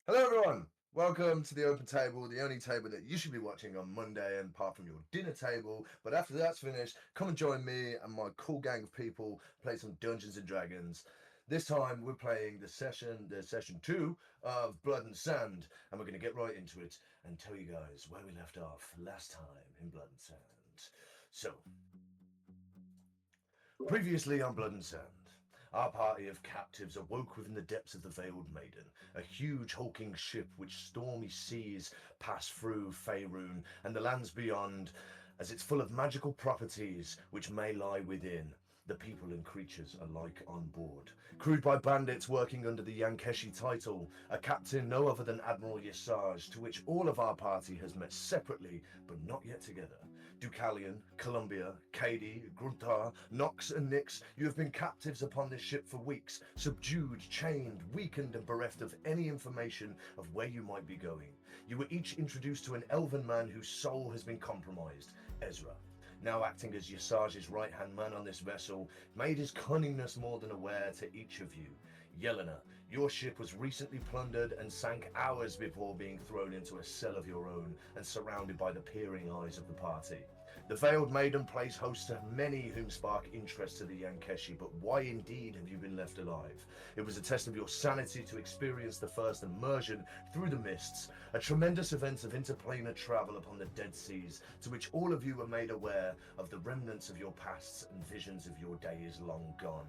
Hello, everyone. Welcome to the Open Table, the only table that you should be watching on Monday, and apart from your dinner table. But after that's finished, come and join me and my cool gang of people play some Dungeons and Dragons. This time we're playing the session two of Blood and Sand, and we're going to get right into it and tell you guys where we left off last time in Blood and Sand. So, previously on Blood and Sand, our party of captives awoke within the depths of the Veiled Maiden, a huge hulking ship which stormy seas pass through Faerun and the lands beyond, as it's full of magical properties which may lie within. The people and creatures alike on board. Crewed by bandits working under the Yankeshi title, a captain no other than Admiral Yesaj, to which all of our party has met separately but not yet together. Deucalion, Columbia, Cady, Gruntar, Nox and Nix, you have been captives upon this ship for weeks, subdued, chained, weakened and bereft of any information of where you might be going. You were each introduced to an elven man whose soul has been compromised, Ezra. Now acting as Yesaj's right-hand man on this vessel, made his cunningness more than aware to each of you. Yelena, your ship was recently plundered and sank hours before being thrown into a cell of your own and surrounded by the peering eyes of the party. The Veiled Maiden plays host to many whom spark interest to the Yankeshi, but why indeed have you been left alive? It was a test of your sanity to experience the first immersion through the mists, a tremendous event of interplanar travel upon the Dead Seas, to which all of you were made aware of the remnants of your pasts and visions of your days long gone.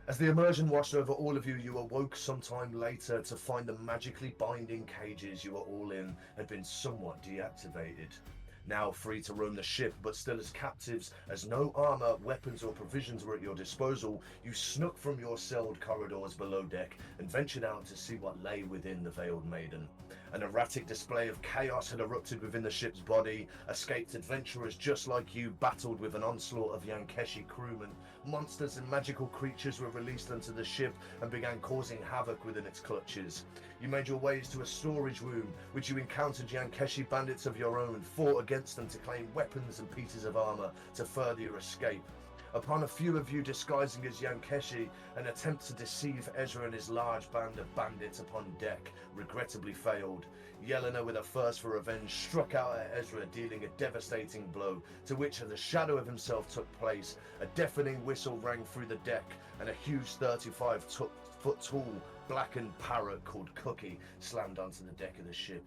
As the immersion washed over all of you, you awoke sometime later to find the magically binding cages you were all in had been somewhat deactivated. Now free to roam the ship, but still as captives, as no armor, weapons or provisions were at your disposal, you snuck from your celled corridors below deck and ventured out to see what lay within the Veiled Maiden. An erratic display of chaos had erupted within the ship's body. Escaped adventurers just like you battled with an onslaught of Yankeshi crewmen. Monsters and magical creatures were released onto the ship and began causing havoc within its clutches. You made your ways to a storage room, which you encountered Yankeshi bandits of your own, fought against them to claim weapons and pieces of armor to further your escape. Upon a few of you disguising as Yankeshi, an attempt to deceive Ezra and his large band of bandits upon deck regrettably failed. Yelena, with a thirst for revenge, struck out at Ezra, dealing a devastating blow, to which, as a shadow of himself took place, a deafening whistle rang through the deck, and a huge 35-foot tall, blackened parrot called Cookie slammed onto the deck of the ship.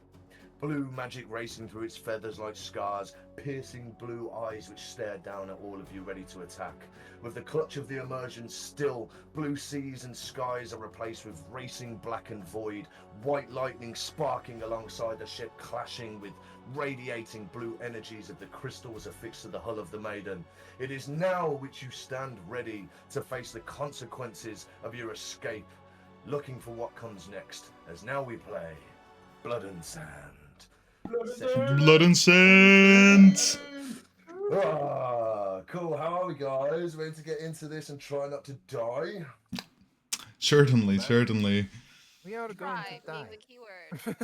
Blue magic racing through its feathers like scars, piercing blue eyes which stared down at all of you ready to attack. With the clutch of the immersion still, blue seas and skies are replaced with racing black and void, white lightning sparking alongside the ship, clashing with radiating blue energies of the crystals affixed to the hull of the Maiden. It is now which you stand ready to face the consequences of your escape, looking for what comes next, as now we play Blood and Sand. Blood and sand. Cool. How are we, guys? Ready to get into this and try not to die? Certainly, certainly. We are going Try to being die. the key word.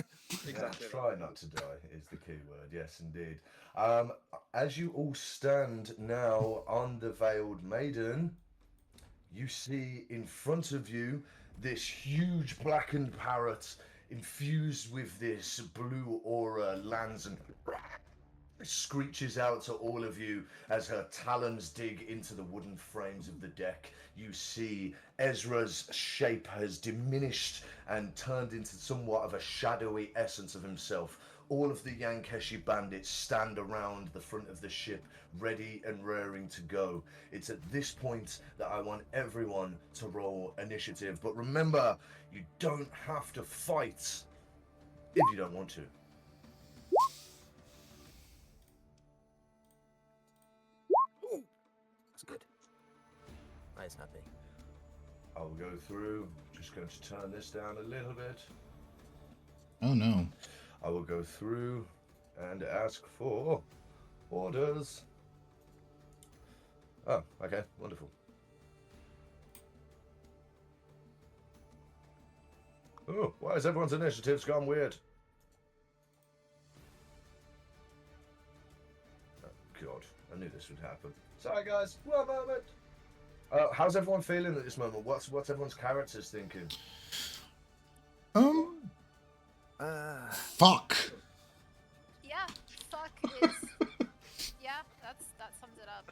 Exactly. Try not to die is the key word. Yes, indeed. As you all stand now on the Veiled Maiden, you see in front of you this huge blackened parrot infused with this blue aura lands and screeches out to all of you as her talons dig into the wooden frames of the deck. You see Ezra's shape has diminished and turned into somewhat of a shadowy essence of himself. All of the Yankeshi bandits stand around the front of the ship, ready and raring to go. It's at this point that I want everyone to roll initiative. But remember, you don't have to fight if you don't want to. That's good. Nice, happy. I'll go through, just going to turn this down a little bit. Oh no. I will go through and ask for orders. Oh, okay, wonderful. Oh, why has everyone's initiatives gone weird? Oh, God, I knew this would happen. Sorry, guys, one moment. How's everyone feeling at this moment? What's everyone's characters thinking? Fuck. Yeah, fuck is. Yeah, that sums it up.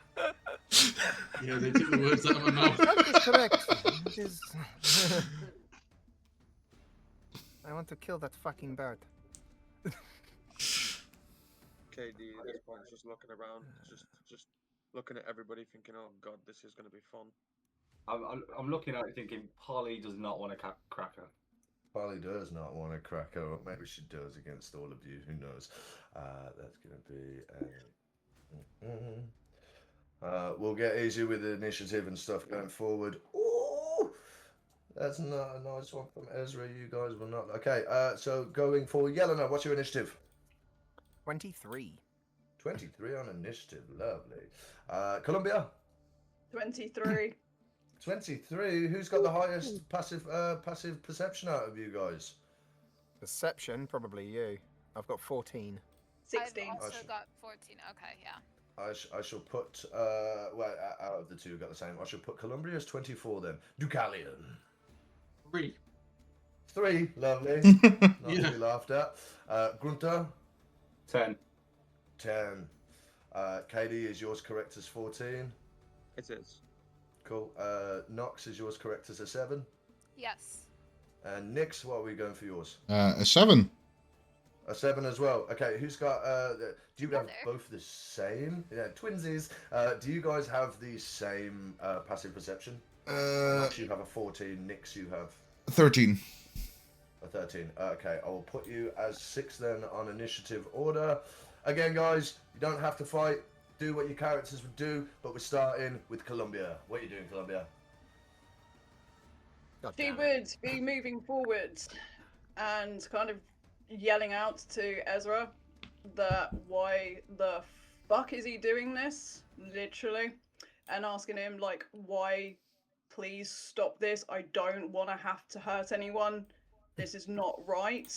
Yeah, they took the words out of my mouth. Fuck is correct. It is. I want to kill that fucking bird. KD at this point is just looking around, just looking at everybody, thinking, "Oh God, this is going to be fun." I'm looking at it thinking Polly does not want a cracker. Polly does not want a cracker, or maybe she does against all of you. Who knows? That's going to be a. We'll get easy with the initiative and stuff going forward. Ooh, that's not a nice one from Ezra. You guys will not. Okay, so going forward, Yelena, what's your initiative? 23. 23 on initiative. Lovely. Columbia? 23. 23. Who's got the highest passive perception out of you guys? Perception, probably you. I've got 14. 16. I've also should- got 14. Okay, yeah. I shall put, well, out of the two got the same. I shall put Columbia as 24 then. Deucalion. 3. 3. Lovely. Not to Yeah. be laughed at. Grunter. 10. 10. Katie, is yours correct as 14? It is. Cool. Nox, is yours correct as a 7? Yes. And Nix, what are we going for yours? A 7. A 7 as well. Okay, who's got, do you have Together. both the same? Yeah, twinsies. Do you guys have the same passive perception? Nox, you have a 14. Nix, you have 13. a 13. Okay, I will put you as 6 then on initiative order. Again, guys, you don't have to fight. Do what your characters would do, but we're starting with Columbia. What are you doing, Columbia? God She damn it. would be moving forward and kind of yelling out to Ezra that why the fuck is he doing this? Literally. And asking him, like, why, please stop this. I don't want to have to hurt anyone. This is not right.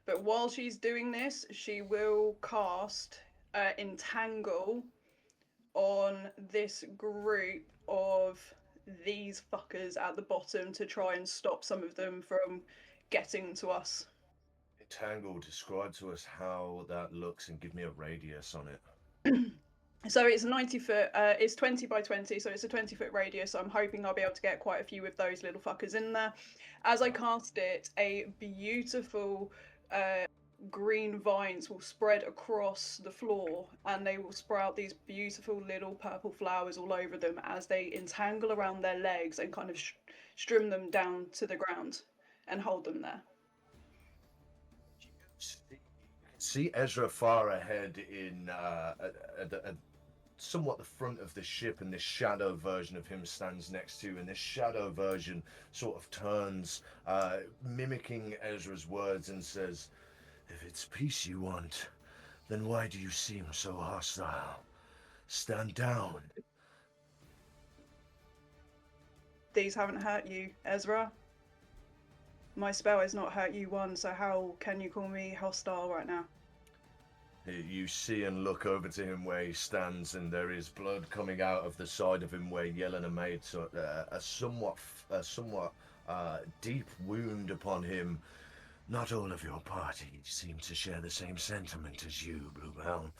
But while she's doing this, she will cast Entangle on this group of these fuckers at the bottom to try and stop some of them from getting to us. Entangle, describe to us how that looks and give me a radius on it. So it's 90 foot, it's 20 by 20, so it's a 20-foot radius. So I'm hoping I'll be able to get quite a few of those little fuckers in there. As I cast it, a beautiful green vines will spread across the floor, and they will sprout these beautiful little purple flowers all over them as they entangle around their legs and kind of strim them down to the ground and hold them there. See Ezra far ahead in somewhat the front of the ship, and this shadow version of him stands next to you, and this shadow version sort of turns, mimicking Ezra's words, and says, "If it's peace you want, then why do you seem so hostile? Stand down." These haven't hurt you, Ezra. My spell has not hurt you one, so how can you call me hostile right now? You see and look over to him where he stands, and there is blood coming out of the side of him where Yelena made a somewhat deep wound upon him. Not all of your party seem to share the same sentiment as you, Bluebell.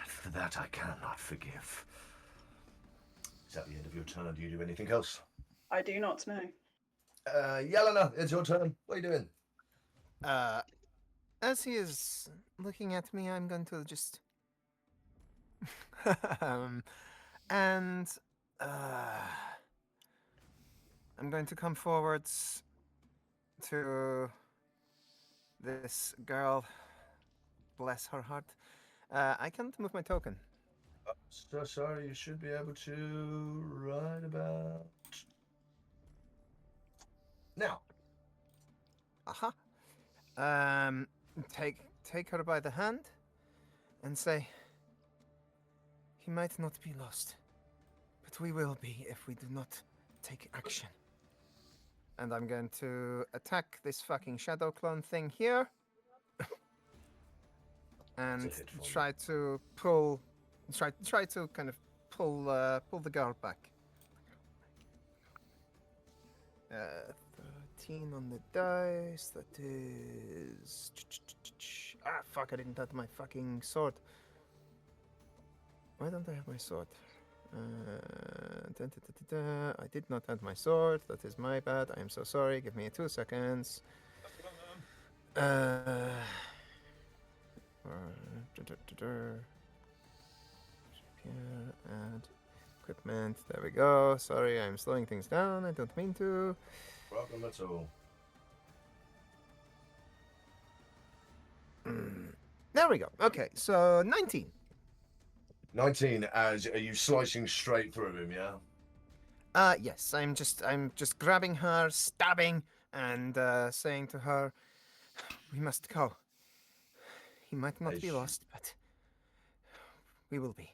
For that I cannot forgive. Is that the end of your turn? Do you do anything else? I do not know. Yelena, it's your turn. What are you doing? As he is looking at me, I'm going to just and I'm going to come forwards to this girl. Bless her heart. I can't move my token. So sorry, you should be able to right about now. Aha. Take her by the hand and say, "He might not be lost, but we will be if we do not take action." And I'm going to attack this fucking shadow clone thing here. And It's a hit for me. try to kind of pull the girl back. 19 on the dice. That is... Ah, fuck, I didn't have my fucking sword. Why don't I have my sword? I did not have my sword. That is my bad. I am so sorry. Give me 2 seconds. Add equipment. There we go. Sorry, I'm slowing things down. I don't mean to. Problem at all. There we go. Okay, so 19. 19. As are you slicing straight through him? Yeah. Yes, I'm just grabbing her, stabbing, and saying to her, "We must go. He might not be lost, but we will be."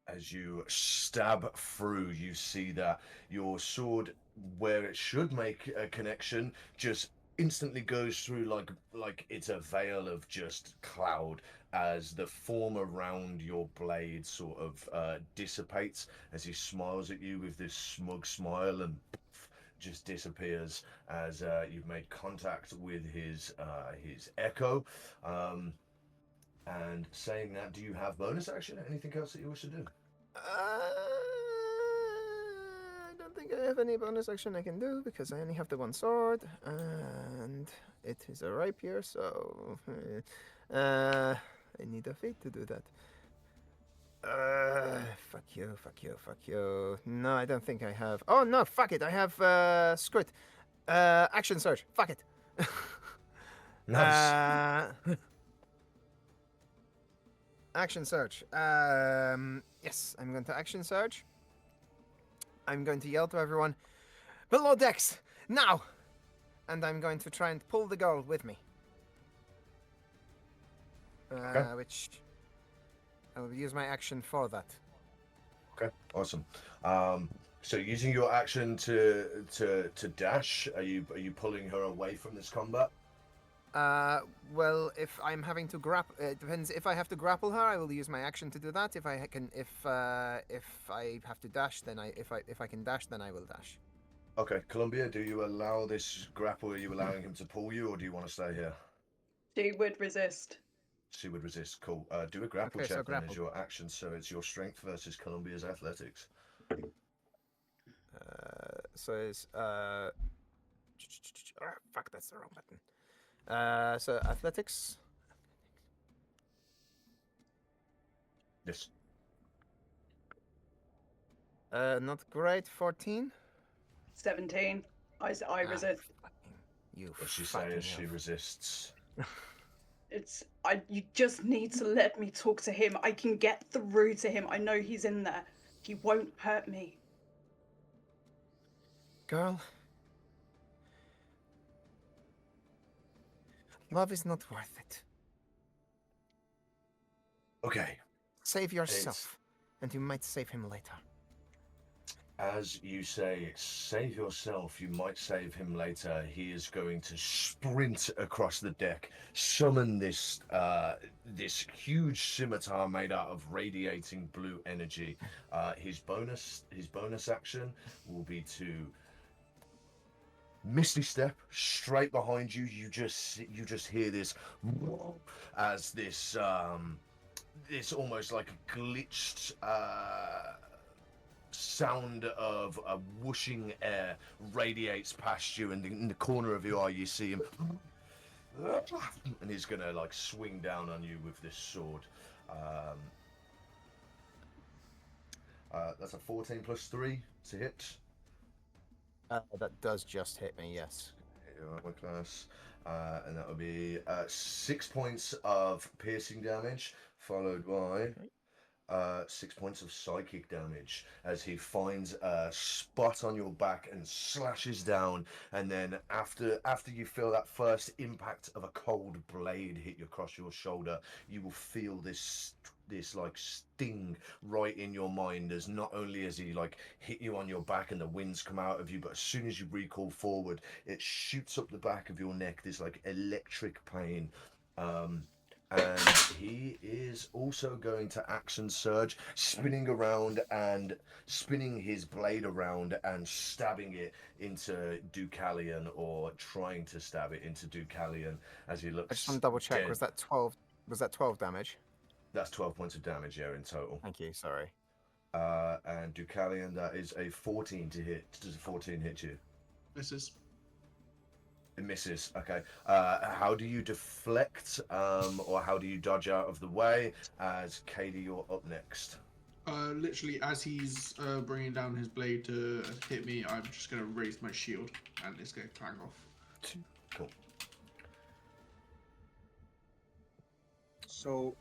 As you stab through, you see that your sword, where it should make a connection, just instantly goes through like it's a veil of just cloud, as the form around your blade sort of dissipates as he smiles at you with this smug smile, and just disappears as you've made contact with his echo. And saying that, do you have bonus action? Anything else that you wish to do? I don't think I have any bonus action I can do because I only have the one sword, and it is a rapier, so I need a feat to do that. Fuck you. No, I don't think I have. Oh no, fuck it. I have screw it. Action surge. Fuck it. Nice. Action surge. Yes, I'm going to action surge. I'm going to yell to everyone, "Below decks, now!" And I'm going to try and pull the girl with me. Okay. Which I will use my action for that. Okay, awesome. So using your action to dash, are you pulling her away from this combat? Well, if I'm having to grapple, it depends. If I have to grapple her, I will use my action to do that. If I can, if I have to dash, then if I can dash, then I will dash. Okay, Columbia, do you allow this grapple? Are you allowing him to pull you, or do you want to stay here? She would resist. She would resist. Cool. Do a grapple Okay, so check then grapple. as your action. So it's your strength versus Columbia's athletics. So it's fuck, that's the wrong button. So athletics. Yes. Not great. 14. 17. I resist. You. What she says, she resists. You just need to let me talk to him. I can get through to him. I know he's in there. He won't hurt me. Girl. Love is not worth it. Okay. Save yourself, and you might save him later. As you say, save yourself, you might save him later. He is going to sprint across the deck, summon this this huge scimitar made out of radiating blue energy. His bonus action will be to misty step straight behind you. You just hear this as this this almost like a glitched sound of a whooshing air radiates past you, and in the corner of your eye you see him, and he's gonna like swing down on you with this sword. That's a 14 plus 3 to hit. That does just hit me, yes. Armor class, and that would be 6 points of piercing damage, followed by 6 points of psychic damage as he finds a spot on your back and slashes down. And then after you feel that first impact of a cold blade hit you across your shoulder, you will feel this like sting right in your mind, as not only has he like hit you on your back and the winds come out of you, but as soon as you recoil forward, it shoots up the back of your neck, this like electric pain. and he is also going to action surge, spinning around and spinning his blade around and stabbing it into Deucalion, or trying to stab it into Deucalion as he looks. I just want to double check. dead. Was that 12? Was that 12 damage? That's 12 points of damage, yeah, in total. Thank you. Sorry. And Deucalion, that is a 14 to hit. Does a 14 hit you? Misses. It misses. Okay. How do you deflect, or how do you dodge out of the way? As Katie, you're up next. Literally, as he's bringing down his blade to hit me, I'm just going to raise my shield, and it's going to clang off. Cool. So,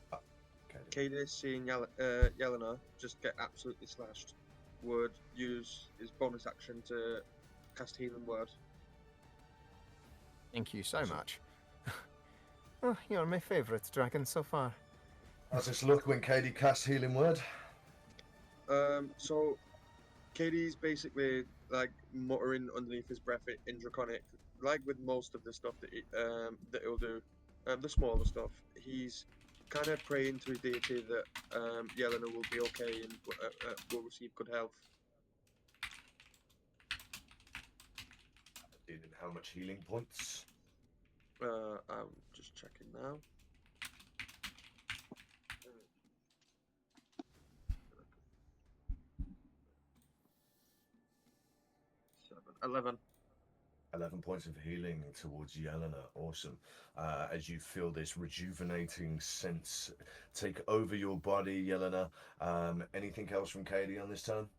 Katie, seeing Yelena just get absolutely slashed, would use his bonus action to cast Healing Word. Thank you so much. Oh, you're my favorite dragon so far. How's this look when Katie casts Healing Word? So Katie's basically like muttering underneath his breath in Draconic, like with most of the stuff that he'll do. The smaller stuff, he's kind of praying to his deity that Yelena will be okay and will receive good health. How much healing points? I'm just checking now. 11. 11 points of healing towards Yelena. Awesome. As you feel this rejuvenating sense take over your body, Yelena. Anything else from Katie on this turn?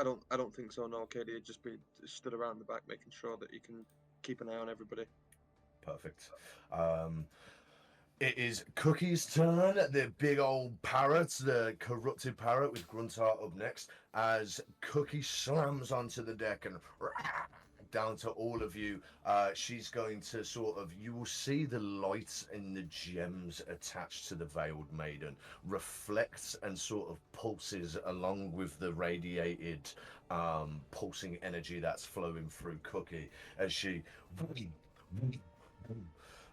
I don't think so. No, Katie would just be stood around the back, making sure that you can keep an eye on everybody. Perfect. It is Cookie's turn. The big old parrot, the corrupted parrot, with Gruntar up next, as Cookie slams onto the deck and down to all of you. She's going to you will see the lights and the gems attached to the Veiled Maiden reflects and sort of pulses along with the radiated pulsing energy that's flowing through Cookie as she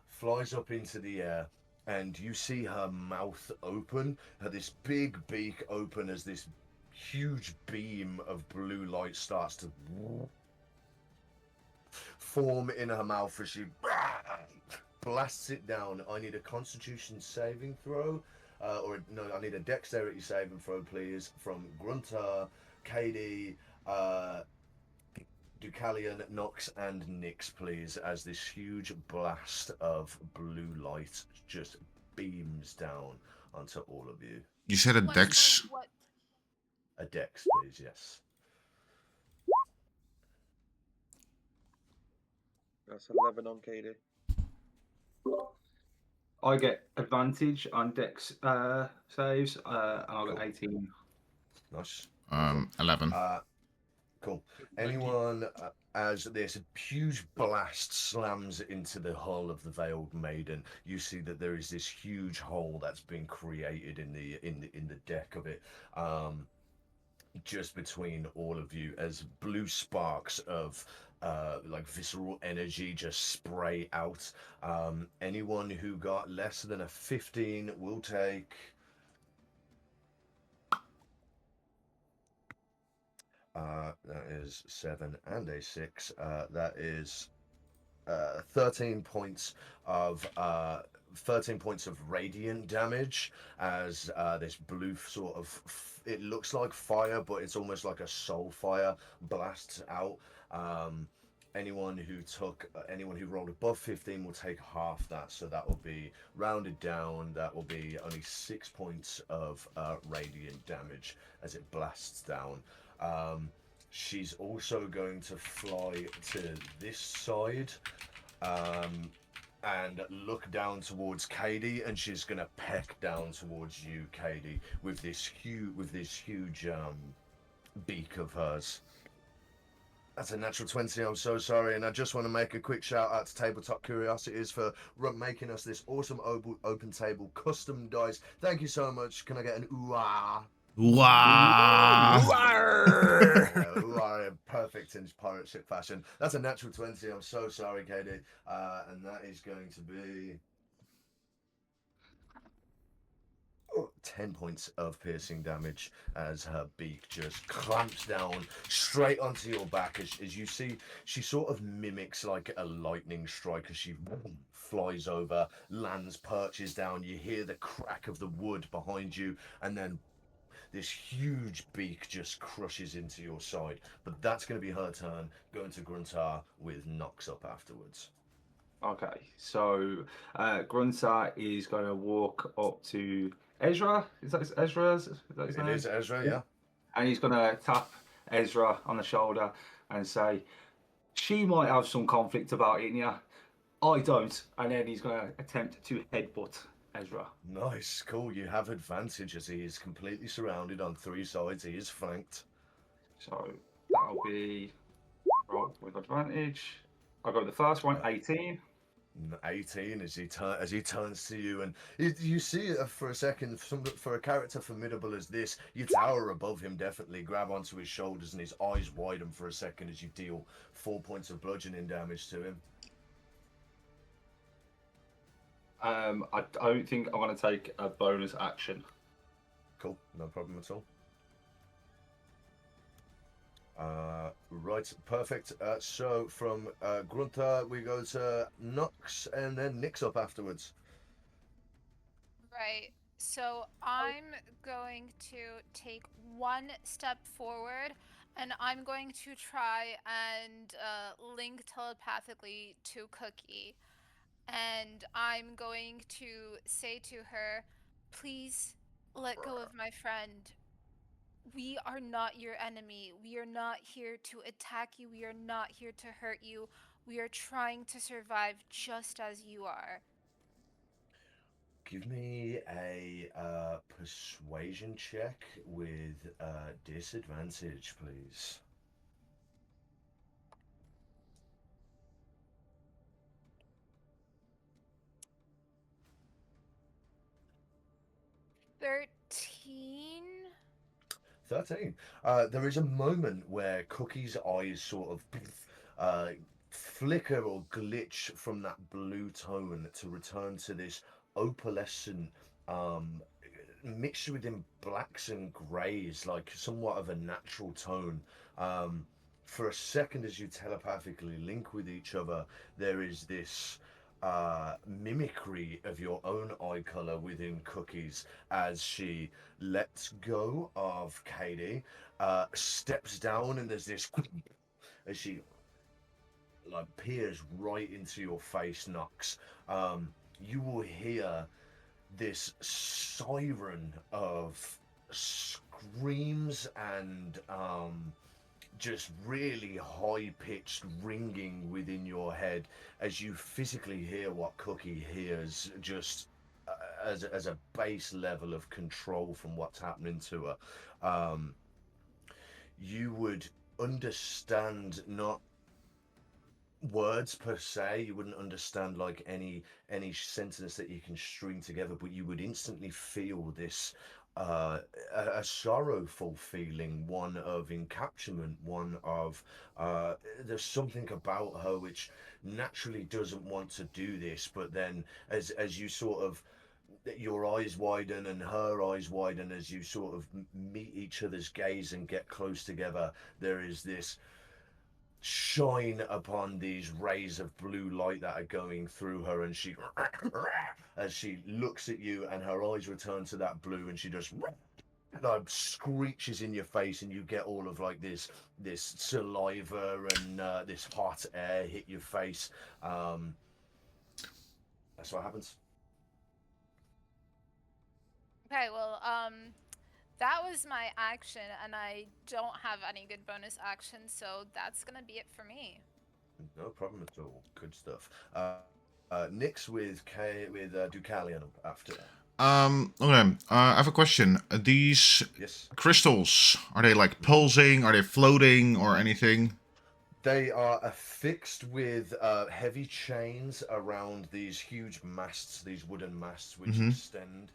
flies up into the air, and you see her mouth open, this big beak open as this huge beam of blue light starts to form in her mouth as she blasts it down. I need a Constitution saving throw, I need a Dexterity saving throw, please, from Grunter, Katie, Deucalion, Nox, and Nyx, please, as this huge blast of blue light just beams down onto all of you. You said a dex? What? A dex, please, yes. That's 11 on Katie. I get advantage on dex saves, and I got 18. Nice. 11. Cool. Anyone, as this huge blast slams into the hull of the Veiled Maiden, you see that there is this huge hole that's been created in the deck of it, just between all of you, as blue sparks of like visceral energy just spray out. Anyone who got less than a 15 will take that is 7 and a 6. That is 13 points of 13 points of radiant damage as this blue sort of it looks like fire, but it's almost like a soul fire blasts out. Anyone who rolled above 15 will take half that, so that will be rounded down. That will be only 6 points of radiant damage as it blasts down. She's also going to fly to this side and look down towards Katie, and she's going to peck down towards you, Katie, with this huge beak of hers. That's a natural 20, I'm so sorry, and I just want to make a quick shout out to Tabletop Curiosities for making us this awesome open table custom dice. Thank you so much. Can I get an ooh-ah? Wow. Perfect. perfect in pirate ship fashion. That's a natural 20. I'm so sorry, Katie. And that is going to be 10 points of piercing damage as her beak just clamps down straight onto your back as you see she sort of mimics like a lightning strike as she flies over, lands, perches down. You hear the crack of the wood behind you, and then this huge beak just crushes into your side. But that's going to be her turn, going to Gruntar with knocks up afterwards. Okay, so Gruntar is going to walk up to Ezra. Is that Ezra? Is that his name? It is Ezra, yeah. And he's going to tap Ezra on the shoulder and say, "She might have some conflict about it, yeah. I don't." And then he's going to attempt to headbutt Ezra. Nice, cool. You have advantage as he is completely surrounded on 3 sides. He is flanked. So that'll be roll with advantage. I'll go with the first one, 18. 18 as he turns to you, and you see for a second, for a character formidable as this, you tower above him, definitely grab onto his shoulders, and his eyes widen for a second as you deal 4 points of bludgeoning damage to him. I don't think I'm going to take a bonus action. Cool, no problem at all. Right, perfect. So from Gruntar, we go to Nux, and then Nick's up afterwards. Right. So I'm going to take 1 step forward, and I'm going to try and link telepathically to Cookie. And I'm going to say to her, "Please let go of my friend. We are not your enemy. We are not here to attack you. We are not here to hurt you. We are trying to survive just as you are." Give me a persuasion check with disadvantage, please. "13." 13. There is a moment where Cookie's eyes sort of flicker or glitch from that blue tone to return to this opalescent mixture within blacks and greys, like somewhat of a natural tone. For a second, as you telepathically link with each other, there is this mimicry of your own eye color within Cookies as she lets go of Katie, steps down, and there's this as she like peers right into your face, Nox. You will hear this siren of screams and just really high-pitched ringing within your head as you physically hear what Cookie hears, just as a base level of control from what's happening to her. You would understand not words per se, you wouldn't understand like any sentence that you can string together, but you would instantly feel this a sorrowful feeling, one of encapsulation, one of there's something about her which naturally doesn't want to do this, but then as you sort of your eyes widen and her eyes widen as you sort of meet each other's gaze and get close together, there is this shine upon these rays of blue light that are going through her, and she as she looks at you and her eyes return to that blue, and she just like screeches in your face, and you get all of like this saliva and this hot air hit your face. That's what happens. Okay, well, that was my action, and I don't have any good bonus actions, so that's gonna be it for me. No problem at all. Good stuff. Nyx with Deucalion after. Okay. I have a question. These Yes. crystals, are they like pulsing? Are they floating or anything? They are affixed with heavy chains around these huge masts, these wooden masts which extend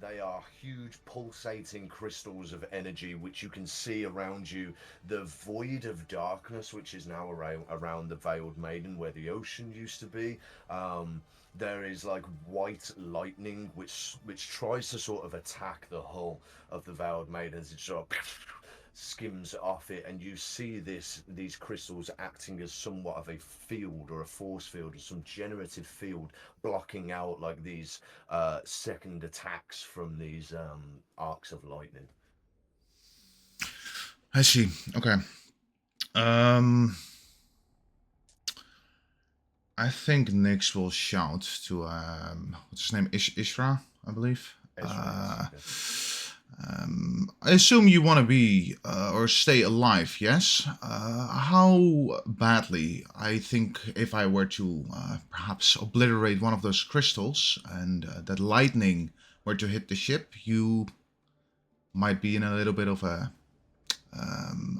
They are huge pulsating crystals of energy which you can see around you. The void of darkness which is now around the Veiled Maiden where the ocean used to be. There is like white lightning which tries to sort of attack the hull of the Veiled Maiden as it sort of skims off it, and you see these crystals acting as somewhat of a field or a force field or some generative field, blocking out like these second attacks from these arcs of lightning. I see. Okay. I think Nyx will shout to what's his name? Ishara, I believe. I assume you want to be or stay alive, yes? How badly? I think if I were to perhaps obliterate one of those crystals and that lightning were to hit the ship, you might be in a little bit of a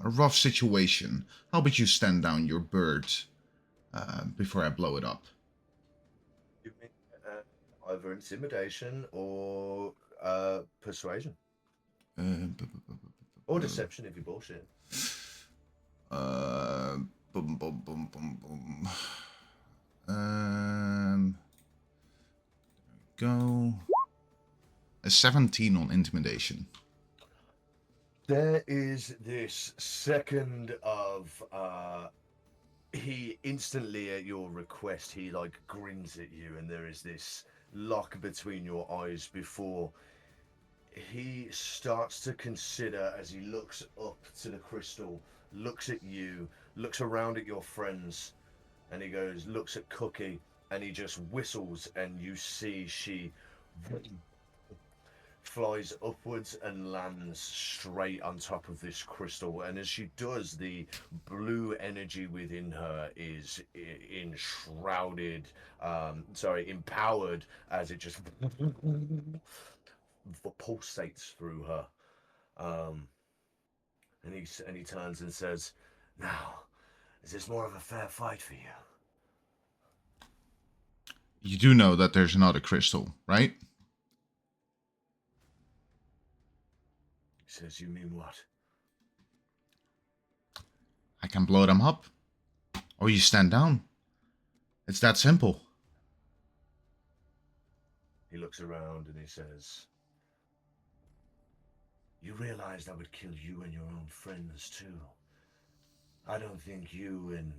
rough situation. How about you stand down your bird before I blow it up? You mean either intimidation or persuasion? Or deception if you bullshit. Boom, boom, boom, boom, boom. Go. A 17 on intimidation. There is this second of he instantly at your request he like grins at you, and there is this lock between your eyes before he starts to consider as he looks up to the crystal, looks at you, looks around at your friends, and he goes, looks at Cookie, and he just whistles, and you see she flies upwards and lands straight on top of this crystal. And as she does, the blue energy within her is empowered as it just pulsates through her. And he turns and says, "Now, is this more of a fair fight for you?" You do know that there's another crystal, right? He says, "You mean what?" I can blow them up. Or you stand down. It's that simple. He looks around and he says, "You realize that would kill you and your own friends too. I don't think you and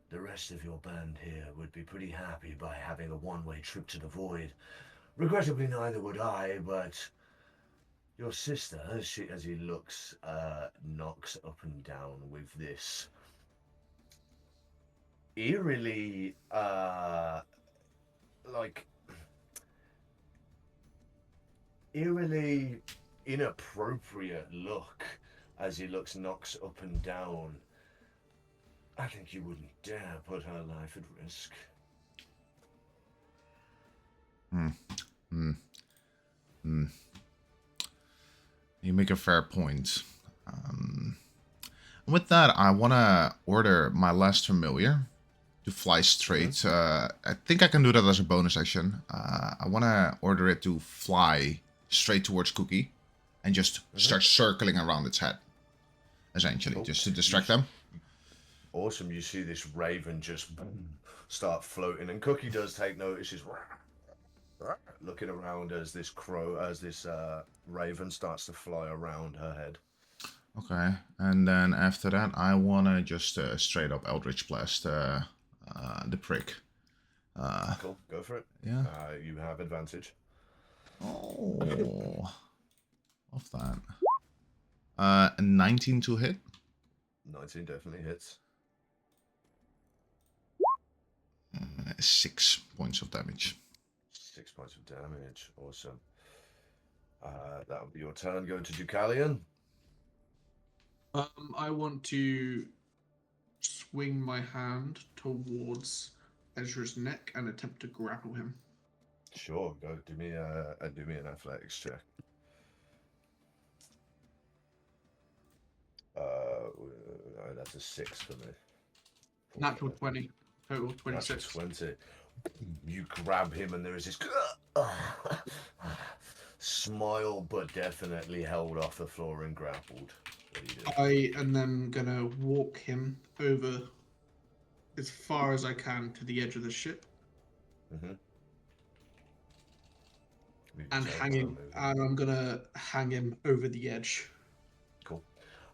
the rest of your band here would be pretty happy by having a one-way trip to the void. Regrettably, neither would I, but your sister, as he looks, knocks up and down with this eerily, eerily inappropriate look as he knocks up and down. I think you wouldn't dare put her life at risk." You make a fair point. With that, I want to order my last familiar to fly straight. I think I can do that as a bonus action. I want to order it to fly straight towards Cookie and just start circling around its head, essentially, just to distract them. Awesome. You see this raven just start floating, and Cookie does take notice. She's looking around as this raven starts to fly around her head. Okay, and then after that, I want to just straight up Eldritch Blast the prick. Cool, go for it. Yeah. You have advantage. Oh, love that. 19 to hit. 19 definitely hits. 6 points of damage. 6 points of damage. Awesome. That'll be your turn. Go to Deucalion. I want to swing my hand towards Ezra's neck and attempt to grapple him. Sure, go do me an athletics check. That's a 6 for me. Natural 20. Total 26. Natural 20. You grab him and there is this smile, but definitely held off the floor and grappled. What do you do? I am then gonna walk him over as far as I can to the edge of the ship Mm-hmm. and I'm gonna hang him over the edge. Cool.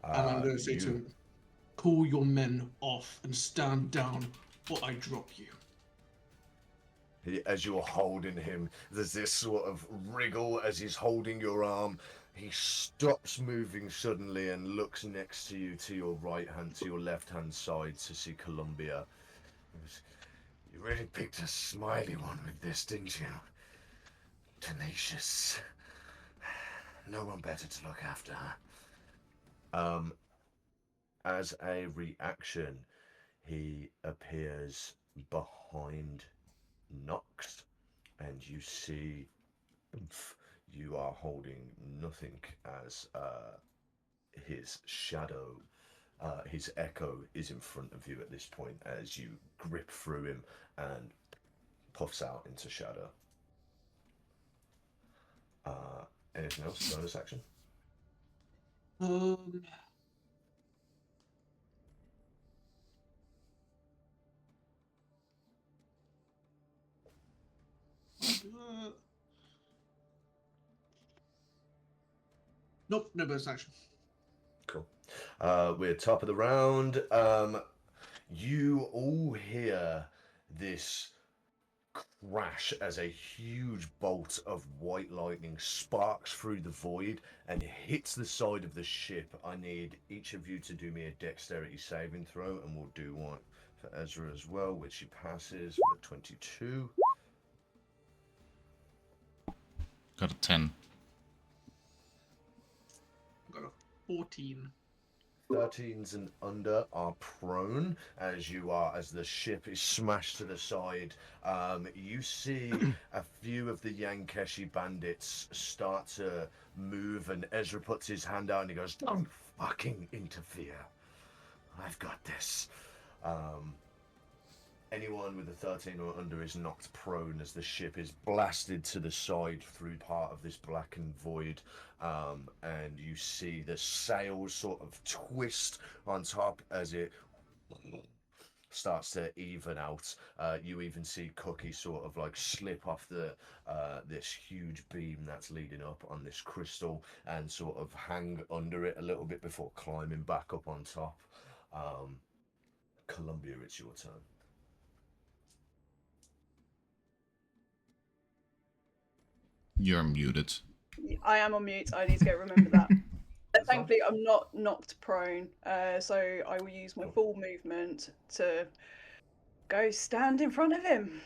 And I'm gonna say to him, "Call your men off and stand down, or I drop you." As you're holding him, there's this sort of wriggle as he's holding your arm. He stops moving suddenly and looks next to you, to your right hand, to your left hand side, to see Columbia. You really picked a smiley one with this, didn't you? Tenacious. No one better to look after her. As a reaction, he appears behind Nox, and you see you are holding nothing as his shadow, his echo is in front of you at this point as you grip through him and puffs out into shadow. Anything else? Bonus action? Nope, no bonus action. Cool. We're top of the round. You all hear this crash as a huge bolt of white lightning sparks through the void and hits the side of the ship. I need each of you to do me a dexterity saving throw, and we'll do one for Ezra as well, which he passes with a 22. Got a 10. Got a 14. 13s and under are prone as the ship is smashed to the side. You see a few of the Yankeshi bandits start to move, and Ezra puts his hand out and he goes, "Don't fucking interfere. I've got this." Anyone with a 13 or under is knocked prone as the ship is blasted to the side through part of this blackened void, and you see the sails sort of twist on top as it starts to even out. You even see Cookie sort of like slip off the this huge beam that's leading up on this crystal and sort of hang under it a little bit before climbing back up on top. Columbia, it's your turn. You're muted. I am on mute. I need to remember that. Thankfully, I'm not knocked prone, so I will use my full movement to go stand in front of him.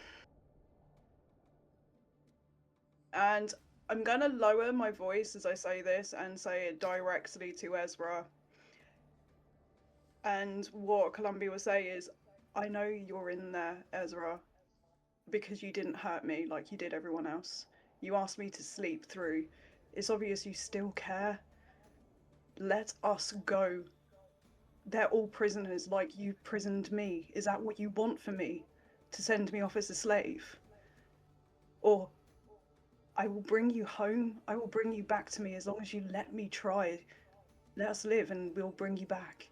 And I'm going to lower my voice as I say this and say it directly to Ezra. And what Columbia will say is, "I know you're in there, Ezra, because you didn't hurt me like you did everyone else. You asked me to sleep through. It's obvious you still care. Let us go. They're all prisoners like you prisoned me. Is that what you want for me? To send me off as a slave? Or I will bring you home. I will bring you back to me as long as you let me try. Let us live and we'll bring you back."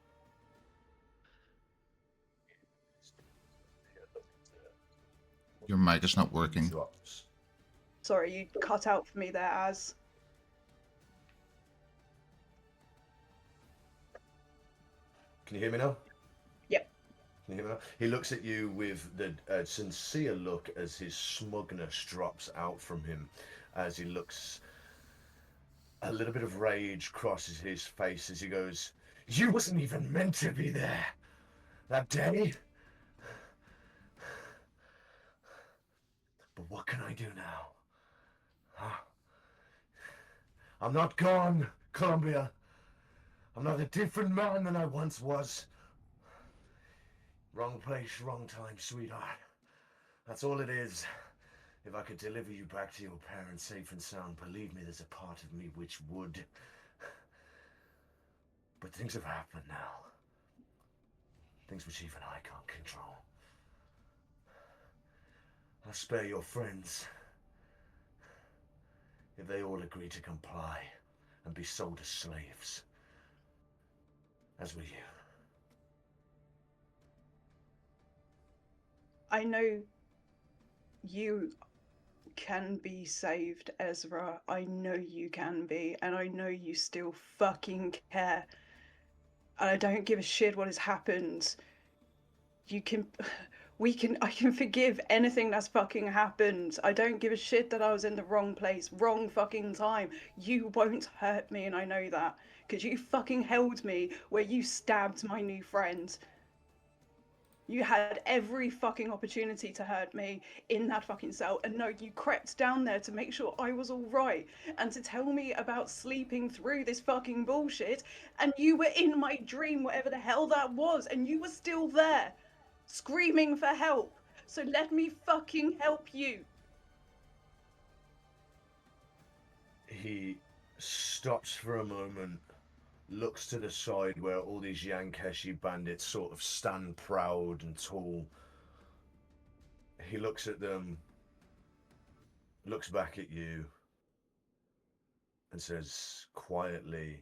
Your mic is not working. Drops. Sorry, you cut out for me there, Az. Can you hear me now? Yep. Can you hear me now? He looks at you with the sincere look as his smugness drops out from him, as he looks. A little bit of rage crosses his face as he goes, "You wasn't even meant to be there that day. But what can I do now? Huh? I'm not gone, Columbia. I'm not a different man than I once was. Wrong place, wrong time, sweetheart. That's all it is. If I could deliver you back to your parents safe and sound, believe me, there's a part of me which would. But things have happened now. Things which even I can't control. I'll spare your friends. if they all agree to comply and be sold as slaves. As will you. I know you can be saved, Ezra. I know you can be, and I know you still fucking care. And I don't give a shit what has happened. You can, I can forgive anything that's fucking happened. I don't give a shit that I was in the wrong place, wrong fucking time. You won't hurt me, and I know that. Because you fucking held me where you stabbed my new friend. You had every fucking opportunity to hurt me in that fucking cell, and no, you crept down there to make sure I was alright, and to tell me about sleeping through this fucking bullshit, and you were in my dream, whatever the hell that was, and you were still there, screaming for help. So let me fucking help you. He stops for a moment, looks to the side where all these Yankeshi bandits sort of stand proud and tall. He looks at them, looks back at you, and says quietly,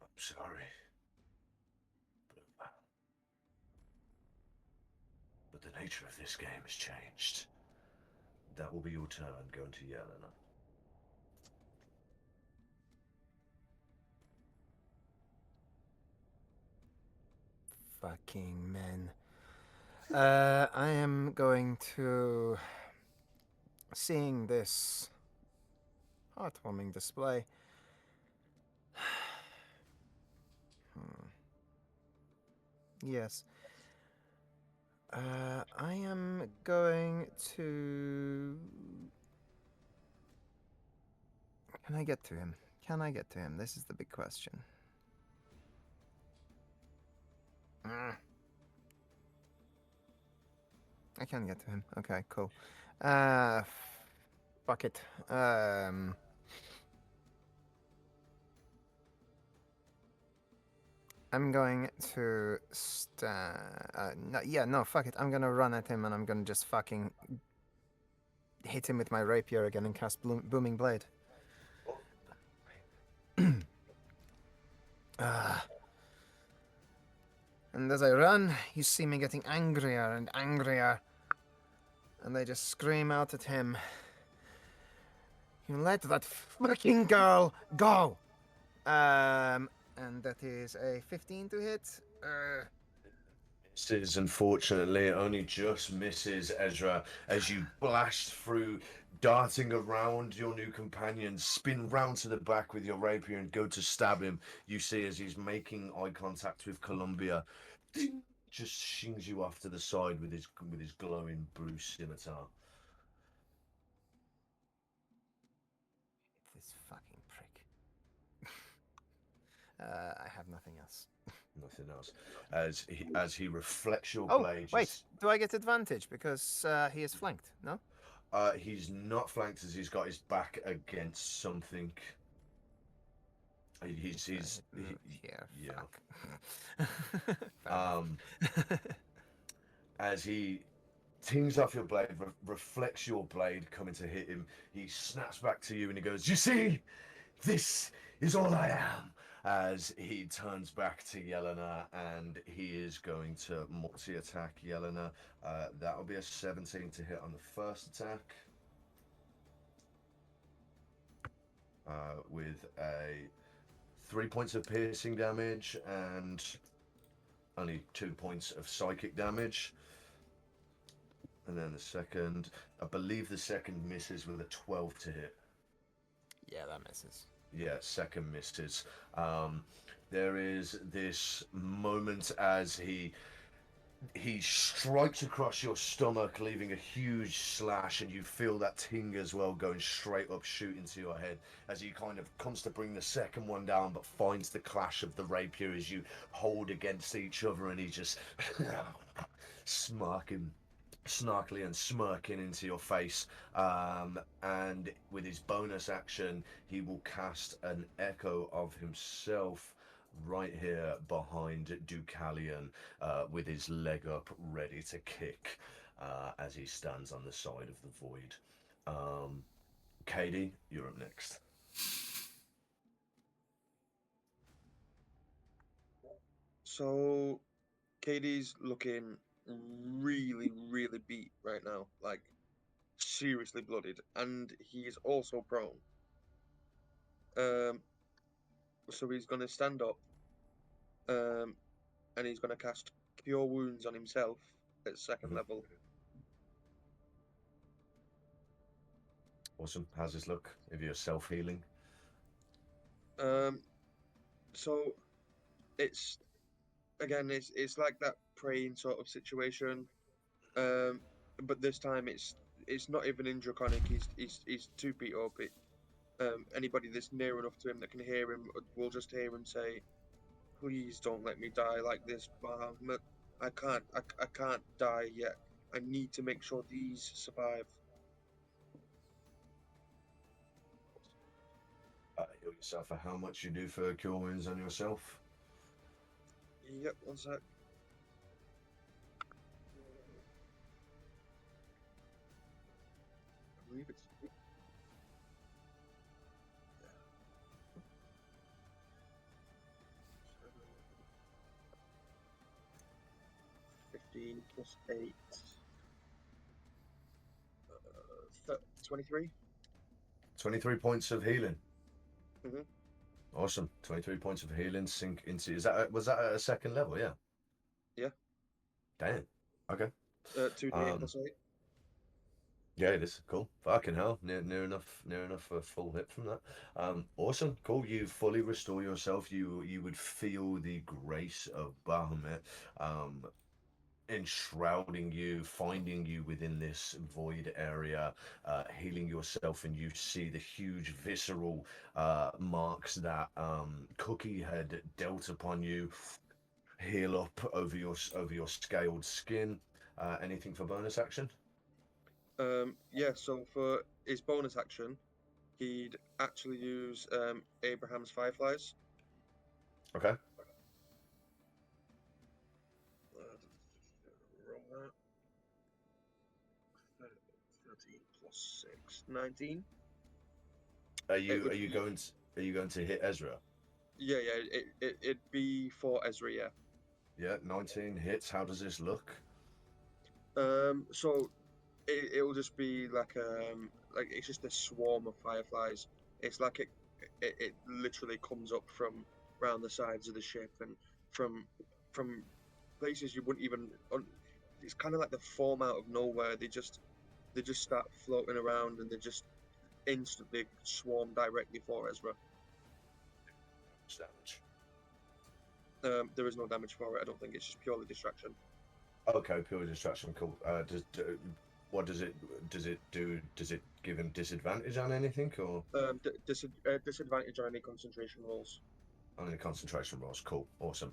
"I'm sorry, but the nature of this game has changed. That will be your turn going to Yelena." Fucking men. I am going to, seeing this heartwarming display. Yes. I am going to. Can I get to him? Can I get to him? This is the big question. I can get to him. Okay, cool. Fuck it. I'm going to no, fuck it. I'm gonna run at him and I'm gonna just fucking hit him with my rapier again and cast Booming Blade. And as I run, you see me getting angrier and angrier. And I just scream out at him. You let that fucking girl go! And that is a 15 to hit. Misses, unfortunately. It only just misses, Ezra, as you blast through, darting around your new companion, spin round to the back with your rapier and go to stab him. You see as he's making eye contact with Columbia, just shings you off to the side with his glowing Bruce scimitar. This fucking prick. I have nothing else. Nothing else. As he reflects your Oh, blade. wait. Do I get advantage because he is flanked? No. He's not flanked as he's got his back against something. He's yeah. As he tings off your blade, reflects your blade coming to hit him, he snaps back to you and he goes, "You see, this is all I am." As he turns back to Yelena and he is going to multi-attack Yelena. That'll be a 17 to hit on the first attack. With a 3 points of piercing damage and only 2 points of psychic damage. And then the second, I believe the second misses with a 12 to hit. Yeah, that misses. Yeah, second misses. There is this moment as he strikes across your stomach, leaving a huge slash, and you feel that ting as well going straight up, shooting to your head as he kind of comes to bring the second one down, but finds the clash of the rapier as you hold against each other, and he just snarkily and smirking into your face, and with his bonus action he will cast an echo of himself right here behind Deucalion, with his leg up ready to kick, as he stands on the side of the void. Katie, you're up next. So, Katie's looking really, really beat right now, like seriously blooded, and he's also prone. So he's gonna stand up, and he's gonna cast Cure Wounds on himself at 2nd level. Awesome. How's this look? If you're self-healing? So it's again, it's like that praying sort of situation, but this time it's not even in Draconic. He's 2 feet up. Anybody that's near enough to him that can hear him will just hear him say, "Please don't let me die like this, Bahamut. I can't die yet. I need to make sure these survive." Heal yourself for how much you do for cure wounds on yourself? Yep, one sec. I believe it's 15 plus 8. 23. 23 points of healing. Mhm. Awesome. 23 points of healing sink into. Was that at a 2nd level? Yeah. Yeah. Damn. Okay. 2d8 plus 8. Yeah, it is cool. Fucking hell, near enough for a full hit from that. Awesome, cool. You fully restore yourself. You would feel the grace of Bahamut, enshrouding you, finding you within this void area, healing yourself, and you see the huge visceral marks that Cookie had dealt upon you heal up over your scaled skin. Anything for bonus action? Yeah, so for his bonus action, he'd actually use Abraham's Fireflies. Okay. Roll that. 13 plus 6. 19. Are you going to hit Ezra? Yeah, it'd be for Ezra, yeah. Yeah, 19 hits. How does this look? So it'll just be like it's just a swarm of fireflies. It's like it literally comes up from around the sides of the ship and from places you wouldn't even. It's kind of like they form out of nowhere. They just start floating around and they just instantly swarm directly for Ezra. Damage. There is no damage for it. I don't think it's just purely distraction. Okay, pure distraction. Cool. What does it do? Does it give him disadvantage on anything, or Disadvantage on any concentration rolls? on any concentration rolls? Cool. Awesome.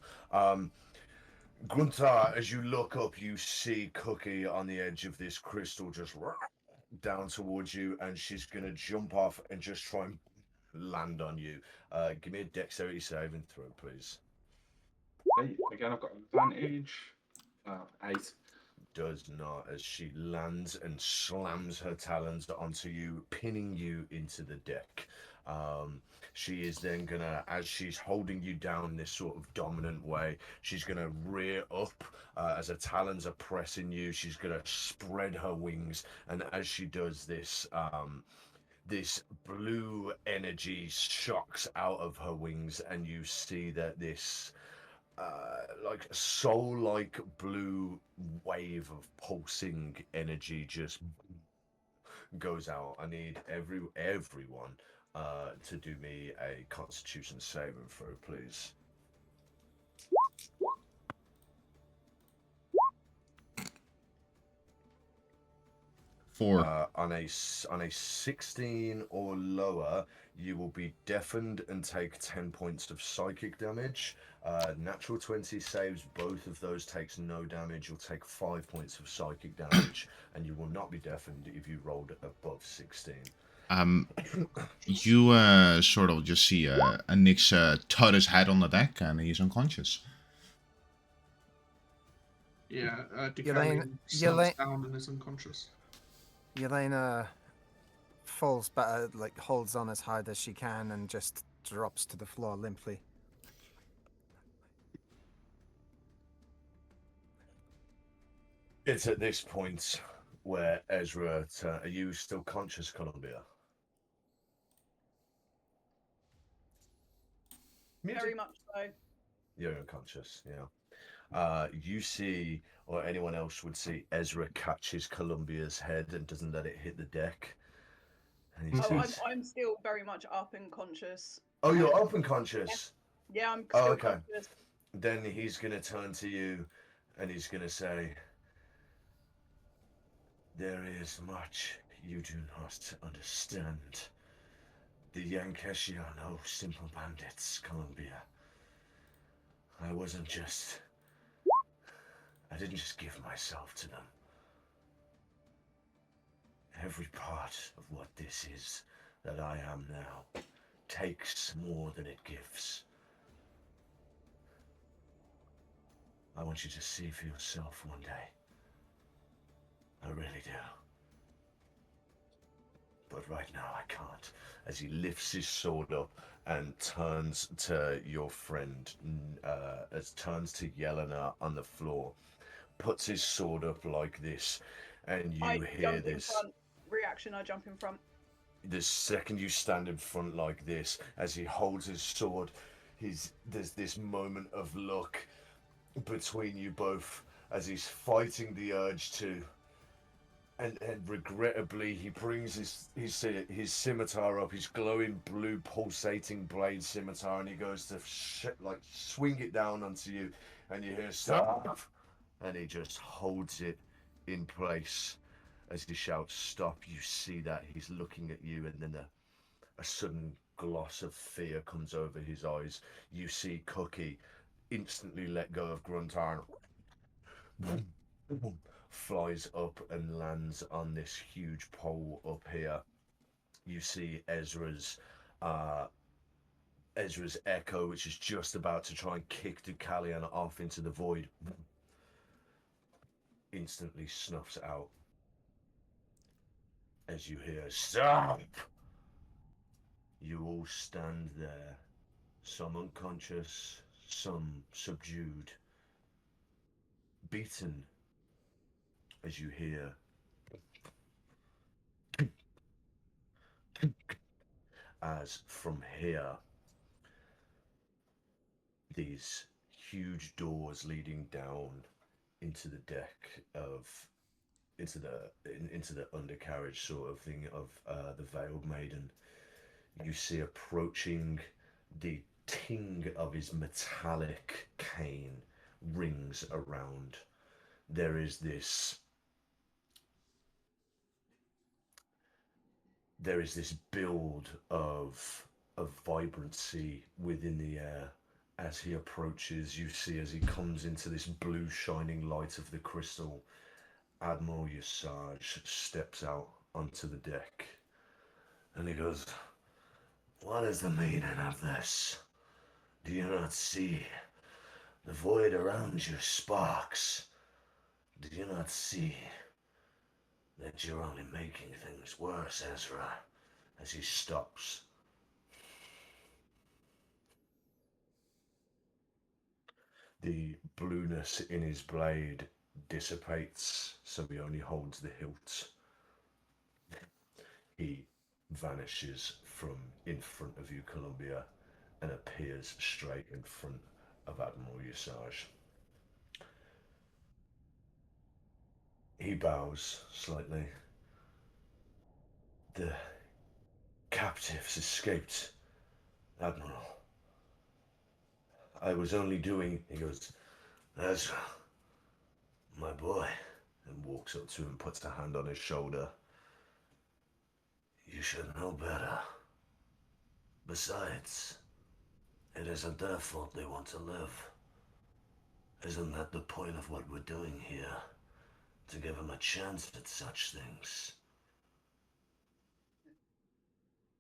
Gruntar, as you look up, you see Cookie on the edge of this crystal, just down towards you, and she's gonna jump off and just try and land on you. Give me a dexterity saving throw, please. Hey, again, I've got advantage. 8. Does not, as she lands and slams her talons onto you, pinning you into the deck. She is then gonna, as she's holding you down this sort of dominant way, she's gonna rear up as her talons are pressing you. She's gonna spread her wings, and as she does this, this blue energy shocks out of her wings, and you see that this like soul-like blue wave of pulsing energy just goes out. I need everyone to do me a Constitution saving throw, please. On a 16 or lower, you will be deafened and take 10 points of psychic damage. Natural 20 saves, both of those takes no damage. You'll take 5 points of psychic damage, and you will not be deafened if you rolled above 16. You sort of just see Nick's tut his head on the deck, and he's unconscious. Yeah, decaying, Yelena- down and is unconscious. Yelena falls back, like holds on as hard as she can, and just drops to the floor limply. It's at this point where Ezra, are you still conscious, Columbia? Very much so. You're unconscious, yeah. You see, or anyone else would see, Ezra catches Columbia's head and doesn't let it hit the deck. And he Oh, says, I'm still very much up and conscious. "Oh, you're up and conscious." Yeah, I'm Oh, still okay. conscious. Then he's gonna turn to you, and he's gonna say, "There is much you do not understand. The Yankeshi are no simple bandits, Columbia. I didn't just give myself to them. Every part of what this is that I am now takes more than it gives. I want you to see for yourself one day. I really do. But right now I can't." As he lifts his sword up and turns to your friend, turns to Yelena on the floor, puts his sword up like this, and you I hear jump in this. front. Reaction, I jump in front. The second you stand in front like this, as he holds his sword, there's this moment of luck between you both as he's fighting the urge to. And regrettably, he brings his scimitar up, his glowing blue pulsating blade scimitar, and he goes to swing it down onto you, and you hear "Stop!" and he just holds it in place as he shouts "Stop!" You see that he's looking at you, and then a sudden gloss of fear comes over his eyes. You see Cookie instantly let go of Gruntar, flies up and lands on this huge pole up here. You see Ezra's echo, which is just about to try and kick Deucalion off into the void, instantly snuffs out as you hear "Stop!" You all stand there, some unconscious, some subdued, beaten, as you hear as from here these huge doors leading down into the deck of into the undercarriage sort of thing of the Veiled Maiden. You see approaching, the ting of his metallic cane rings around. There is this build of vibrancy within the air. As he approaches, you see as he comes into this blue shining light of the crystal, Admiral Yesaj steps out onto the deck, and he goes, "What is the meaning of this? Do you not see? The void around you sparks. Do you not see that you're only making things worse, Ezra?" As he stops. The blueness in his blade dissipates, so he only holds the hilt. He vanishes from in front of you, Columbia, and appears straight in front of Admiral Yesaj. He bows slightly. "The captives escaped, Admiral. I was only doing..." He goes, "Ezra, my boy," and walks up to him, puts a hand on his shoulder. "You should know better. Besides, it isn't their fault they want to live. Isn't that the point of what we're doing here? To give them a chance at such things.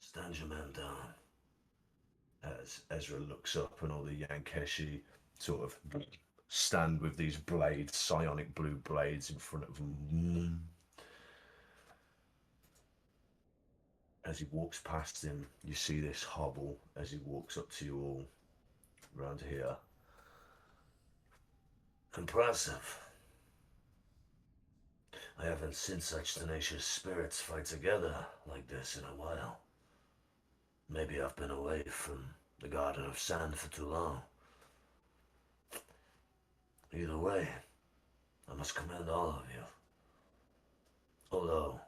Stand your man down." As Ezra looks up and all the Yankeshi sort of stand with these blades, psionic blue blades in front of them. As he walks past him, you see this hobble as he walks up to you all round here. Impressive. I haven't seen such tenacious spirits fight together like this in a while. Maybe I've been away from the Garden of Sand for too long. Either way, I must commend all of you. Although,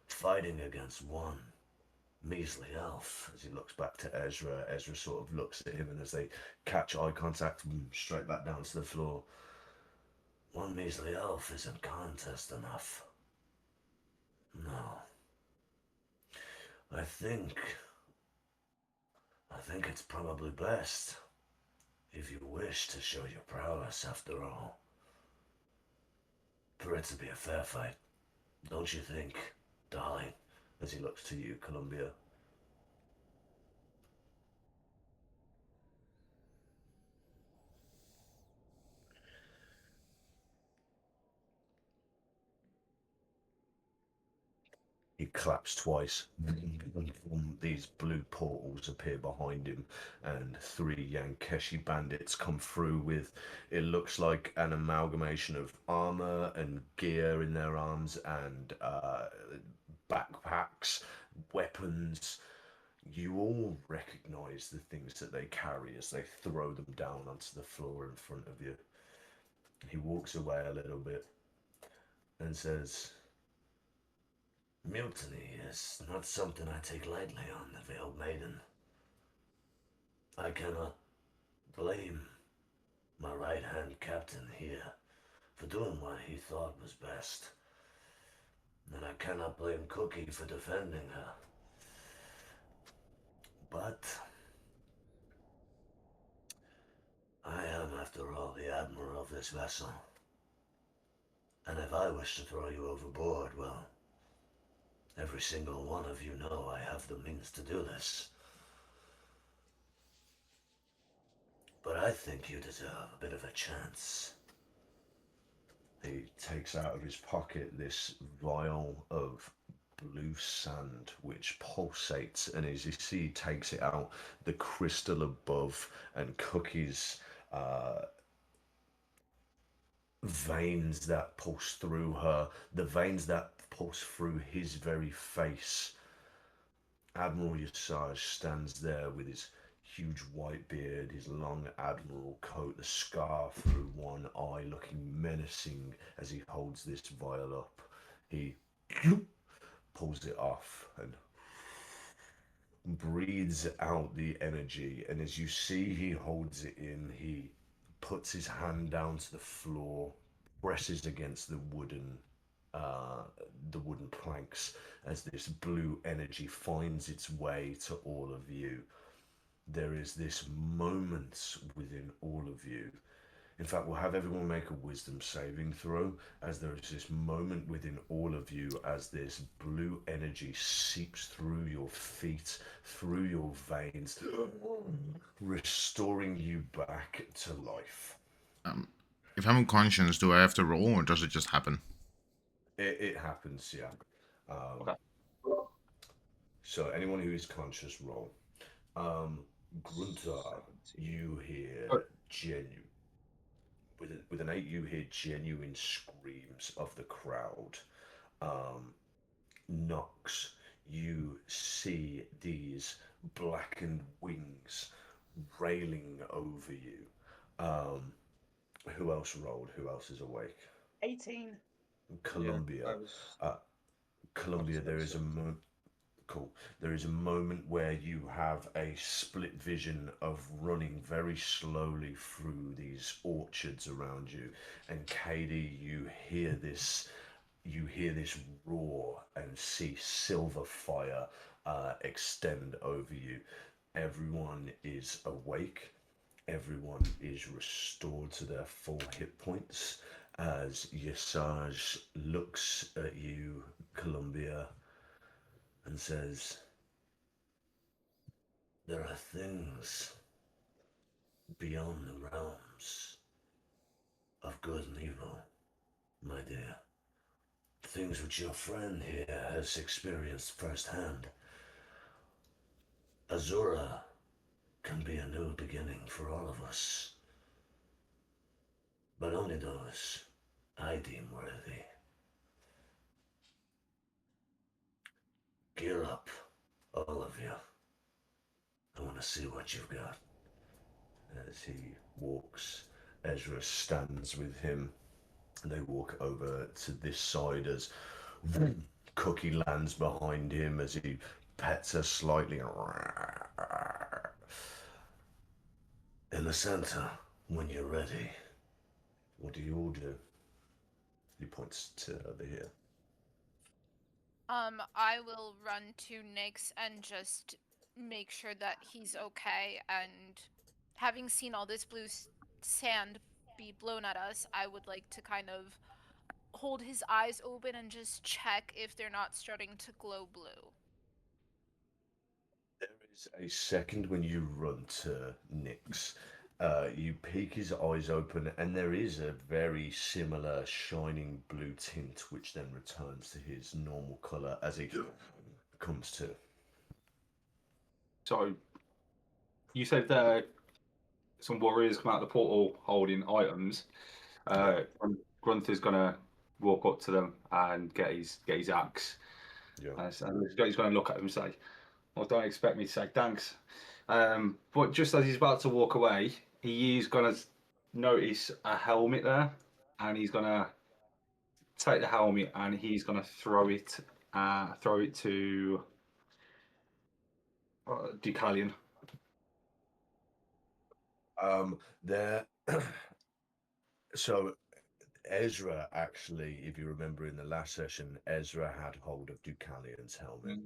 fighting against one measly elf, as he looks back to Ezra, Ezra sort of looks at him, and as they catch eye contact, straight back down to the floor. One measly elf isn't contest enough. No. I think it's probably best, if you wish to show your prowess after all, for it to be a fair fight. Don't you think, darling? As he looks to you, Columbia. He claps twice. These blue portals appear behind him, and 3 Yankeshi bandits come through with, it looks like an amalgamation of armor and gear in their arms, and backpacks, weapons. You all recognize the things that they carry as they throw them down onto the floor in front of you. He walks away a little bit and says, "Mutiny is not something I take lightly on the Veiled Maiden. I cannot blame my right-hand captain here for doing what he thought was best. And I cannot blame Cookie for defending her. But I am, after all, the admiral of this vessel. And if I wish to throw you overboard, well, every single one of you know I have the means to do this. But I think you deserve a bit of a chance." He takes out of his pocket this vial of blue sand which pulsates, and as you see he takes it out, the crystal above and Cookie's veins that pulse through her, the veins that pulse through his very face. Admiral Yesaj stands there with his huge white beard, his long admiral coat, the scar through one eye, looking menacing as he holds this vial up. He pulls it off and breathes out the energy, and as you see he holds it in, he puts his hand down to the floor, presses against the wooden planks as this blue energy finds its way to all of you. There is this moment within all of you. In fact, we'll have everyone make a wisdom saving throw, as there is this moment within all of you as this blue energy seeps through your feet, through your veins, restoring you back to life. If I'm unconscious, do I have to roll, or does it just happen? It happens, yeah. Okay. So anyone who is conscious, roll. Gruntar, you hear genuine. With an 8, you hear genuine screams of the crowd. Nox, you see these blackened wings railing over you. Who else rolled? Who else is awake? 18. Columbia. Columbia, there is a cool. There is a moment where you have a split vision of running very slowly through these orchards around you, and Katie, you hear this roar and see silver fire extend over you. Everyone is awake. Everyone is restored to their full hit points as Yesaj looks at you, Columbia, and says, "There are things beyond the realms of good and evil, my dear. Things which your friend here has experienced firsthand. Azura can be a new beginning for all of us, but only those I deem worthy. Gear up, all of you. I want to see what you've got. As he walks, Ezra stands with him. They walk over to this side as Cookie lands behind him as he pets her slightly. In the center, when you're ready. What do you all do? He points to over here. I will run to Nyx and just make sure that he's okay. And having seen all this blue sand be blown at us, I would like to kind of hold his eyes open and just check if they're not starting to glow blue. There is a second when you run to Nyx. You peek his eyes open, and there is a very similar shining blue tint, which then returns to his normal color as he comes to. So you said some warriors come out of the portal holding items. Grunther's gonna walk up to them and get his axe. Yeah. And he's gonna look at him and say, "Well, don't expect me to say thanks." But just as he's about to walk away, he is gonna notice a helmet there, and he's gonna take the helmet and he's gonna throw it to Deucalion. There. So Ezra actually, if you remember in the last session, Ezra had hold of Deucalion's helmet.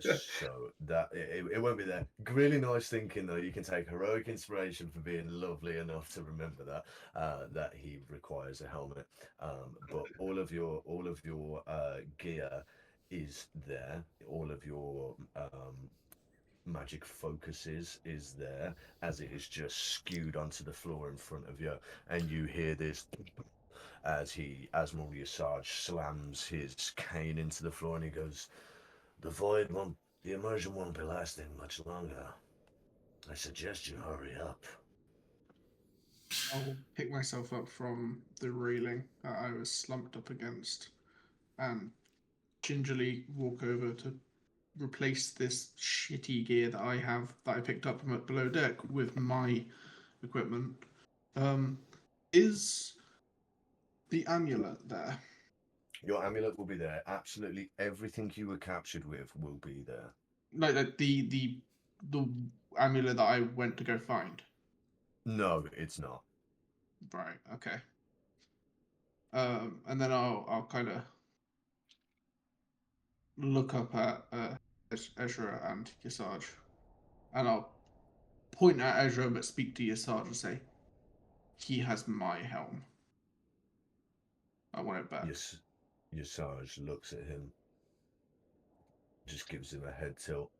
So that it won't be there. Really nice thinking though. You can take heroic inspiration for being lovely enough to remember that he requires a helmet. But all of your gear is there. All of your magic focuses is there as it is just skewed onto the floor in front of you, and you hear this as Admiral Yesaj slams his cane into the floor, and he goes, the immersion won't be lasting much longer. I suggest you hurry up. I'll pick myself up from the railing that I was slumped up against and gingerly walk over to replace this shitty gear that I have that I picked up from below deck with my equipment. Is the amulet there? Your amulet will be there. Absolutely everything you were captured with will be there. Like the amulet that I went to go find. No, it's not. Right. Okay. And then I'll kind of look up at Ezra and Yesaj, and I'll point at Ezra but speak to Yesaj and say, "He has my helm. I want it back." Yesaj looks at him, just gives him a head tilt.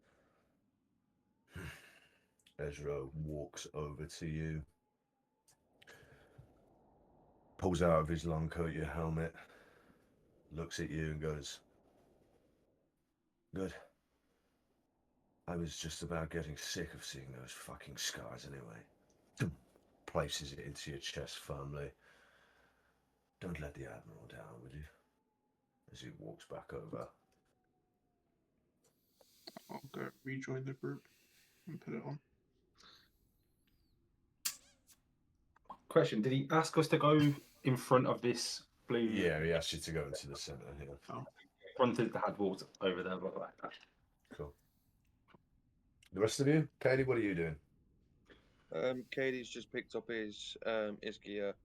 Ezra walks over to you, pulls out of his long coat your helmet, looks at you and goes, "Good. I was just about getting sick of seeing those fucking scars anyway." Places it into your chest firmly. Don't let the Admiral down, will you? As he walks back over. I'll go rejoin the group and put it on. Question: did he ask us to go in front of this blue? Yeah, he asked you to go into the centre here. Oh. Grunther had walked over there, by the way. Cool. The rest of you, Katie, what are you doing? Katie's just picked up his gear.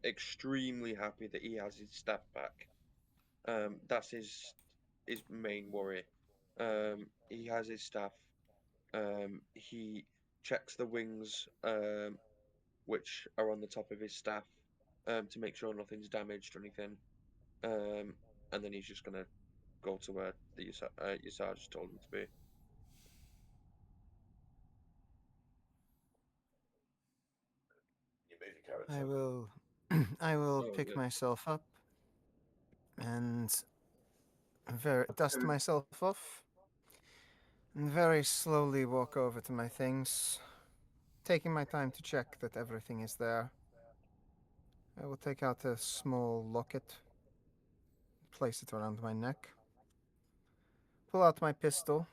Extremely happy that he has his staff back. That's his main worry. He has his staff. He checks the wings, which are on the top of his staff, to make sure nothing's damaged or anything. And then he's just gonna go to where the Yesaj told him to be. You move your character. I will Oh, pick yeah. myself up and dust myself off and very slowly walk over to my things, taking my time to check that everything is there. I will take out a small locket, place it around my neck, pull out my pistol,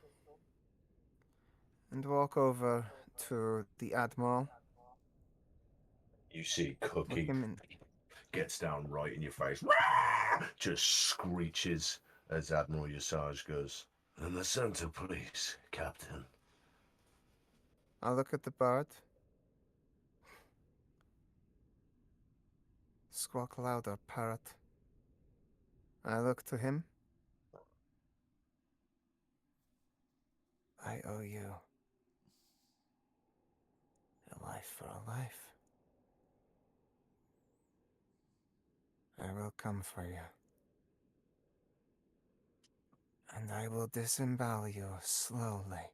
and walk over to the Admiral. You see Look Cookie him in. gets down right in your face, just screeches as Admiral Yesaj goes, "And the center, please, Captain." I look at the bird. Squawk louder, parrot. I look to him. I owe you a life for a life. I will come for you. And I will disembowel you slowly.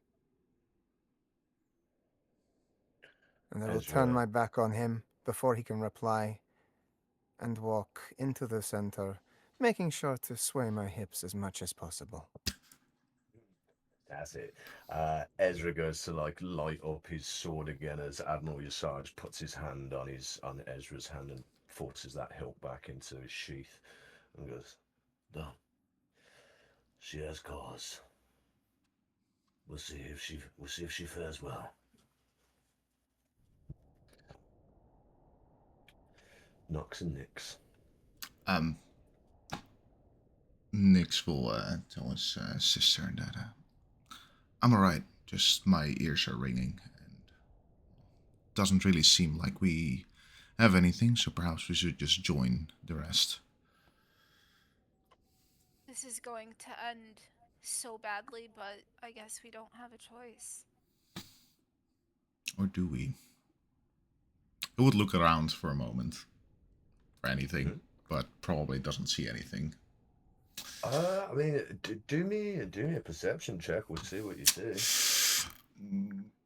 And I will turn Ezra, my back on him before he can reply, and walk into the center, making sure to sway my hips as much as possible. that's it. Ezra goes to like light up his sword again as Admiral Yesaj puts his hand on Ezra's hand and forces that hilt back into his sheath and goes, "Done. She has cause. We'll see if she fares well." Knocks and nicks. Nix will tell his sister that I'm alright. Just my ears are ringing, and doesn't really seem like we have anything. So perhaps we should just join the rest. This is going to end so badly, but I guess we don't have a choice. Or do we? I would look around for a moment for anything, but probably doesn't see anything. I mean, do me a perception check. We'll see what you see.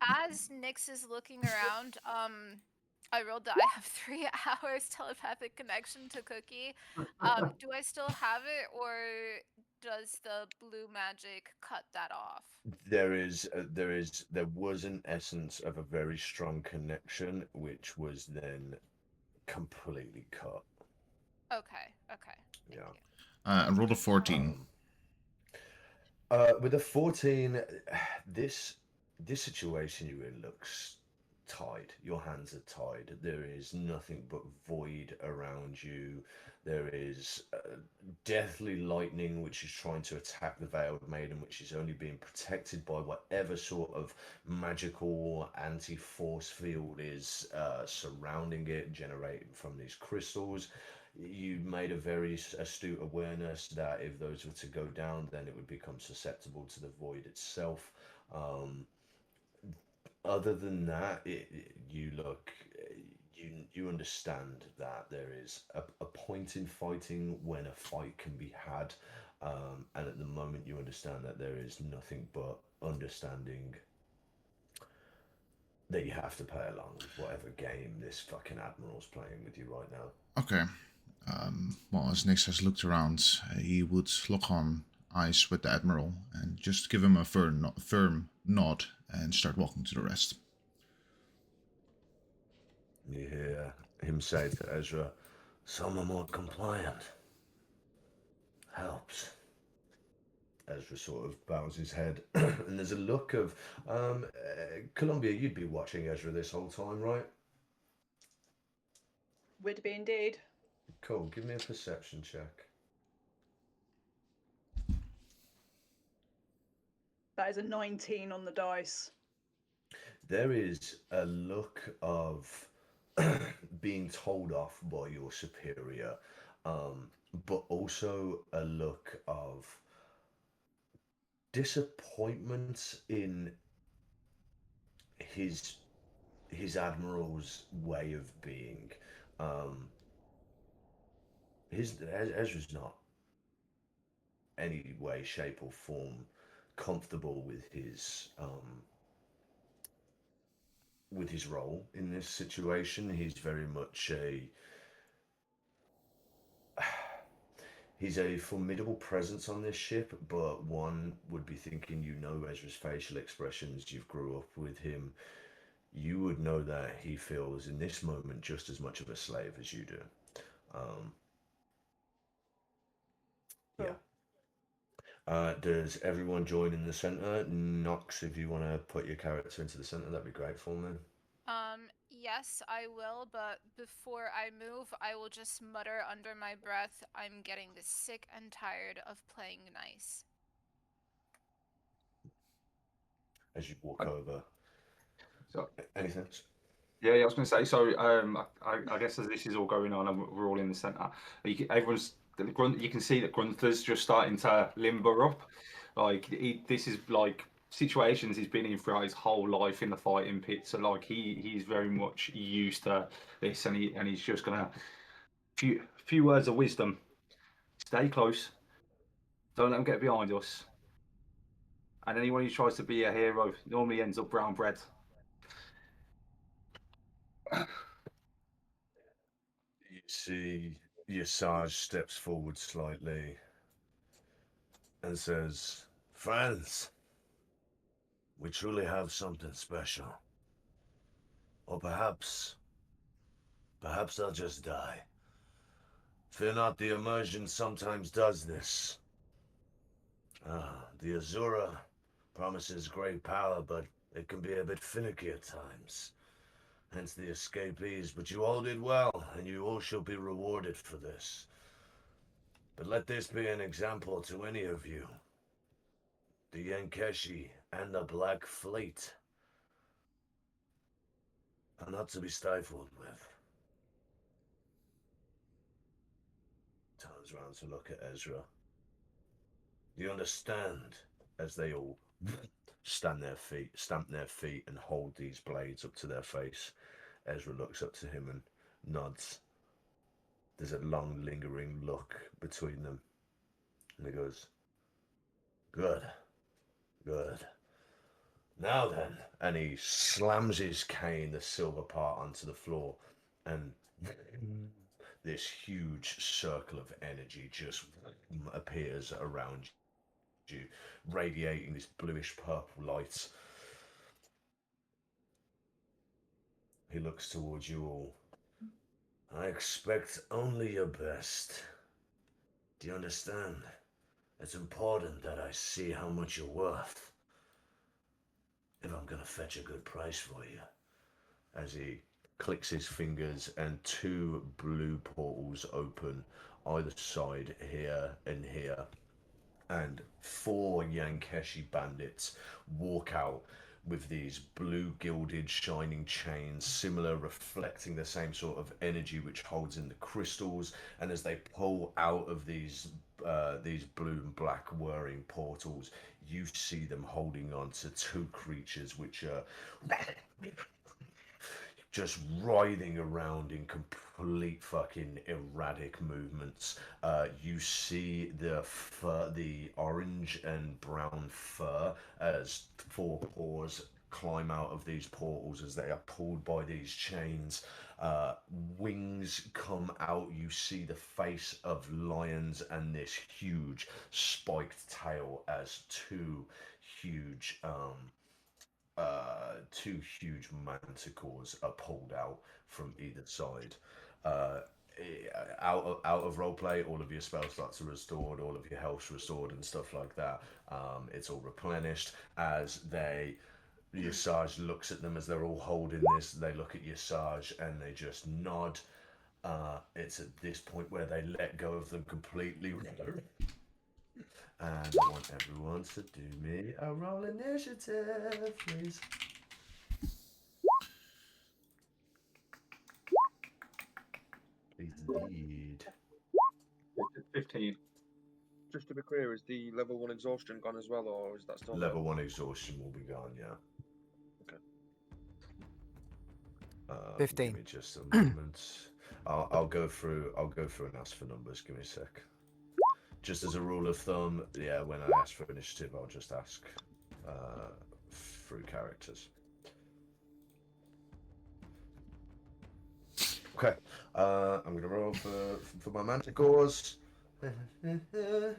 As Nyx is looking around, I rolled that I have 3 hours telepathic connection to Cookie. Do I still have it, or does the blue magic cut that off? There was an essence of a very strong connection, which was then completely cut. Okay, okay. Thank Yeah. you. I rolled a 14. With a 14, this situation you're in looks tied. Your hands are tied. There is nothing but void around you. There is deathly lightning, which is trying to attack the Veiled Maiden, which is only being protected by whatever sort of magical anti-force field is surrounding it, generated from these crystals. You made a very astute awareness that if those were to go down, then it would become susceptible to the void itself. Um, Other than that, you look, you understand that there is a point in fighting when a fight can be had, and at the moment you understand that there is nothing but understanding that you have to play along with whatever game this fucking admiral's playing with you right now. Okay. Well, as Nix has looked around, he would lock on eyes with the Admiral and just give him a firm nod and start walking to the rest. You hear him say to Ezra, "Someone more compliant. Helps." Ezra sort of bows his head, and there's a look of, Columbia, you'd be watching Ezra this whole time, right? Would be indeed. Cool, give me a perception check. That is a 19 on the dice. There is a look of being told off by your superior, but also a look of disappointment in his admiral's way of being. Ezra's not any way, shape, or form comfortable with his role in this situation. He's very much He's a formidable presence on this ship, but one would be thinking you know Ezra's facial expressions, you've grew up with him. You would know that he feels in this moment just as much of a slave as you do. Yeah. Does everyone join in the center? Nox, if you want to put your character into the center, that'd be great for me. Yes, I will, but before I move, I will just mutter under my breath, I'm getting sick and tired of playing nice. As you walk over. So, Anything? yeah, I was going to say. So, I guess as this is all going on, and we're all in the centre, everyone's you can see that Grunther's just starting to limber up. Like this is like situations he's been in throughout his whole life in the fighting pit. So like he's very much used to this, and he's just gonna few words of wisdom. Stay close. Don't let them get behind us. And anyone who tries to be a hero normally ends up brown bread. You see Yesaj steps forward slightly and says, "Friends, we truly have something special. Or perhaps I'll just die. Fear not, the immersion sometimes does this. The Azura promises great power, but it can be a bit finicky at times. Hence the escapees, but you all did well, and you all shall be rewarded for this. But let this be an example to any of you. The Yankeshi and the Black Fleet are not to be stifled with." Turns around to look at Ezra. "You understand?" As they all stamp their feet, and hold these blades up to their face. Ezra looks up to him and nods. There's a long, lingering look between them. And he goes, "Good. Good. Now then." And he slams his cane, the silver part, onto the floor. And this huge circle of energy just appears around you, radiating this bluish purple light. He looks towards you all. "I expect only your best. Do you understand? It's important that I see how much you're worth if I'm gonna fetch a good price for you." As he clicks his fingers and two blue portals open either side, here and here, and four Yankeshi bandits walk out with these blue gilded shining chains, similar, reflecting the same sort of energy which holds in the crystals. And as they pull out of these blue and black whirring portals, you see them holding on to two creatures which are just writhing around in complete fucking erratic movements. You see the fur, the orange and brown fur, as four paws climb out of these portals as they are pulled by these chains. Wings come out. You see the face of lions and this huge spiked tail as two huge manticores are pulled out from either side. Out of roleplay, all of your spell slots are restored, all of your health's restored, and stuff like that. It's all replenished as Yesaj looks at them as they're all holding this. They look at Yesaj and they just nod. It's at this point where they let go of them completely. And I want everyone to do me a roll initiative, please. Please indeed. 15. Just to be clear, is the level 1 exhaustion gone as well, or is that still Level 1 exhaustion will be gone, yeah. Okay. 15. Give me just a moment. I'll go through and ask for numbers. Give me a sec. Just as a rule of thumb, yeah, when I ask for initiative, I'll just ask through characters. Okay, I'm gonna roll for my manticores. Very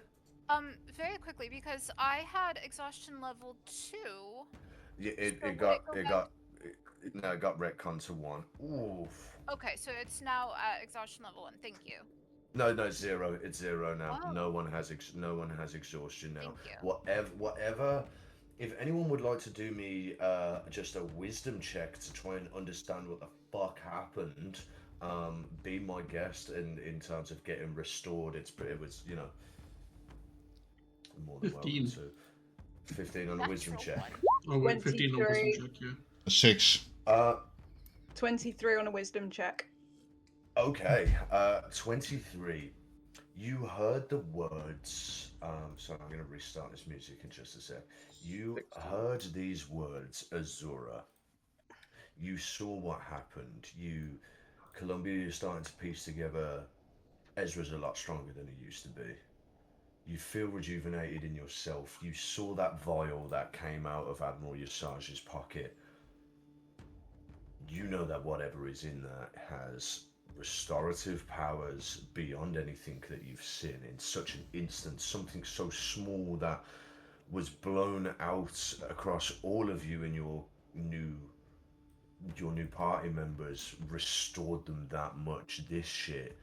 quickly, because I had exhaustion level 2. Yeah, So would go back- it got retconned to 1. Oof. Okay, so it's now at exhaustion level 1. Thank you. No, no, it's 0. It's 0 now. Oh. No one has exhaustion now. Thank you. Whatever. If anyone would like to do me just a wisdom check to try and understand what the fuck happened, be my guest in terms of getting restored. It was more than welcome 15. to. 15 on a wisdom Natural check. one. Oh, wait, 15 on wisdom 23. check, yeah. 6. 23 on a wisdom check. Okay, 23. You heard the words. So I'm going to restart this music in just a sec. You 16. heard these words, Azura. You saw what happened. Columbia, you're starting to piece together. Ezra's a lot stronger than he used to be. You feel rejuvenated in yourself. You saw that vial that came out of Admiral Yesaj's pocket. You know that whatever is in there has restorative powers beyond anything that you've seen in such an instant. Something so small that was blown out across all of you and your new party members restored them that much. This shit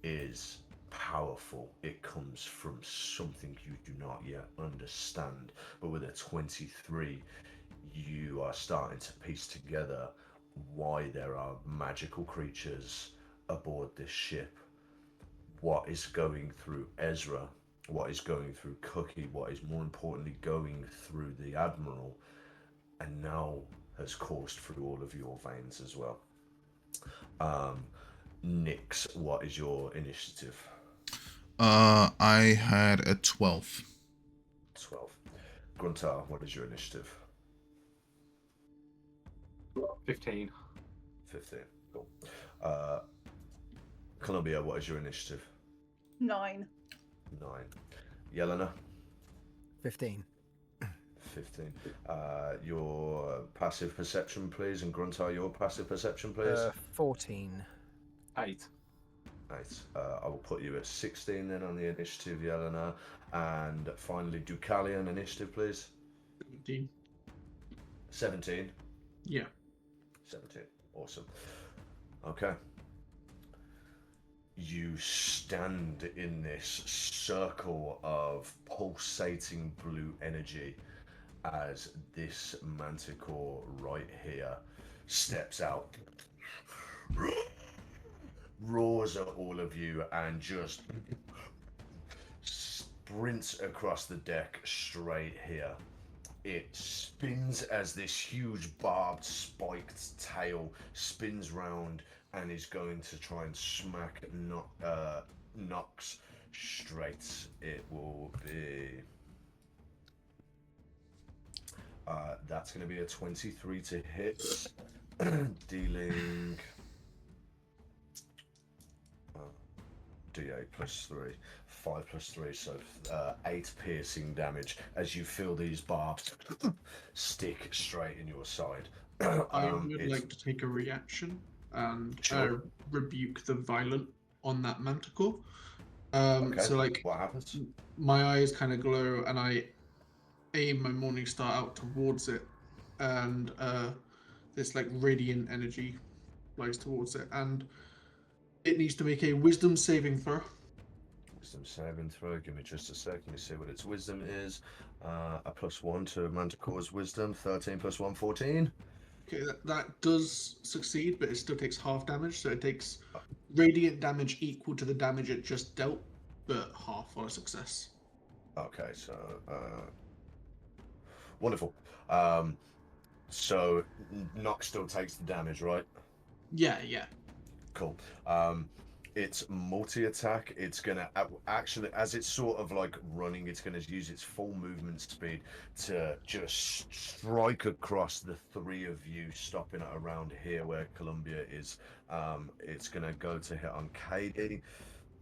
is powerful. It comes from something you do not yet understand. But with a 23, you are starting to piece together why there are magical creatures aboard this ship, what is going through Ezra, what is going through Cookie, what is more importantly going through the Admiral, and now has coursed through all of your veins as well. Nyx, what is your initiative? I had a 12. 12. Gruntar, what is your initiative? 15. 15. Cool. Columbia, what is your initiative? 9. 9. Yelena? 15. 15. Your passive perception, please, and Gruntar, your passive perception, please. 14. 8. 8. I will put you at 16 then on the initiative, Yelena. And finally, Deucalion, initiative, please. 17. 17. Yeah. 17. Awesome. Okay. You stand in this circle of pulsating blue energy as this manticore right here steps out, roars at all of you, and just sprints across the deck straight here. It spins as this huge barbed spiked tail spins round and is going to try and smack Nox straight. It will be that's going to be a 23 to hit, dealing D8 plus 3, 5 plus 3, so 8 piercing damage as you feel these barbs stick straight in your side. I would like to take a reaction and Sure. rebuke the violent on that manticore. Okay, So like what happens? my eyes kind of glow and I aim my morning star out towards it, and this like radiant energy flies towards it, and it needs to make a wisdom saving throw. Wisdom saving throw. Give me just a sec. Let me see what its wisdom is. A +1 to Manticore's wisdom. 13 plus 1, 14. Okay, that does succeed, but it still takes half damage, so it takes radiant damage equal to the damage it just dealt, but half on a success. Okay, so wonderful. So Nox still takes the damage, right? Yeah. Cool. It's multi-attack. It's gonna actually, as it's sort of like running, it's gonna use its full movement speed to just strike across the three of you, stopping it around here where Columbia is. It's gonna go to hit on Katie.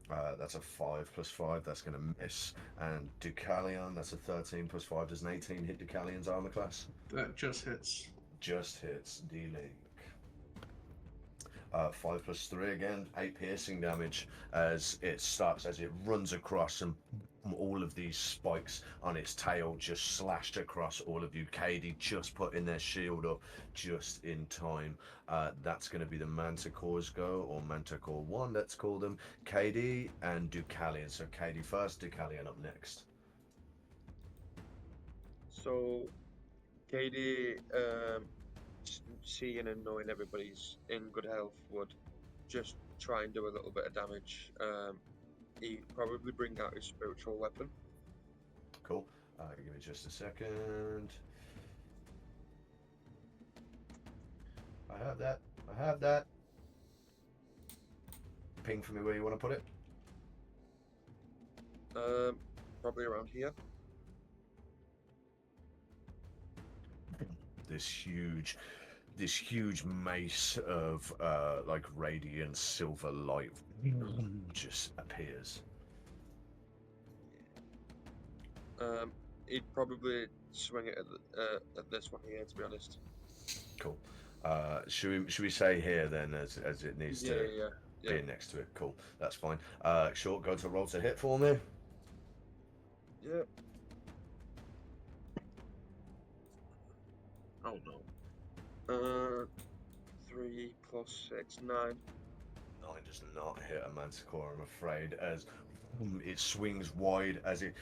That's a 5 plus 5. That's gonna miss. And Deucalion, that's a 13 plus 5. Does an 18 hit Deucalion's armor class? That just hits. Just hits, dealing 5 plus 3 again, 8 piercing damage as it runs across, and all of these spikes on its tail just slashed across all of you. Katie just putting their shield up just in time. That's going to be the Manticores go, or Manticore 1, let's call them. Katie and Deucalion. So Katie first, Deucalion up next. So, Katie, seeing and knowing everybody's in good health, would just try and do a little bit of damage. He'd probably bring out his spiritual weapon. Cool. Give me just a second. I have that. I have that. Ping for me where you want to put it. Probably around here. This huge mace of like radiant silver light just appears. He'd probably swing it at this one here, to be honest. Cool. Should we say here then, as it needs to be next to it? Cool. That's fine. Short, go to roll to hit for me. Yeah. Oh no. 3 plus 6, 9. 9 does not hit a manticore, I'm afraid, as it swings wide as it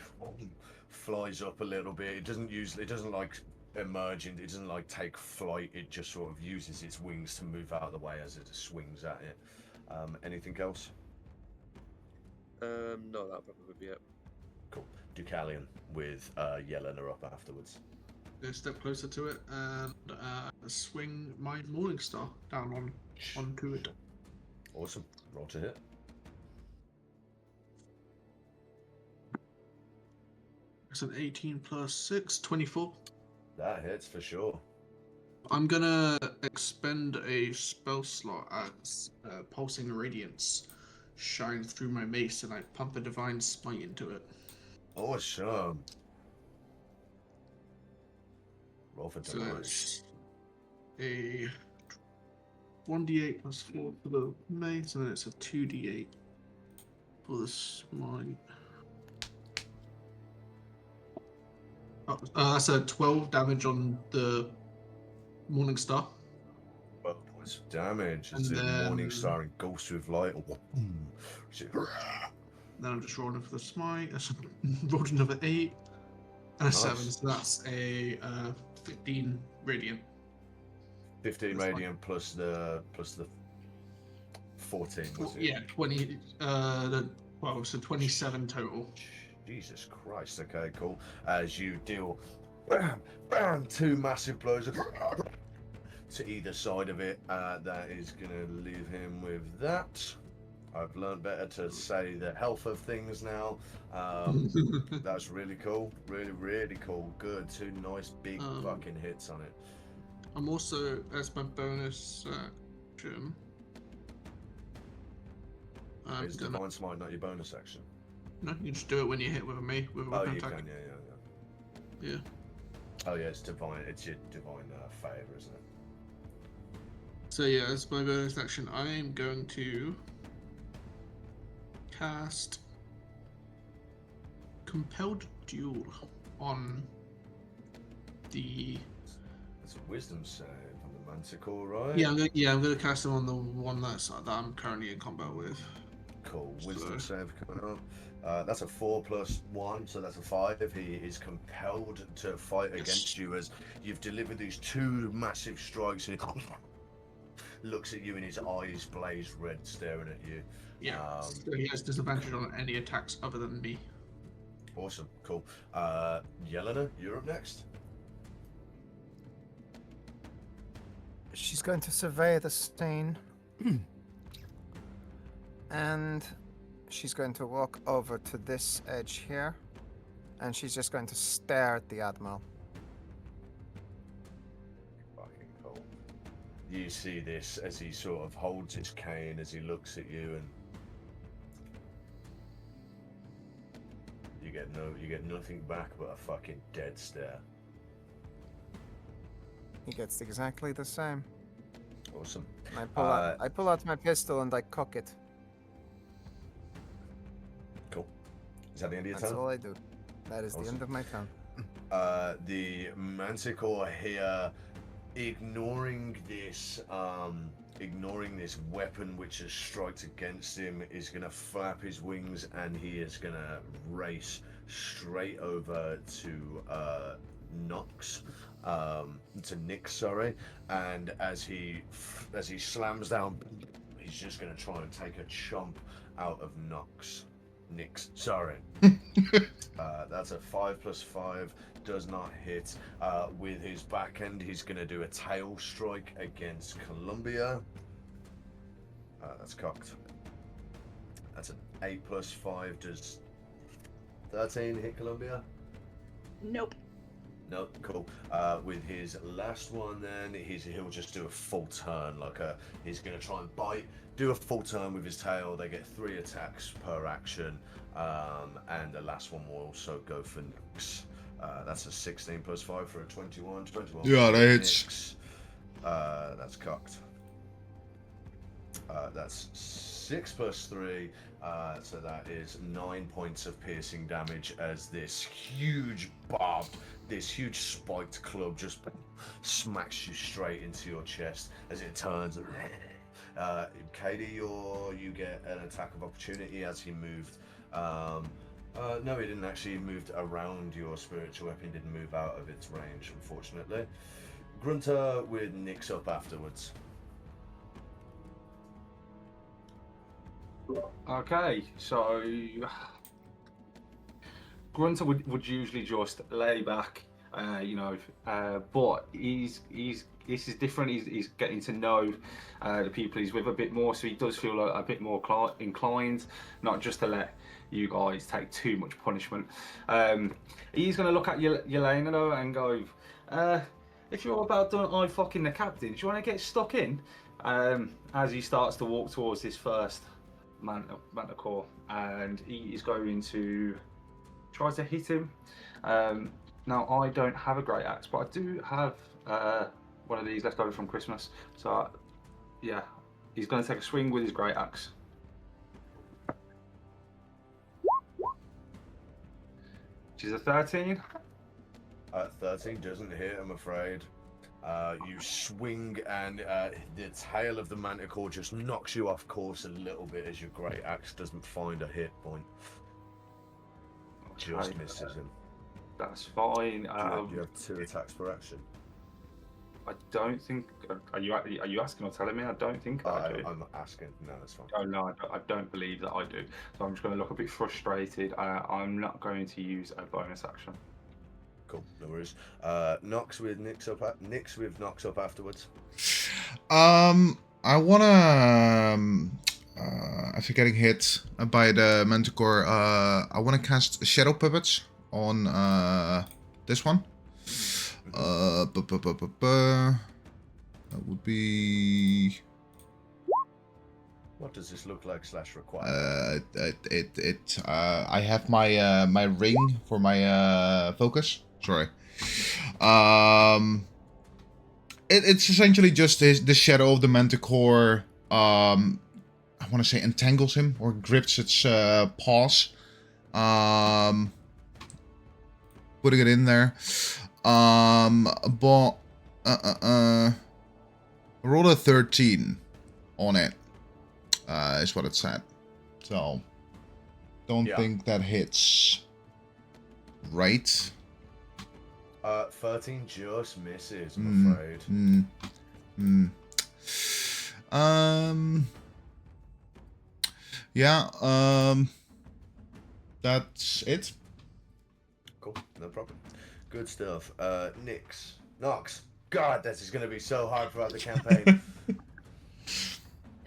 flies up a little bit. It doesn't like emerge, it doesn't like take flight. It just sort of uses its wings to move out of the way as it swings at it. Anything else? No, that'll probably be it. Cool. Deucalion with Yelena up afterwards. Go a step closer to it and swing my Morning Star down onto it. Awesome. Roll to hit. It's an 18 plus 6, 24. That hits for sure. I'm gonna expend a spell slot as Pulsing Radiance shines through my mace, and I pump a Divine Smite into it. Awesome. Roll for So damage. it's a 1d8 plus 4 for the mace, and then it's a 2d8 for the smite. That's a 12 damage on the Morning Star. 12 points of damage. And It's a then- Morning Star engulfs with light. Then I'm just rolling for the smite. That's rolled another 8 and a Nice. 7, so that's a 15 radiant. 15 That's fine. radiant plus the 14. Was it? Yeah, 20. So 27 total. Jesus Christ. Okay, cool. As you deal bam, bam, 2 massive blows to either side of it, that is going to leave him with that. I've learned better to say the health of things now. That's really cool. Really, really cool. Good. 2 nice big fucking hits on it. I'm also, as my bonus action, I'm Is gonna. Divine Smite not your bonus action? No, you just do it when you hit with a me with a Oh, weapon you attack. can, yeah. Yeah. Oh, yeah, it's divine. It's your divine favor, isn't it? So yeah, as my bonus action, I am going to cast Compelled Duel on the. It's a wisdom save on the Manticore, right? Yeah, I'm gonna cast him on the one that I'm currently in combat with. Cool. Wisdom So- save coming up. That's a 4 plus 1, so that's a 5. He is compelled to fight against you as you've delivered these 2 massive strikes. He looks at you and his eyes blaze red, staring at you. Yeah. So he has disadvantage on any attacks other than me. Awesome. Cool. Yelena, you're up next. She's going to survey the stain. And she's going to walk over to this edge here. And she's just going to stare at the Admiral. Fucking cool. You see this as he sort of holds his cane as he looks at you, and you get nothing back but a fucking dead stare. He gets exactly the same. Awesome. And I pull out my pistol and I cock it. Cool. Is that the end of your That's turn? all I do. That is the Awesome. end of my turn. The manticore here, ignoring this weapon which has striked against him, is gonna flap his wings and he is gonna race straight over to Nox, to Nick, sorry. And as he slams down, he's just gonna try and take a chomp out of Nick's, sorry. That's a 5 + 5, does not hit. With his back end, he's going to do a tail strike against Columbia. That's cocked. That's an 8 + 5, does 13 hit Columbia? Nope. No, cool. With his last one, then he'll just do a full turn. He's gonna try and bite, do a full turn with his tail. They get 3 attacks per action, and the last one will also go for Nix. That's a 16 + 5 for a 21. 21. Yeah, that hits. That's cocked. That's 6 + 3, so that is 9 points of piercing damage as this huge spiked club just smacks you straight into your chest as it turns. Katie, you get an attack of opportunity as he moved. No, he didn't actually. He moved around your spiritual weapon, didn't move out of its range, unfortunately. Grunter with Nix up afterwards. Okay, so Grunter would usually just lay back, but this is different. He's getting to know the people he's with a bit more, so he does feel a bit more inclined, not just to let you guys take too much punishment. He's going to look at Yelena though and go, if you're about done eye fucking the captain, do you want to get stuck in? As he starts to walk towards this first manticore, and he is going to try to hit him. Now I don't have a great axe, but I do have one of these left over from Christmas, so yeah, he's going to take a swing with his great axe. Which is a 13. 13 doesn't hit, I'm afraid. You swing and the tail of the manticore just knocks you off course a little bit as your great axe doesn't find a hit point. Just misses him. That's fine. You have 2 attacks per action. I don't think. Are you asking or telling me? I don't think I do. I'm asking. No, that's fine. Oh no, I don't believe that I do. So I'm just going to look a bit frustrated. I'm not going to use a bonus action. Cool, no worries. Nox with Nox up afterwards. I wanna after getting hit by the manticore, I wanna cast Shadow Puppets on this one. That would be. What does this look like / require? I have my my ring for my focus. Sorry. It's essentially just the shadow of the manticore. I want to say entangles him or grips its paws. Putting it in there. But roll a 13 on it. Is what it said. So don't think that hits. Right. 13 just misses, I'm afraid. Yeah, that's it. Cool, no problem. Good stuff. Nox. God, this is going to be so hard throughout the campaign.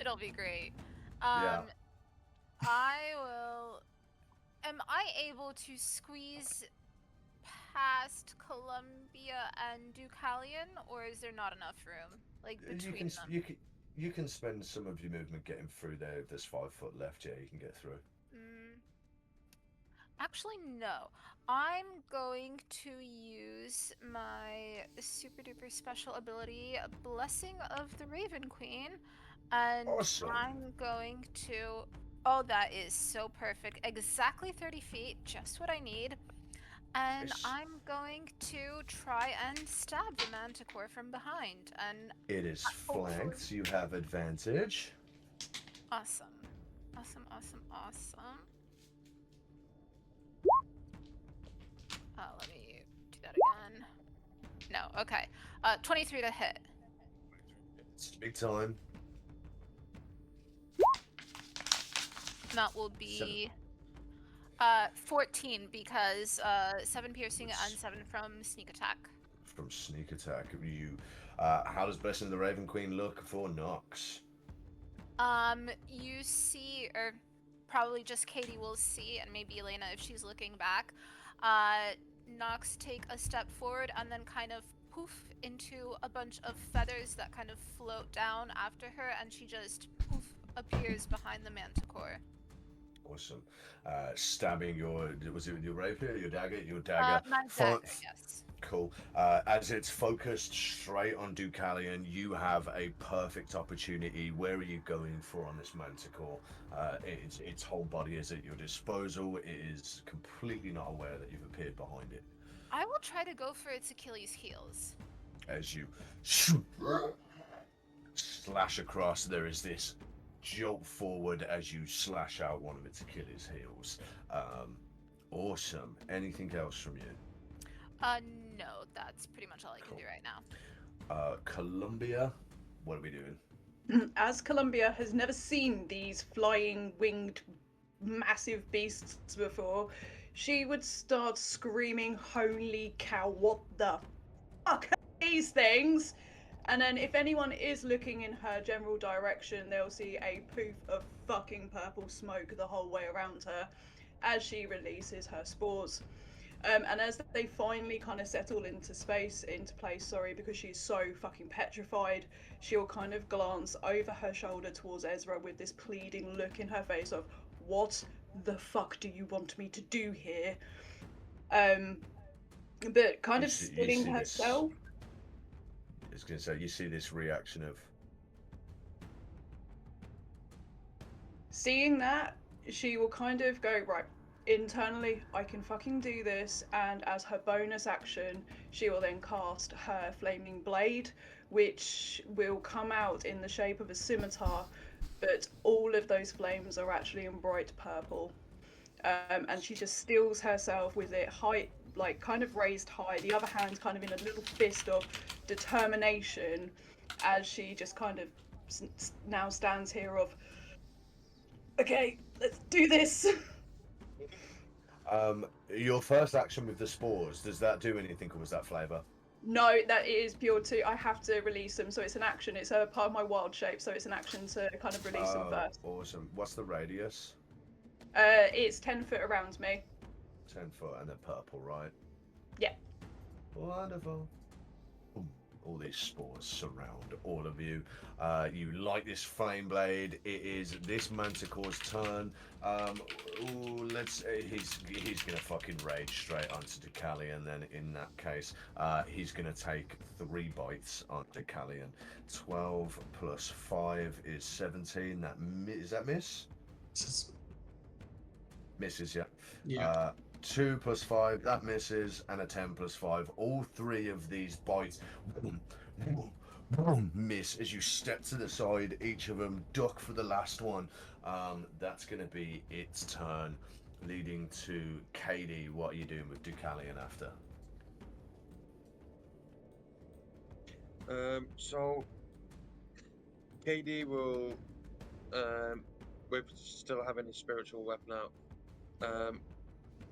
It'll be great. Yeah. Am I able to squeeze past Columbia and Deucalion, or is there not enough room? Like between them? You can spend some of your movement getting through there. If there's 5 foot left, yeah, you can get through. Actually, no. I'm going to use my super duper special ability, Blessing of the Raven Queen, and Awesome. I'm going to. Oh, that is so perfect. Exactly 30 feet, just what I need. And Nice. I'm going to try and stab the manticore from behind. And It is hopefully. flanked, so you have advantage. Awesome. Awesome, awesome, awesome. Let me do that again. No, okay. 23 to hit. It's big time. That will be 14 because 7 piercing and 7 from sneak attack. From sneak attack. How does Blessing of the Raven Queen look for Nox? You see, or probably just Katie will see, and maybe Elena if she's looking back. Nox take a step forward and then kind of poof into a bunch of feathers that kind of float down after her, and she just poof appears behind the manticore. Awesome. Stabbing was it with your rapier, your dagger? Your dagger. My dagger, yes. Cool. As it's focused straight on Deucalion, you have a perfect opportunity. Where are you going for on this manticore? Its whole body is at your disposal. It is completely not aware that you've appeared behind it. I will try to go for its Achilles heels. As you slash across, there is this jolt forward as you slash out one of its Achilles heels. Awesome. Anything else from you? No, that's pretty much all I can do right now. Columbia, what are we doing? As Columbia has never seen these flying winged massive beasts before, she would start screaming, "Holy cow, what the fuck are these things?" And then if anyone is looking in her general direction, they'll see a poof of fucking purple smoke the whole way around her as she releases her spores. And as they finally kind of settle into place, because she's so fucking petrified, she'll kind of glance over her shoulder towards Ezra with this pleading look in her face of, "What the fuck do you want me to do here?" But kind of stilling herself. I was going to say, you see this reaction of... Seeing that, she will kind of go, right, internally, I can fucking do this, and as her bonus action, she will then cast her Flaming Blade, which will come out in the shape of a scimitar, but all of those flames are actually in bright purple. And she just steels herself with it kind of raised high, the other hand kind of in a little fist of determination, as she just kind of now stands here of, "Okay, let's do this." Your first action with the spores, does that do anything, or was that flavor? No, that is pure to, I have to release them, so it's an action. It's a part of my wild shape, so it's an action to kind of release them first. Awesome. What's the radius? It's 10 foot around me. 10 foot, and then purple, right? Yeah. Wonderful. All these spores surround all of you. You light this flame blade. It is this manticore's turn. He's gonna fucking rage straight onto Deucalion. Then in that case, he's gonna take 3 bites on Deucalion. 12 plus 5 is 17. Is that miss? Misses, yeah. Yeah. 2 plus 5, that misses, and a 10 plus 5. All 3 of these bites miss as you step to the side. Each of them duck for the last one. That's going to be its turn, leading to Katie. What are you doing with Deucalion after? So KD will, with still having his spiritual weapon out,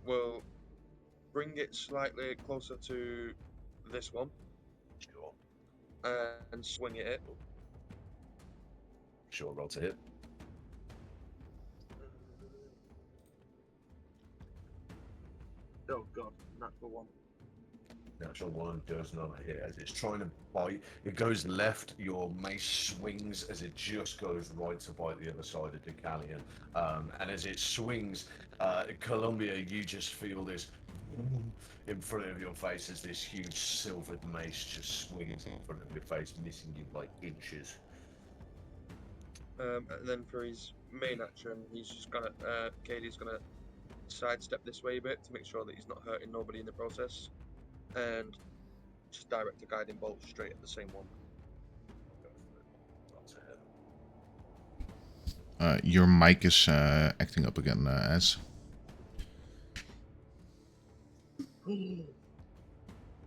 will bring it slightly closer to this one. Sure. And swing at it. Sure, roll to hit. Oh god, natural one. Natural one does not hit as it's trying to bite. It goes left. Your mace swings as it just goes right to bite the other side of Decalion. And as it swings, Columbia, you just feel this in front of your face as this huge silvered mace just swings in front of your face, missing you like inches. And then for his main action, he's just gonna Katie's gonna sidestep this way a bit to make sure that he's not hurting nobody in the process, and just direct a guiding bolt straight at the same one. Your mic is acting up again, Az.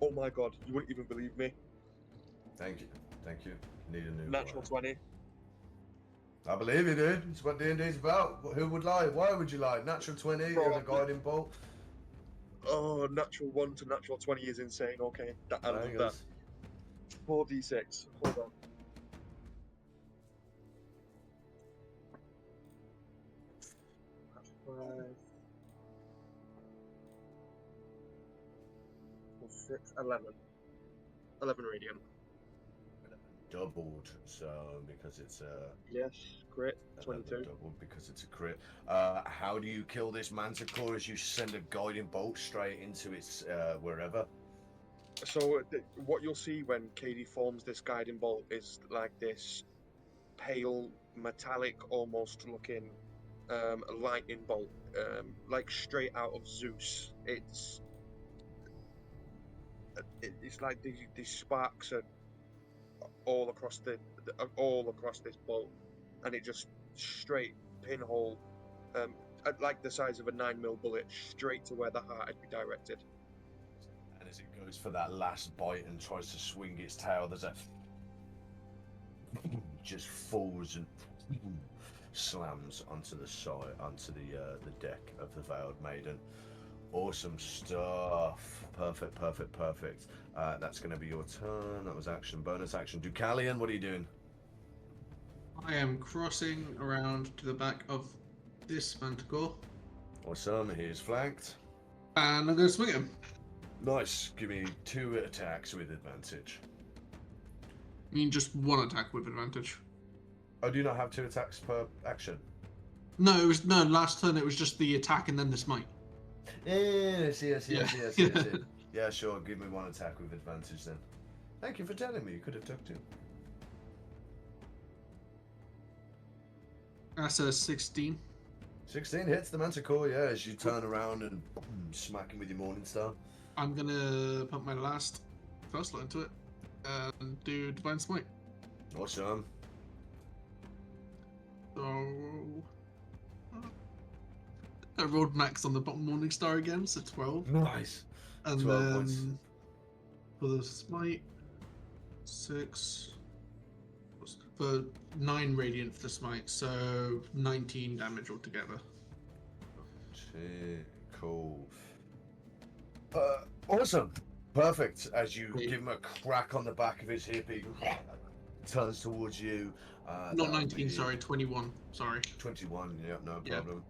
Oh my god, you wouldn't even believe me. Thank you. Thank you. Need a new Natural one. 20. I believe you, dude. It's what D&D's about. Who would lie? Why would you lie? Natural 20 and a guiding bolt. Oh, natural 1 to natural 20 is insane. Okay, I love that. 4d6. Hold on. Five. 6, 11. 11 radiant. Doubled, so because it's a Yes, crit. 22. doubled because it's a crit. How do you kill this manticore? As you send a guiding bolt straight into its wherever? So what you'll see when Katie forms this guiding bolt is like this pale, metallic, almost looking lightning bolt, like straight out of Zeus. It's like these sparks are all across this bolt, and it just straight pinhole, like the size of a 9mm bullet, straight to where the heart had been directed. And as it goes for that last bite and tries to swing its tail, there's a just falls and slams onto the side, onto the deck of the Veiled Maiden. Awesome stuff. Perfect, perfect, perfect. That's going to be your turn. That was action, bonus action. Ducalion, what are you doing? I am crossing around to the back of this manticore. Awesome. He's flanked. And I'm going to swing at him. Nice. Give me 2 attacks with advantage. I mean, just one attack with advantage. Oh, do you not have 2 attacks per action? No, last turn it was just the attack and then the smite. Yes. Yeah, sure. Give me 1 attack with advantage then. Thank you for telling me. You could have took 2. That's a 16. 16 hits the manticore, yeah, as you turn around and smack him with your Morning Star. I'm going to put my first line to it and do Divine Smite. Awesome. So I rolled max on the bottom Morning Star again, so 12. Nice. And 12 then points. for the smite, 6 for 9 radiant for the smite, so 19 damage altogether. Shit, cool. Awesome. Perfect. As you give him a crack on the back of his hip, he turns towards you. Not 19, sorry, 21. Sorry. 21, yeah, no Yeah. problem.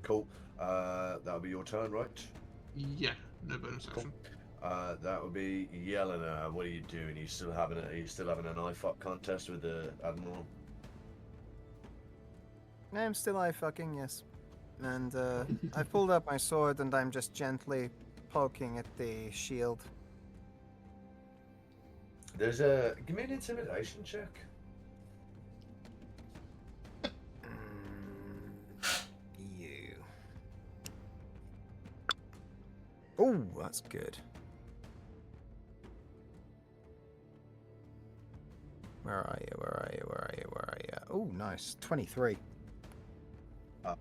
Cool. That'll be your turn, right? Yeah, no bonus action. That would be Yelena. What are you doing? Are you still having an eye fuck contest with the Admiral? I'm still eye fucking, yes. And I pulled up my sword and I'm just gently poking at the shield. Give me an intimidation check. You. Oh, that's good. Where are you? Oh, nice. 23. I'm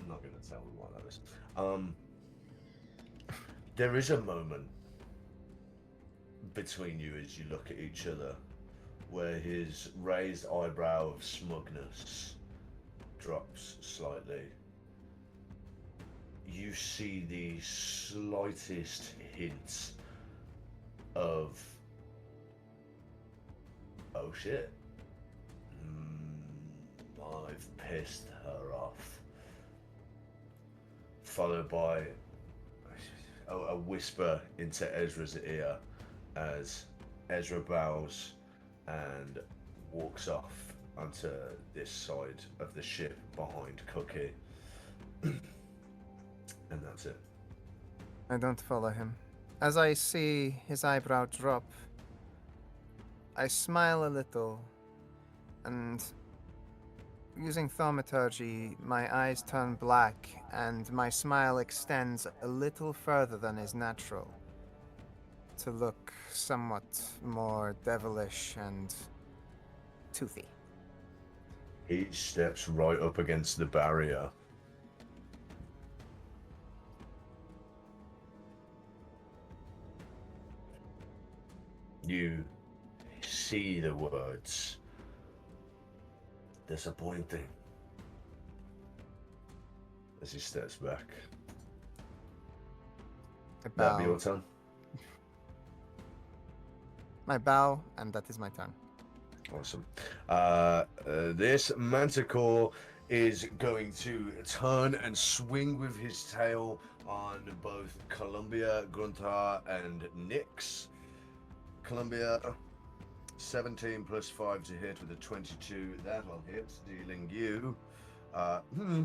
not going to tell you what that is. There is a moment between you as you look at each other where his raised eyebrow of smugness drops slightly. You see the slightest hints of, oh shit, I've pissed her off. followed by a whisper into Ezra's ear as Ezra bows and walks off onto this side of the ship behind Cookie. And that's it. I don't follow him. As I see his eyebrow drop, I smile a little, and using thaumaturgy, my eyes turn black, and my smile extends a little further than is natural, to look somewhat more devilish and toothy. He steps right up against the barrier. You see the words. Disappointing. As he steps back. I That'll be bow. your turn. I bow, and that is my turn. Awesome. This manticore is going to turn and swing with his tail on both Columbia, Gruntar, and Nyx. Columbia, 17 plus 5 to hit with a 22. That'll hit, dealing you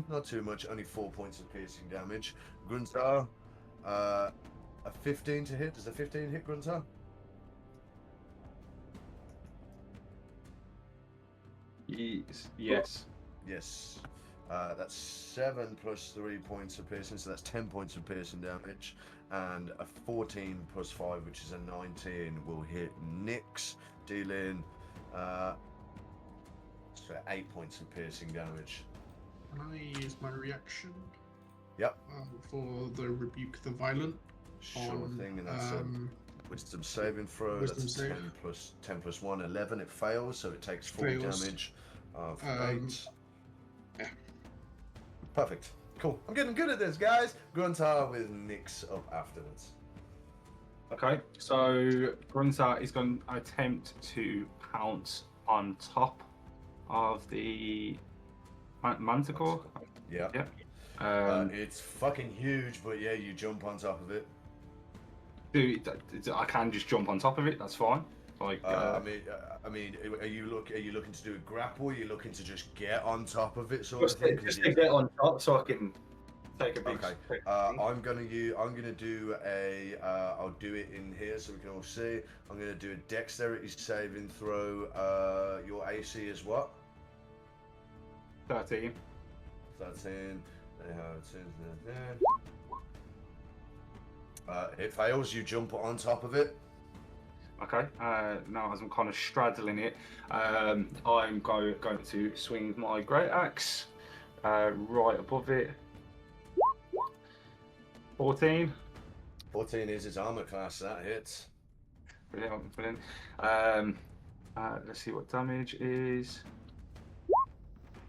not too much, only 4 points of piercing damage. Gruntar, a 15 to hit. Does a 15 hit Gruntar? Yes. Yes. That's 7 plus 3 points of piercing, so that's 10 points of piercing damage. And a 14 plus 5, which is a 19, will hit Nyx, dealing 8 points of piercing damage. Can I use my reaction? Yep. For the rebuke the violent. Sure on, thing, and that's a wisdom saving throw. Wisdom That's save. 10 plus 1, 11. It fails, so it takes 4 Fails. damage of 8. Yeah. Perfect. Cool. I'm getting good at this, guys. Gruntar with Nyx up afterwards. Okay, so Gruntar is going to attempt to pounce on top of the manticore. Yeah. Yeah. It's fucking huge, but yeah, you jump on top of it. I can just jump on top of it. That's fine. Like, I mean, are you looking to do a grapple? Are you looking to just get on top of it, sort of thing? just to get on top, so I can take a big. Okay. quick I'm thing. gonna do a. I'll do it in here so we can all see. I'm gonna do a dexterity saving throw. Your AC is what? 13. 13. It fails. You jump on top of it. Okay. Now, as I'm kind of straddling it, I'm going to swing my great axe right above it. 14. 14 is his armor class. That hits. Brilliant. Let's see what damage is.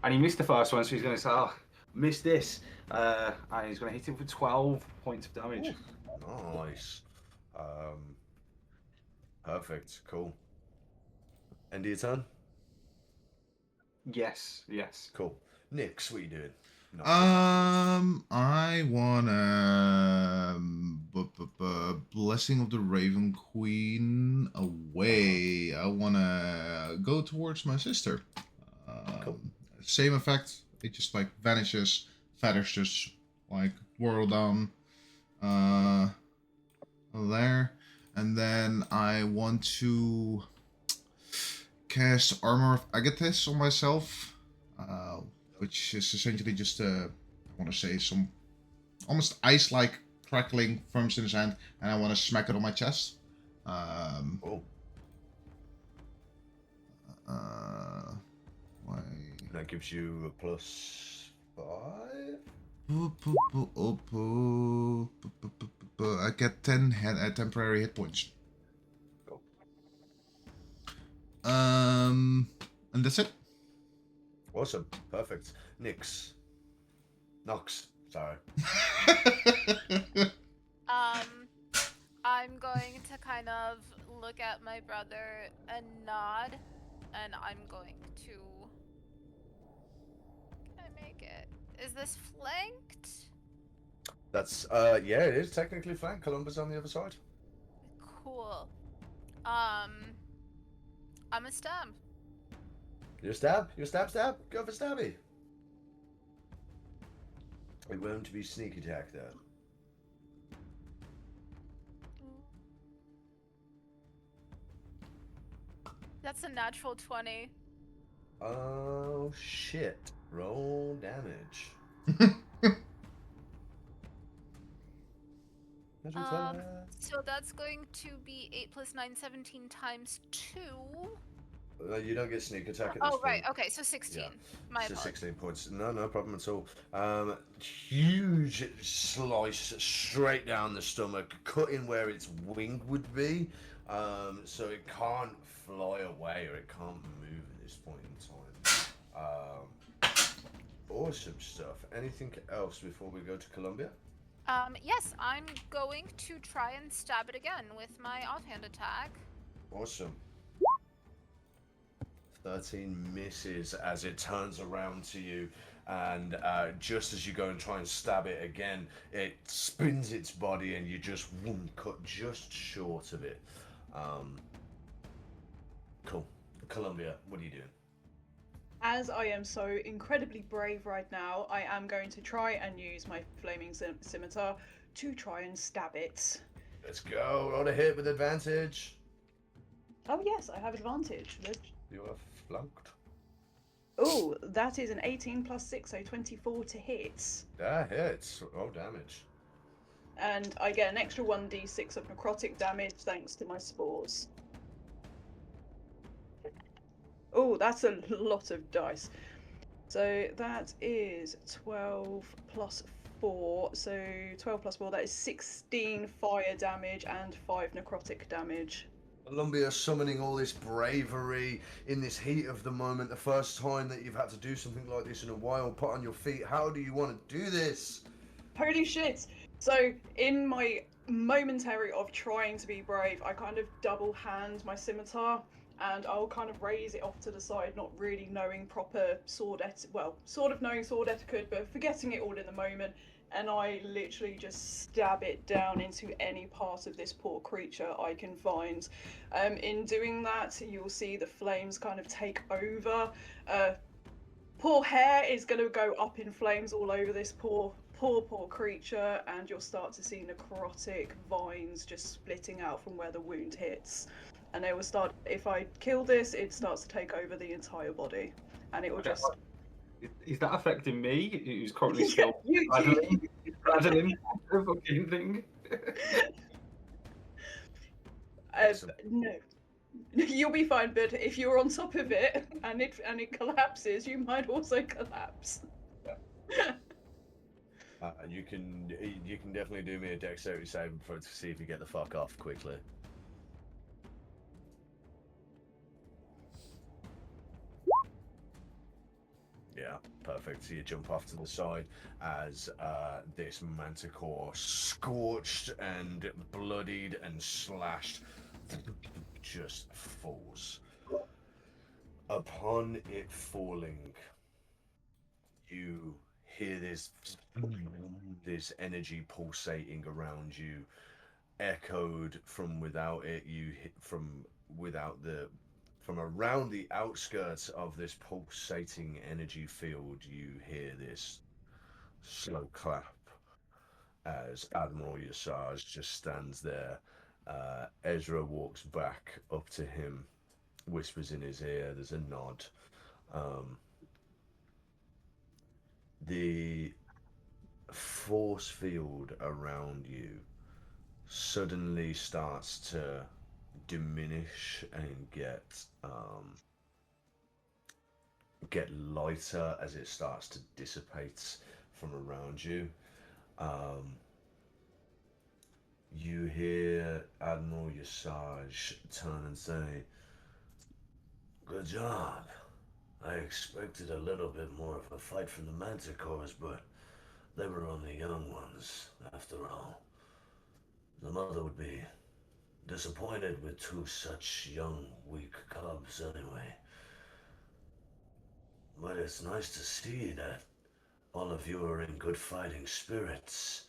And he missed the first one, so he's going to say, "Oh, missed this," and he's going to hit it for 12 points of damage. Ooh, nice. Perfect. Cool. End of your turn? Yes. Cool. Nyx, what are you doing? No. I wanna Blessing of the Raven Queen away. I wanna go towards my sister. Cool. Same effect. It just like vanishes. Feathers just like whirl down there, and then I want to cast Armor of Agathis on myself. Which is essentially just I want to say some almost ice-like crackling forms in his hand, and I want to smack it on my chest. Cool. That gives you a +5. I get 10 temporary hit points. Cool. And that's it. Awesome. Perfect. Nox. Sorry. I'm going to kind of look at my brother and nod, and I'm going to. Can I make it? Is this flanked? That's yeah, it is technically flank. Columba's on the other side. Cool. I'm a stab. You stab. You stab. Go for stabby. It won't be sneak attack though. That's a natural 20. Oh shit! Roll damage. So that's going to be 8 plus 9, 17 times 2. You don't get sneak attack at this Oh, right. point. Okay, so 16. Yeah. My So apologies. 16 points. No problem at all. Huge slice straight down the stomach, cutting where its wing would be. So it can't fly away or it can't move at this point in time. Awesome stuff. Anything else before we go to Colombia? Yes, I'm going to try and stab it again with my offhand attack. Awesome. 13 misses as it turns around to you, and just as you go and try and stab it again, it spins its body and you just cut just short of it. Cool. Columbia, what are you doing? As I am so incredibly brave right now, I am going to try and use my flaming scimitar to try and stab it. Let's go. Roll a hit with advantage. Oh yes, I have advantage. You are flunked. Oh, that is an 18 plus 6, so 24 to hit. That hits. Roll damage. And I get an extra 1d6 of necrotic damage thanks to my spores. Oh, that's a lot of dice. So that is 12 plus 4. So 12 plus 4, that is 16 fire damage and 5 necrotic damage. Columbia summoning all this bravery in this heat of the moment, the first time that you've had to do something like this in a while, put on your feet. How do you want to do this? Holy shit! So in my momentary of trying to be brave, I kind of double hand my scimitar and I'll kind of raise it off to the side, not really knowing proper sword etiquette, well, sort of knowing sword etiquette, but forgetting it all in the moment, and I literally just stab it down into any part of this poor creature I can find. In doing that, you'll see the flames kind of take over. Poor hair is going to go up in flames all over this poor creature, and you'll start to see necrotic vines just splitting out from where the wound hits. And they will start, if I kill this, it starts to take over the entire body. And it will just... Is that affecting me, who's currently Yeah, still you- straddling the fucking thing? No. You'll be fine, but if you're on top of it and it collapses, you might also collapse. You can definitely do me a dexterity save to see if you get the fuck off quickly. Yeah, perfect. So you jump off to the side as this manticore, scorched and bloodied and slashed, just falls. Upon it falling, you hear this energy pulsating around you, echoed from without it. You hit from around the outskirts of this pulsating energy field. You hear this slow clap as Admiral Yesaj just stands there. Ezra walks back up to him, whispers in his ear. There's a nod. The force field around you suddenly starts to diminish and get lighter as it starts to dissipate from around you. You hear Admiral Yesaj turn and say, "Good job. I expected a little bit more of a fight from the manticores, but they were only young ones, after all. The mother would be disappointed with two such young, weak cubs anyway. But it's nice to see that all of you are in good fighting spirits,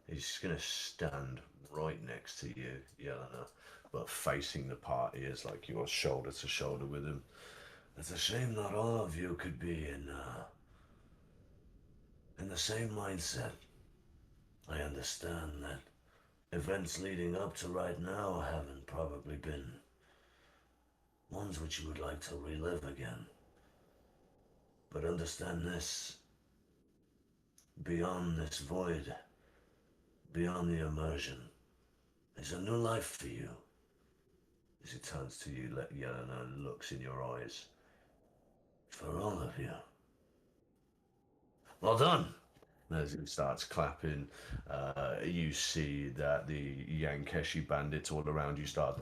He's gonna stand right next to you, Yelena, but facing the party is like you're shoulder to shoulder with him. It's a shame not all of you could be in the same mindset. I understand that events leading up to right now haven't probably been ones which you would like to relive again. But understand this, beyond this void, beyond the immersion, is a new life for you. As he turns to you, Yelena, and looks in your eyes. For all of you. Well done! As he starts clapping, you see that the Yankeshi bandits all around you start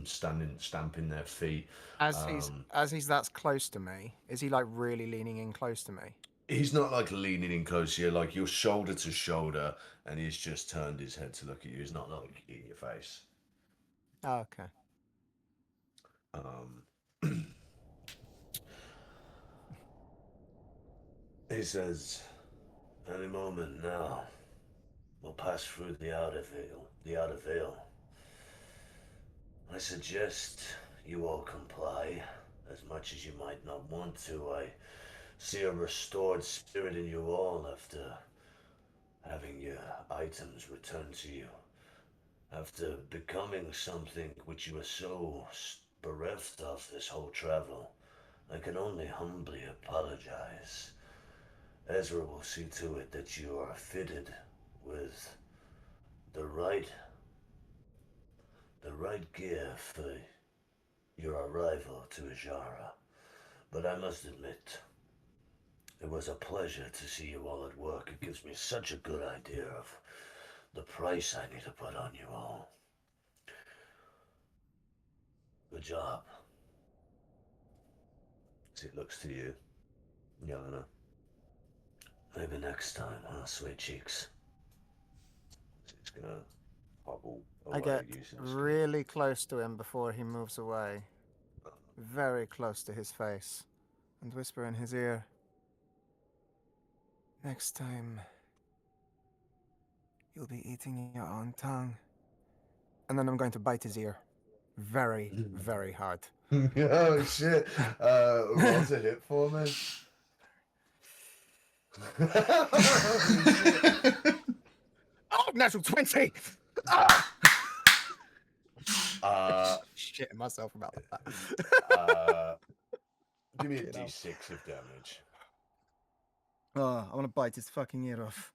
stamping their feet. As he's that close to me, is he like really leaning in close to me? He's not like leaning in close to you, like you're shoulder to shoulder, and he's just turned his head to look at you. He's not like in your face. Oh, okay. He says, any moment now, we'll pass through the outer veil. I suggest you all comply, as much as you might not want to. I see a restored spirit in you all after having your items returned to you. After becoming something which you were so bereft of this whole travel, I can only humbly apologize. Ezra will see to it that you are fitted with the right gear for your arrival to Ishara. But I must admit, it was a pleasure to see you all at work. It gives me such a good idea of the price I need to put on you all. Good job. As he looks to you, Yelena. Maybe next time, huh, sweet cheeks? He's gonna hobble away. I get really close to him before he moves away. Very close to his face. And whisper in his ear. Next time, you'll be eating your own tongue. And then I'm going to bite his ear. Very, very hard. Oh, shit. Roll to hit for me. Oh, natural 20! Shitting myself about that. Give me a d6 of damage. Oh, I want to bite his fucking ear off.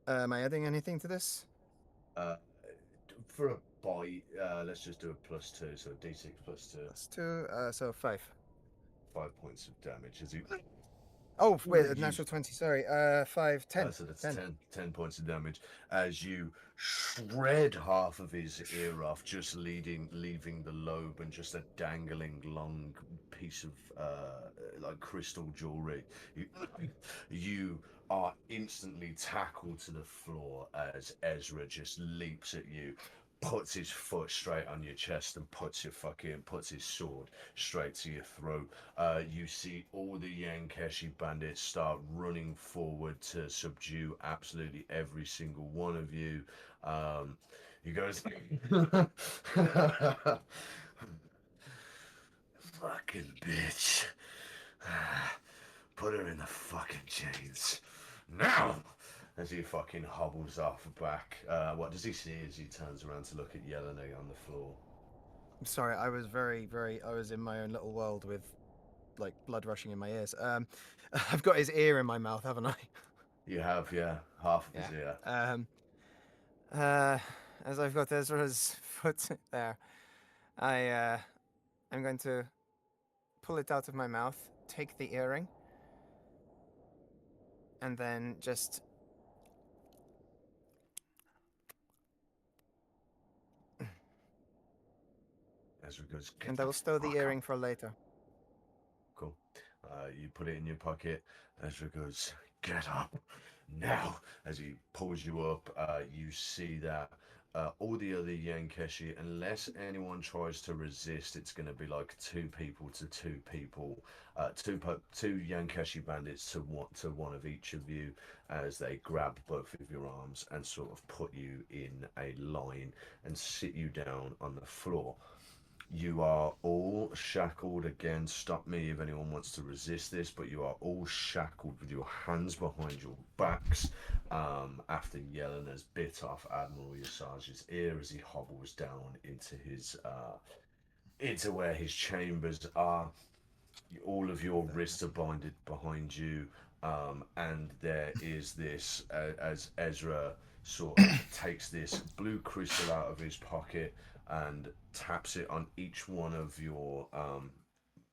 Am I adding anything to this? For a bite, let's just do a +2, so a d6 +2. +2, so 5. 5 points of damage. As you... Oh, wait, a natural 20, sorry. 5, 10. So that's 10 points of damage. As you shred half of his ear off, just leaving the lobe and just a dangling long piece of like crystal jewelry. You are instantly tackled to the floor as Ezra just leaps at you, puts his foot straight on your chest and puts his sword straight to your throat. You see all the Yankeshi bandits start running forward to subdue absolutely every single one of you. He goes, fucking bitch. Put her in the fucking chains. Now! As he fucking hobbles off back. What does he see as he turns around to look at Yelena on the floor? I'm sorry, I was I was in my own little world with, like, blood rushing in my ears. I've got his ear in my mouth, haven't I? You have, yeah. Half of his ear. As I've got Ezra's foot there, I'm going to pull it out of my mouth, take the earring, and then just... Ezra goes, and I will stow the earring for later. Cool. You put it in your pocket. Ezra goes, get up now. As he pulls you up, you see that all the other Yankeshi, unless anyone tries to resist, it's going to be like 2 people to 2 people, two Yankeshi bandits to one of each of you, as they grab both of your arms and sort of put you in a line and sit you down on the floor. You are all shackled again. Stop me if anyone wants to resist this, but you are all shackled with your hands behind your backs. After Yellen has bit off Admiral Yesaj's ear as he hobbles down into where his chambers are. All of your wrists are binded behind you, and there is this as Ezra sort of takes this blue crystal out of his pocket and taps it on each one of your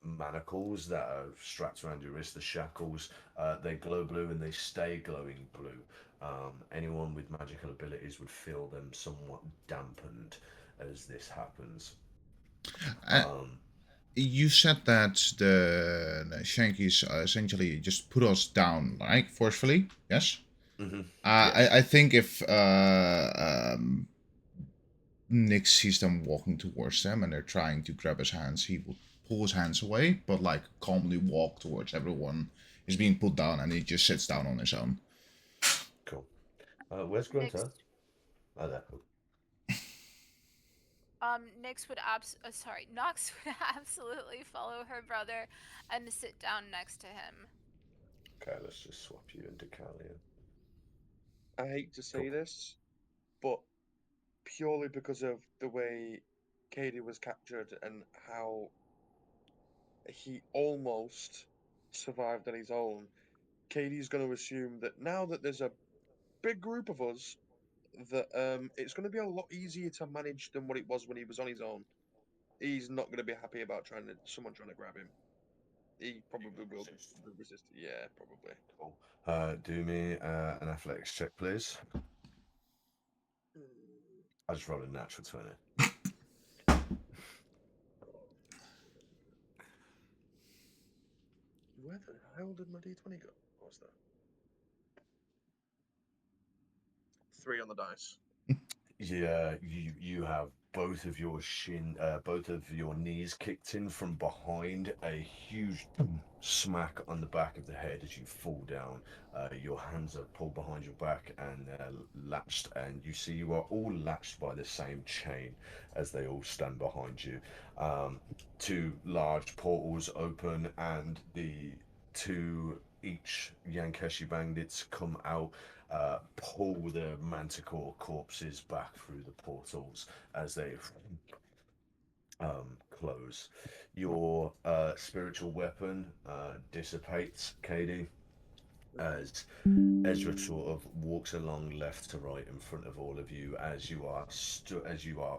manacles that are strapped around your wrist, the shackles. They glow blue and they stay glowing blue. Anyone with magical abilities would feel them somewhat dampened as this happens. Uh, you said that the Shankies essentially just put us down, like forcefully. Yes. Mm-hmm. Yes. I think if Nick sees them walking towards them and they're trying to grab his hands, he will pull his hands away, but like calmly walk towards everyone is being put down, and he just sits down on his own. Cool. Where's Grunter? Oh, there. Cool. Nox would absolutely follow her brother and sit down next to him. Okay, let's just swap you into Callian. I hate to say this, but purely because of the way Katie was captured and how he almost survived on his own, Katie's going to assume that now that there's a big group of us, that it's going to be a lot easier to manage than what it was when he was on his own. He's not going to be happy about someone trying to grab him. He probably will resist. Yeah, probably. Cool. Do me an athletics check, please. I just rolled a natural 20. Where the hell did my D20 go? What was that? 3 on the dice. Yeah, you have both of your knees kicked in from behind. A huge smack on the back of the head as you fall down. Your hands are pulled behind your back and latched, and you see you are all latched by the same chain as they all stand behind you. 2 large portals open, and the 2 each Yankeshi bandits come out. Pull the manticore corpses back through the portals as they close. Your spiritual weapon dissipates, Katie, as Ezra sort of walks along left to right in front of all of you as you are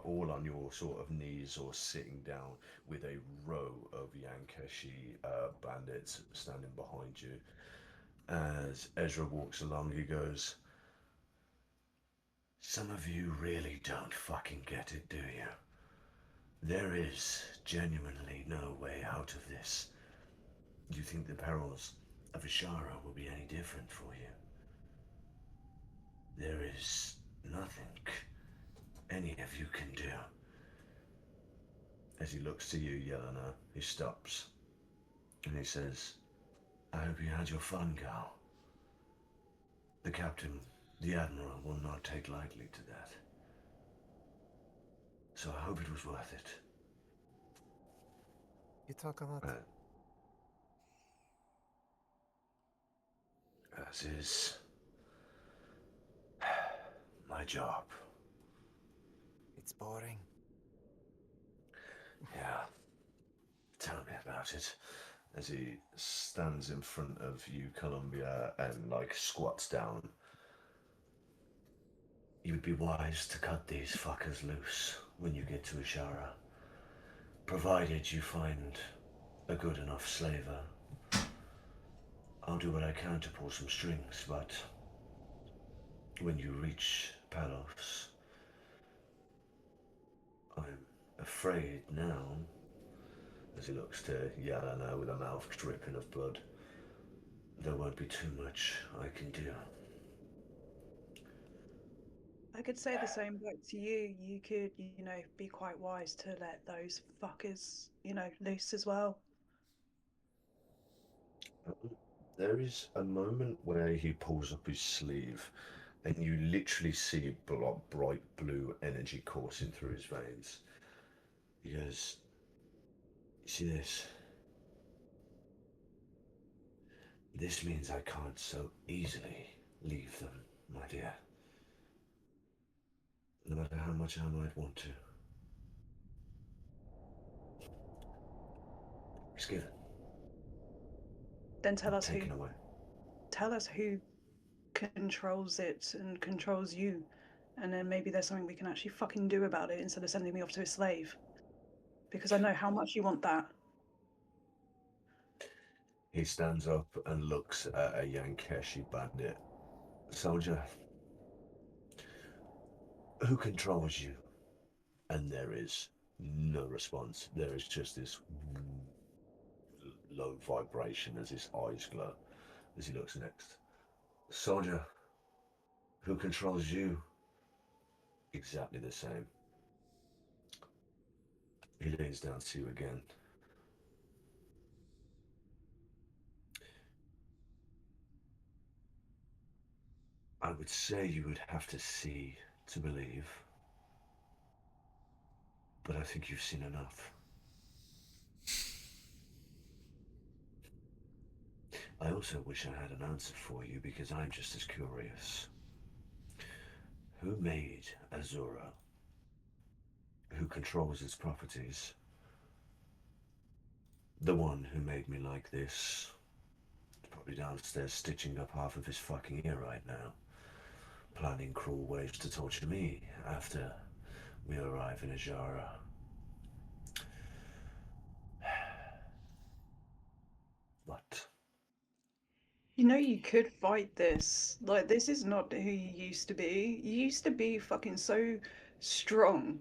all on your sort of knees or sitting down with a row of Yankeshi bandits standing behind you. As Ezra walks along, he goes, "Some of you really don't fucking get it, do you? There is genuinely no way out of this. Do you think the perils of Ishara will be any different for you? There is nothing any of you can do." As he looks to you, Yelena, he stops and he says, "I hope you had your fun, gal. The captain, the admiral, will not take lightly to that. So I hope it was worth it." You talk a lot. As is my job. It's boring. Yeah. Tell me about it. As he stands in front of you, Columbia, and like squats down. "You would be wise to cut these fuckers loose when you get to Ishara, provided you find a good enough slaver. I'll do what I can to pull some strings, but when you reach Pelos, I'm afraid now," as he looks to Yelena with a mouth dripping of blood, "there won't be too much I can do." I could say the same back to you. You could, be quite wise to let those fuckers, loose as well. There is a moment where he pulls up his sleeve, and you literally see bright blue energy coursing through his veins. He goes, "You see this? This means I can't so easily leave them, my dear. No matter how much I might want to. It's given, Then tell not us who taken away." controls it and controls you. And then maybe there's something we can actually fucking do about it instead of sending me off to a slave. Because I know how much you want that. He stands up and looks at a Yankeshi bandit. "Soldier, who controls you?" And there is no response. There is just this low vibration as his eyes glow as he looks next. "Soldier, who controls you?" Exactly the same. He leans down to you again. "I would say you would have to see to believe, but I think you've seen enough. I also wish I had an answer for you because I'm just as curious. Who made Azura? Who controls its properties? The one who made me like this. Probably downstairs stitching up half of his fucking ear right now. Planning cruel ways to torture me after we arrive in Ishara. But You could fight this. Like, this is not who you used to be. You used to be fucking so strong.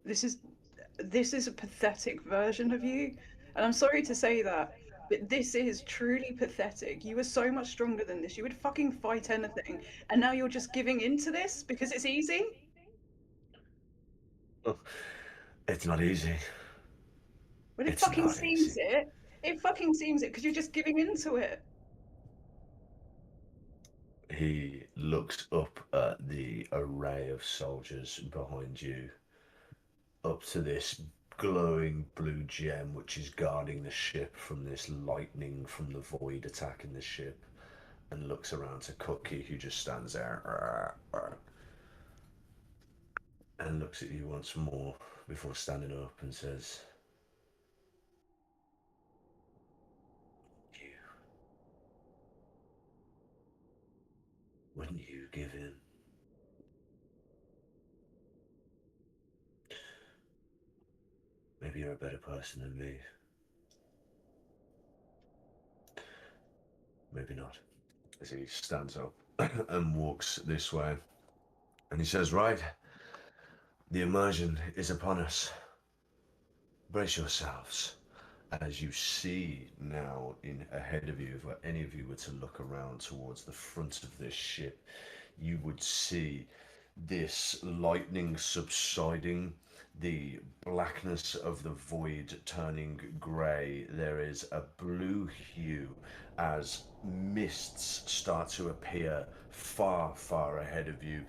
This is a pathetic version of you. And I'm sorry to say that, but this is truly pathetic. You were so much stronger than this. You would fucking fight anything. And now you're just giving in to this because it's easy? it's not easy. But it It's fucking not seems easy. it. It fucking seems it because you're just giving into it. He looks up at the array of soldiers behind you, up to this glowing blue gem which is guarding the ship from this lightning from the void attacking the ship, and looks around to Cookie, who just stands there and looks at you once more before standing up and says, "You, wouldn't you give in? Maybe you're a better person than me. Maybe not." As he stands up and walks this way, and he says, "Right, the immersion is upon us. Brace yourselves." As you see now in ahead of you, if any of you were to look around towards the front of this ship, you would see this lightning subsiding, the blackness of the void turning grey. There is a blue hue as mists start to appear far, far ahead of you,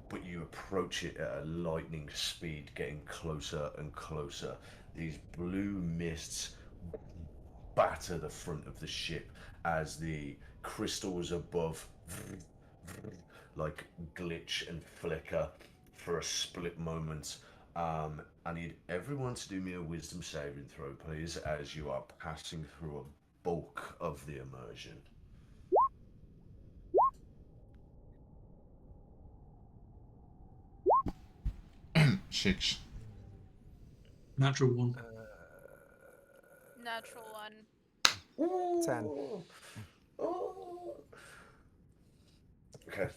but you approach it at a lightning speed, getting closer and closer. These blue mists batter the front of the ship as the crystals above like glitch and flicker for a split moment. I need everyone to do me a wisdom saving throw, please, as you are passing through a bulk of the immersion. 6. Natural one. Natural one. 10. Oh. Okay.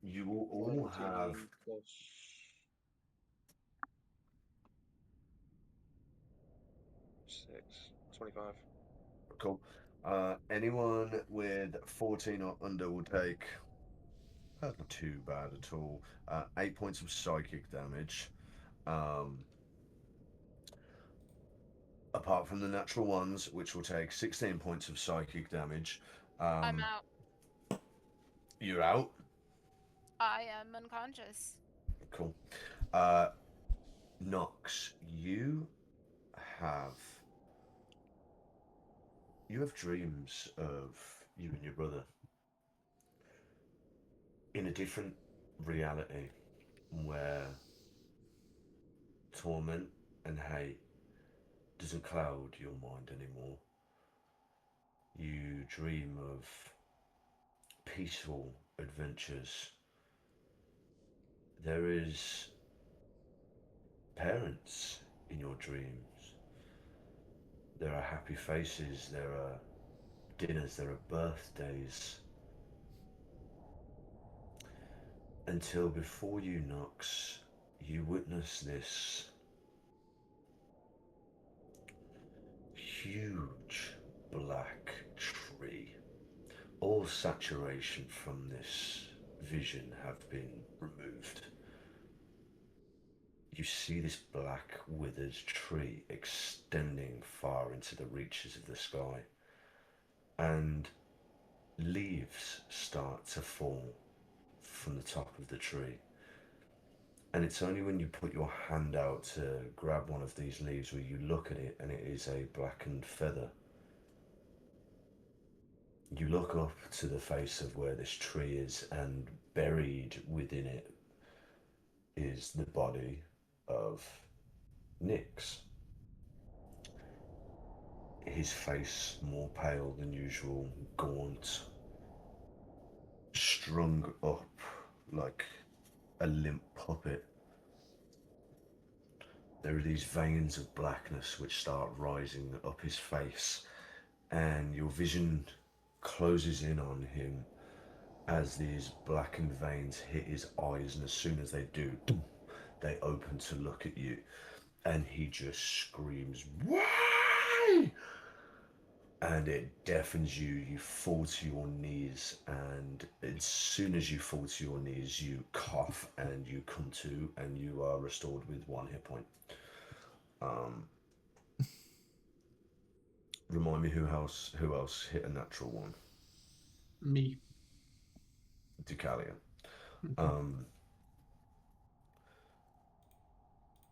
You will all have 14 plus 6, 25. cool. Anyone with 14 or under will take That's not too bad at all. 8 points of psychic damage. Um, apart from the natural ones, which will take 16 points of psychic damage. I'm Um, out. you're out. I am unconscious. Cool. Nox, have you have dreams of you and your brother in a different reality where torment and hate doesn't cloud your mind anymore. You dream of peaceful adventures. There is parents in your dreams. There are happy faces, there are dinners, there are birthdays. Until before you, Nox, you witness this huge black tree. All saturation from this vision have been removed. You see this black withered tree extending far into the reaches of the sky, and leaves start to fall from the top of the tree. And it's only when you put your hand out to grab one of these leaves where you look at it and it is a blackened feather. You look up to the face of where this tree is, and buried within it is the body of Nyx. His face more pale than usual, gaunt, strung up like a limp puppet. There are these veins of blackness which start rising up his face, and your vision closes in on him as these blackened veins hit his eyes, and as soon as they do, they open to look at you, and he just screams, "Why?" And it deafens you. You fall to your knees, and as soon as you fall to your knees, you cough and you come to, and you are restored with 1 hit point. Remind me who else hit a natural one? Me. Deucalion.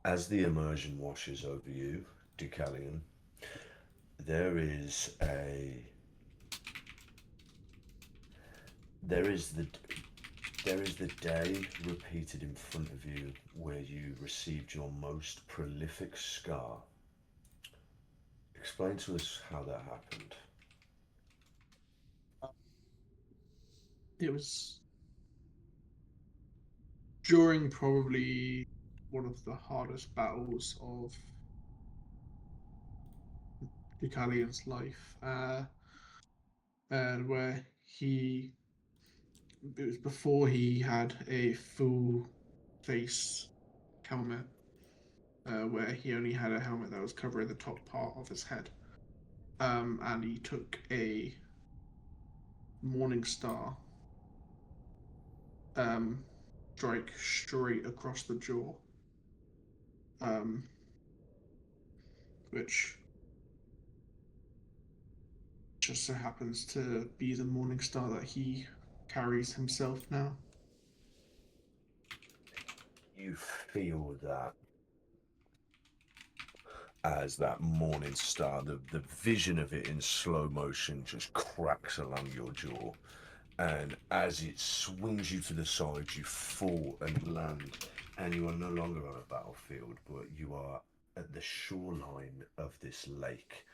As the immersion washes over you, Deucalion, there is the day repeated in front of you where you received your most prolific scar. Explain to us how that happened. It was during probably one of the hardest battles of Deucalion's life, and where it was before he had a full face helmet, where he only had a helmet that was covering the top part of his head, and he took a morning star strike straight across the jaw, which just so happens to be the morning star that he carries himself now. You feel that as that morning star, the vision of it in slow motion just cracks along your jaw. And as it swings you to the side, you fall and land. And you are no longer on a battlefield, but you are at the shoreline of this lake.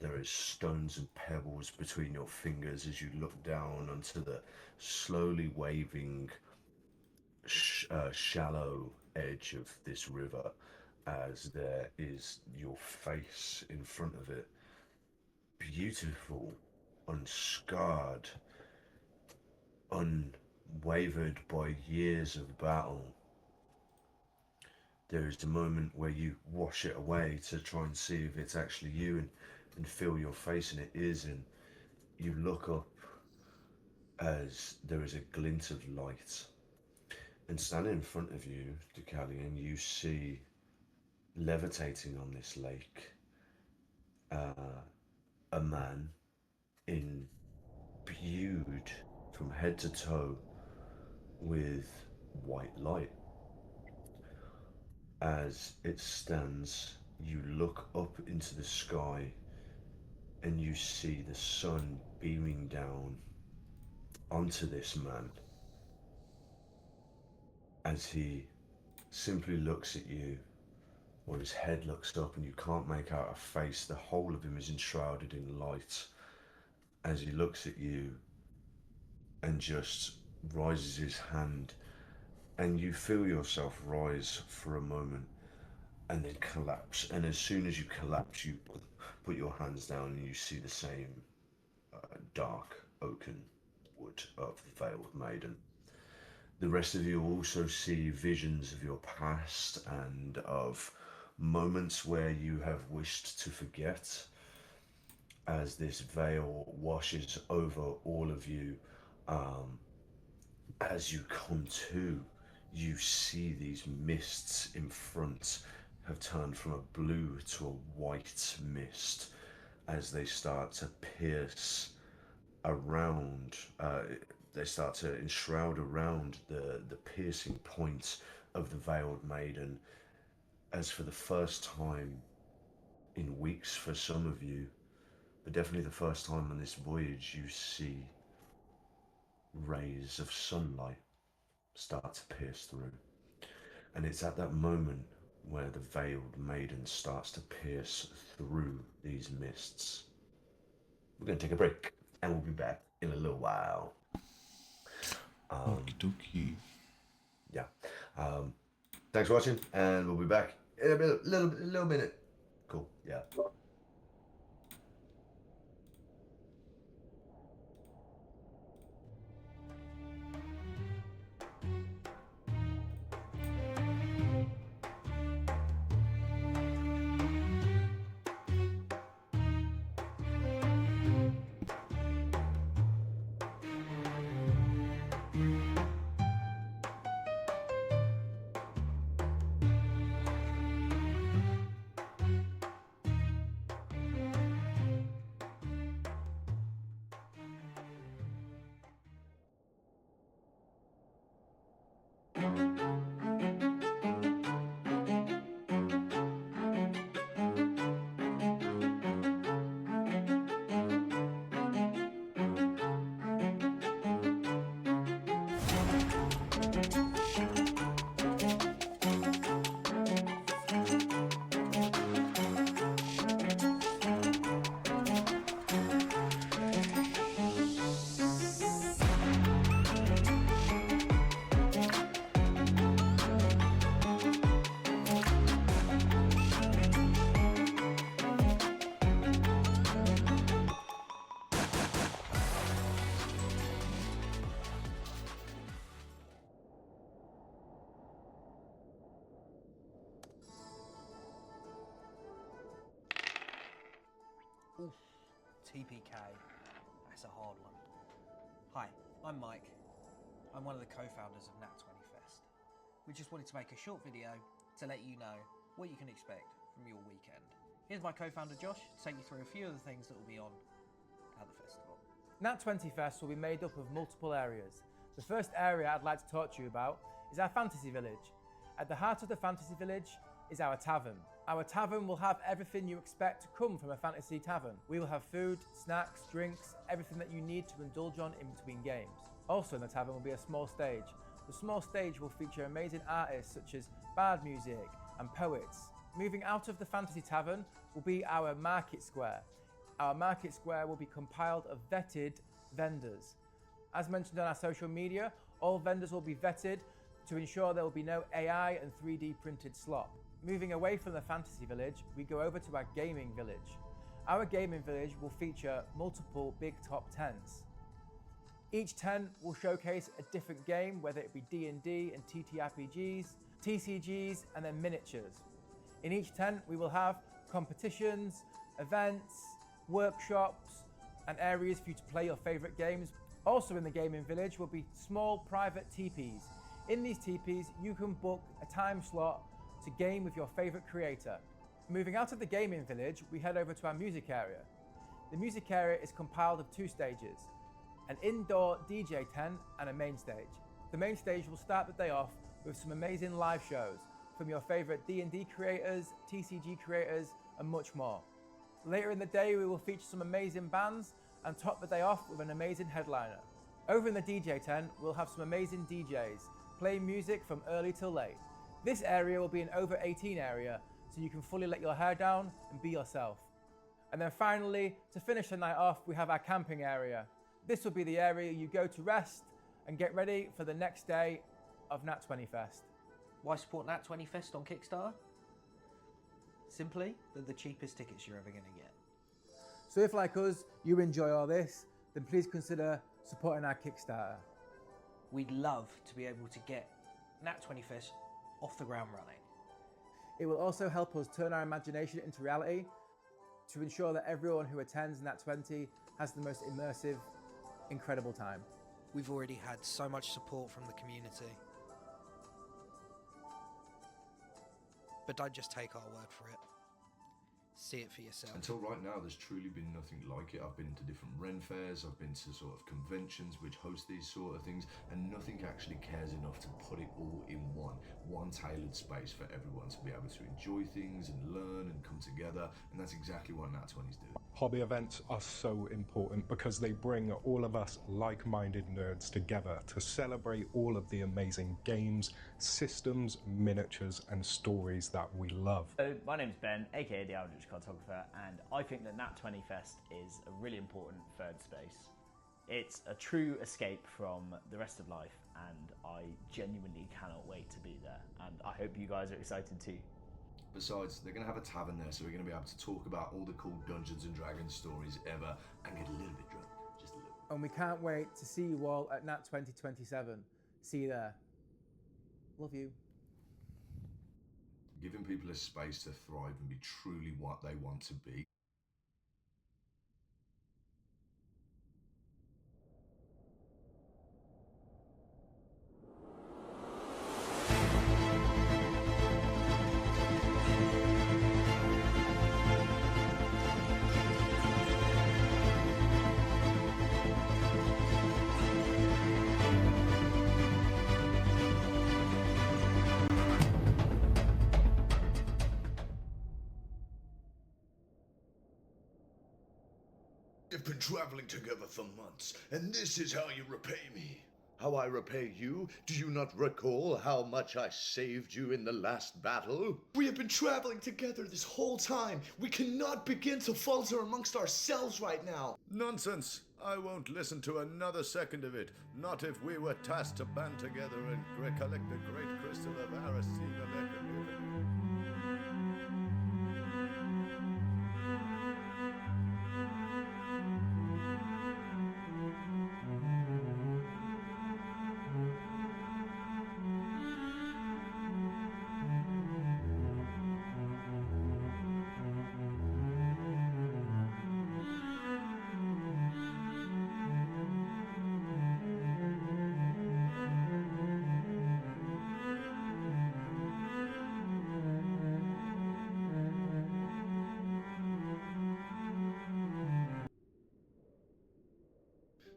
There is stones and pebbles between your fingers as you look down onto the slowly waving, shallow edge of this river, as there is your face in front of it. Beautiful, unscarred, unwavered by years of battle. There is the moment where you wash it away to try and see if it's actually you, and feel your face, and it is, and you look up as there is a glint of light. And standing in front of you, Deucalion, you see levitating on this lake a man imbued from head to toe with white light. As it stands, you look up into the sky and you see the sun beaming down onto this man as he simply looks at you, or his head looks up and you can't make out a face. The whole of him is enshrouded in light as he looks at you and just raises his hand, and you feel yourself rise for a moment and then collapse. And as soon as you collapse, you put your hands down and you see the same dark oaken wood of the Veiled Maiden. The rest of you also see visions of your past and of moments where you have wished to forget, as this veil washes over all of you. As you come to, you see these mists in front have turned from a blue to a white mist as they start to pierce around, they start to enshroud around the piercing point of the Veiled Maiden, as for the first time in weeks for some of you, but definitely the first time on this voyage, you see rays of sunlight start to pierce through. And it's at that moment where the Veiled Maiden starts to pierce through these mists. We're going to take a break, and we'll be back in a little while. Okie dokie. Yeah. Thanks for watching, and we'll be back in a little minute. Cool. Yeah. Oof, TPK. That's a hard one. Hi, I'm Mike. I'm one of the co-founders of Nat20 Fest. We just wanted to make a short video to let you know what you can expect from your weekend. Here's my co-founder Josh to take you through a few of the things that will be on at the festival. Nat20 Fest will be made up of multiple areas. The first area I'd like to talk to you about is our fantasy village. At the heart of the fantasy village is our tavern. Our tavern will have everything you expect to come from a fantasy tavern. We will have food, snacks, drinks, everything that you need to indulge on in between games. Also in the tavern will be a small stage. The small stage will feature amazing artists such as bard music and poets. Moving out of the fantasy tavern will be our market square. Our market square will be compiled of vetted vendors. As mentioned on our social media, all vendors will be vetted to ensure there will be no AI and 3D printed slop. Moving away from the fantasy village, we go over to our gaming village. Our gaming village will feature multiple big top tents. Each tent will showcase a different game, whether it be D&D and TTRPGs, TCGs, and then miniatures. In each tent, we will have competitions, events, workshops, and areas for you to play your favorite games. Also in the gaming village will be small private teepees. In these teepees, you can book a time slot to game with your favourite creator. Moving out of the gaming village, we head over to our music area. The music area is compiled of 2 stages, an indoor DJ tent and a main stage. The main stage will start the day off with some amazing live shows from your favourite D&D creators, TCG creators, and much more. Later in the day, we will feature some amazing bands and top the day off with an amazing headliner. Over in the DJ tent, we'll have some amazing DJs playing music from early till late. This area will be an over 18 area, so you can fully let your hair down and be yourself. And then finally, to finish the night off, we have our camping area. This will be the area you go to rest and get ready for the next day of Nat 20 Fest. Why support Nat 20 Fest on Kickstarter? Simply, they're the cheapest tickets you're ever going to get. So if, like us, you enjoy all this, then please consider supporting our Kickstarter. We'd love to be able to get Nat 20 Fest off the ground running. It will also help us turn our imagination into reality to ensure that everyone who attends Nat 20 has the most immersive, incredible time. We've already had so much support from the community. But don't just take our word for it. See it for yourself. Until right now, there's truly been nothing like it. I've been to different Ren fairs, I've been to sort of conventions which host these sort of things, and nothing actually cares enough to put it all in one tailored space for everyone to be able to enjoy things and learn and come together, and that's exactly what Nat 20's do. Hobby events are so important because they bring all of us like-minded nerds together to celebrate all of the amazing games, systems, miniatures, and stories that we love. So my name's Ben, aka the Eldritch Cartographer, and I think that Nat 20 Fest is a really important third space. It's a true escape from the rest of life, and I genuinely cannot wait to be there, and I hope you guys are excited too. Besides, they're going to have a tavern there, so we're going to be able to talk about all the cool Dungeons and Dragons stories ever and get a little bit drunk, just a little. And we can't wait to see you all at Nat 2027. See you there. Love you. Giving people a space to thrive and be truly what they want to be. We've been traveling together for months, and this is how you repay me. How I repay you? Do you not recall how much I saved you in the last battle? We have been traveling together this whole time. We cannot begin to falter amongst ourselves right now. Nonsense! I won't listen to another second of it. Not if we were tasked to band together and collect the great crystal of Aracina.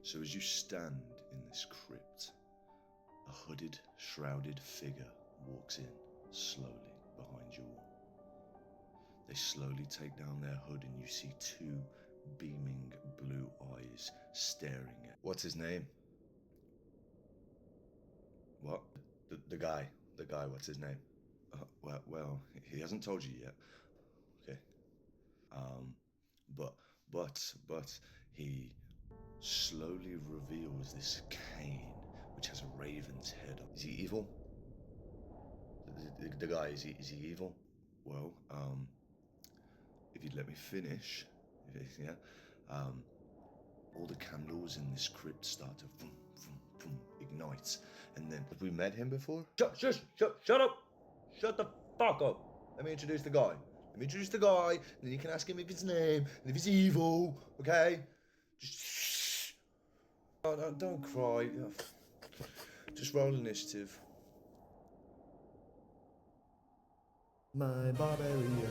So as you stand in this crypt, a hooded, shrouded figure walks in, slowly, behind you all. They slowly take down their hood and you see 2 beaming blue eyes staring at... What's his name? What? The guy, what's his name? Well, he hasn't told you yet. Okay. But he slowly reveals this cane, which has a raven's head. Is he evil? The guy, is he evil? Well, if you'd let me finish, yeah, all the candles in this crypt start to vroom, vroom, vroom, ignite, and then... Have we met him before? Shut up! Shut the fuck up! Let me introduce the guy. And then you can ask him if his name, and if he's evil, okay? Just Oh, no, don't cry. Just roll initiative. My barbarian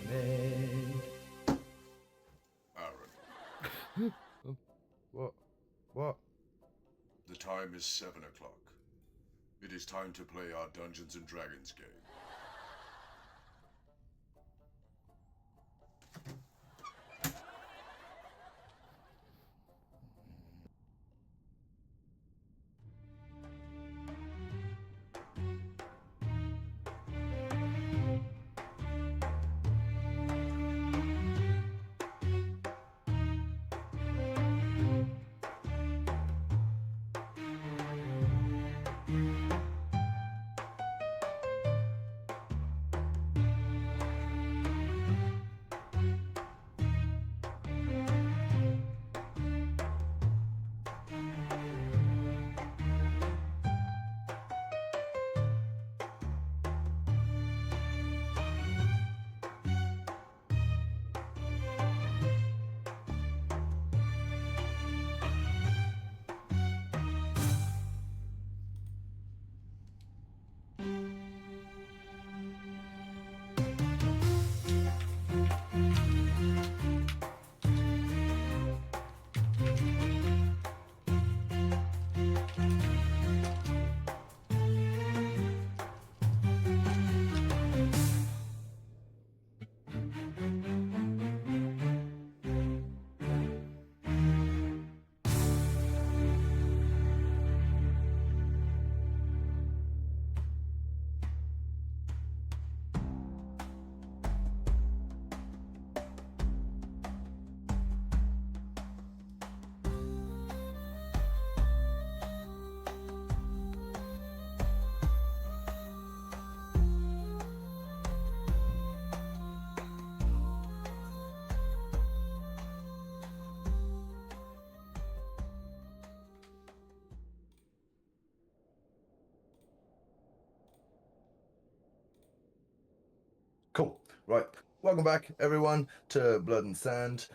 roommate. Aaron. What? The time is 7 o'clock. It is time to play our Dungeons and Dragons game. Cool. Right. Welcome back, everyone, to Blood and Sand.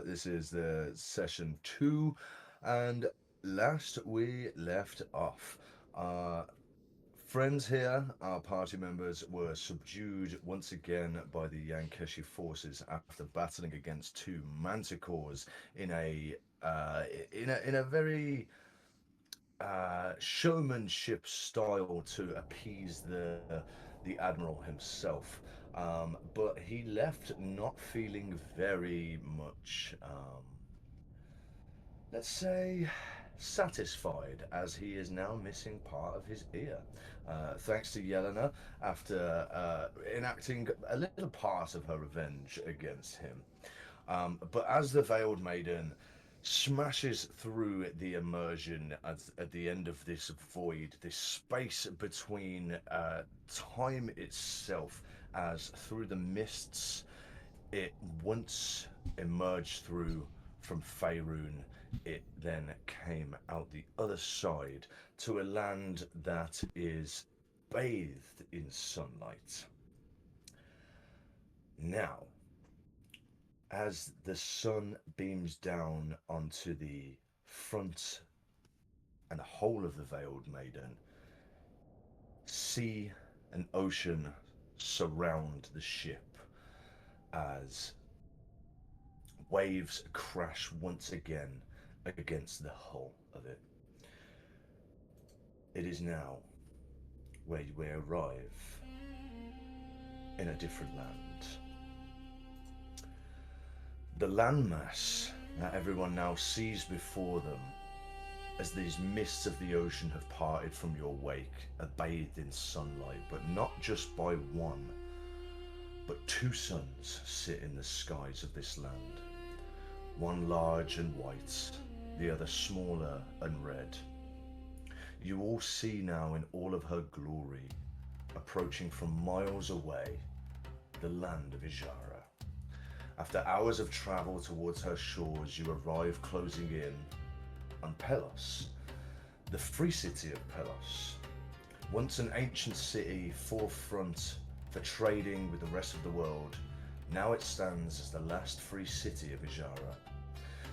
This is the session 2, and last we left off, friends here, our party members, were subdued once again by the Yankeshi forces after battling against 2 manticores in a very showmanship style to appease the Admiral himself. But he left not feeling very much, let's say, satisfied, as he is now missing part of his ear. Thanks to Yelena, after enacting a little part of her revenge against him. But as the Veiled Maiden smashes through the immersion at the end of this void, this space between time itself, as through the mists it once emerged through from Faerun, it then came out the other side to a land that is bathed in sunlight. Now, as the sun beams down onto the front and whole of the Veiled Maiden, sea and ocean surround the ship as waves crash once again against the hull of it. It is now where we arrive in a different land. The landmass that everyone now sees before them, as these mists of the ocean have parted from your wake, are bathed in sunlight, but not just by one, but 2 suns sit in the skies of this land. One large and white, the other smaller and red. You all see now in all of her glory, approaching from miles away, the land of Ishara. After hours of travel towards her shores, you arrive closing in on Pelos, the free city of Pelos. Once an ancient city forefront for trading with the rest of the world, now it stands as the last free city of Ishara.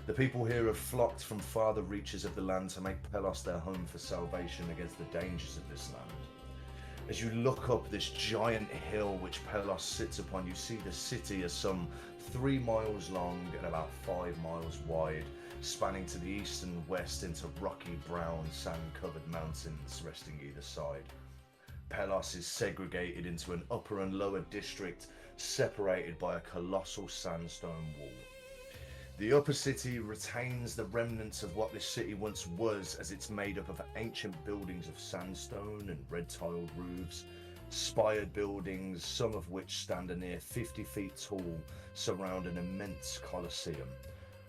The people here have flocked from farther reaches of the land to make Pelos their home for salvation against the dangers of this land. As you look up this giant hill which Pelos sits upon, you see the city as some 3 miles long and about 5 miles wide, spanning to the east and west into rocky brown sand-covered mountains resting either side. Pelos is segregated into an upper and lower district separated by a colossal sandstone wall. The upper city retains the remnants of what this city once was, as it's made up of ancient buildings of sandstone and red-tiled roofs, spired buildings, some of which stand a near 50 feet tall, surround an immense coliseum,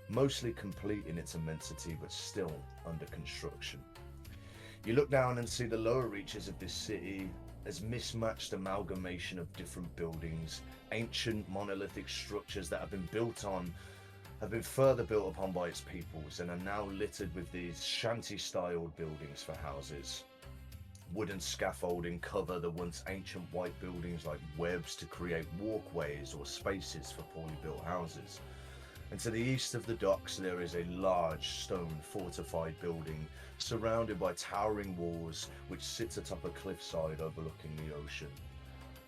mostly complete in its immensity but still under construction. You look down and see the lower reaches of this city as mismatched amalgamation of different buildings, ancient monolithic structures that have been further built upon by its peoples and are now littered with these shanty-styled buildings for houses. Wooden scaffolding cover the once ancient white buildings like webs to create walkways or spaces for poorly built houses. And to the east of the docks there is a large stone fortified building surrounded by towering walls which sits atop a cliffside overlooking the ocean.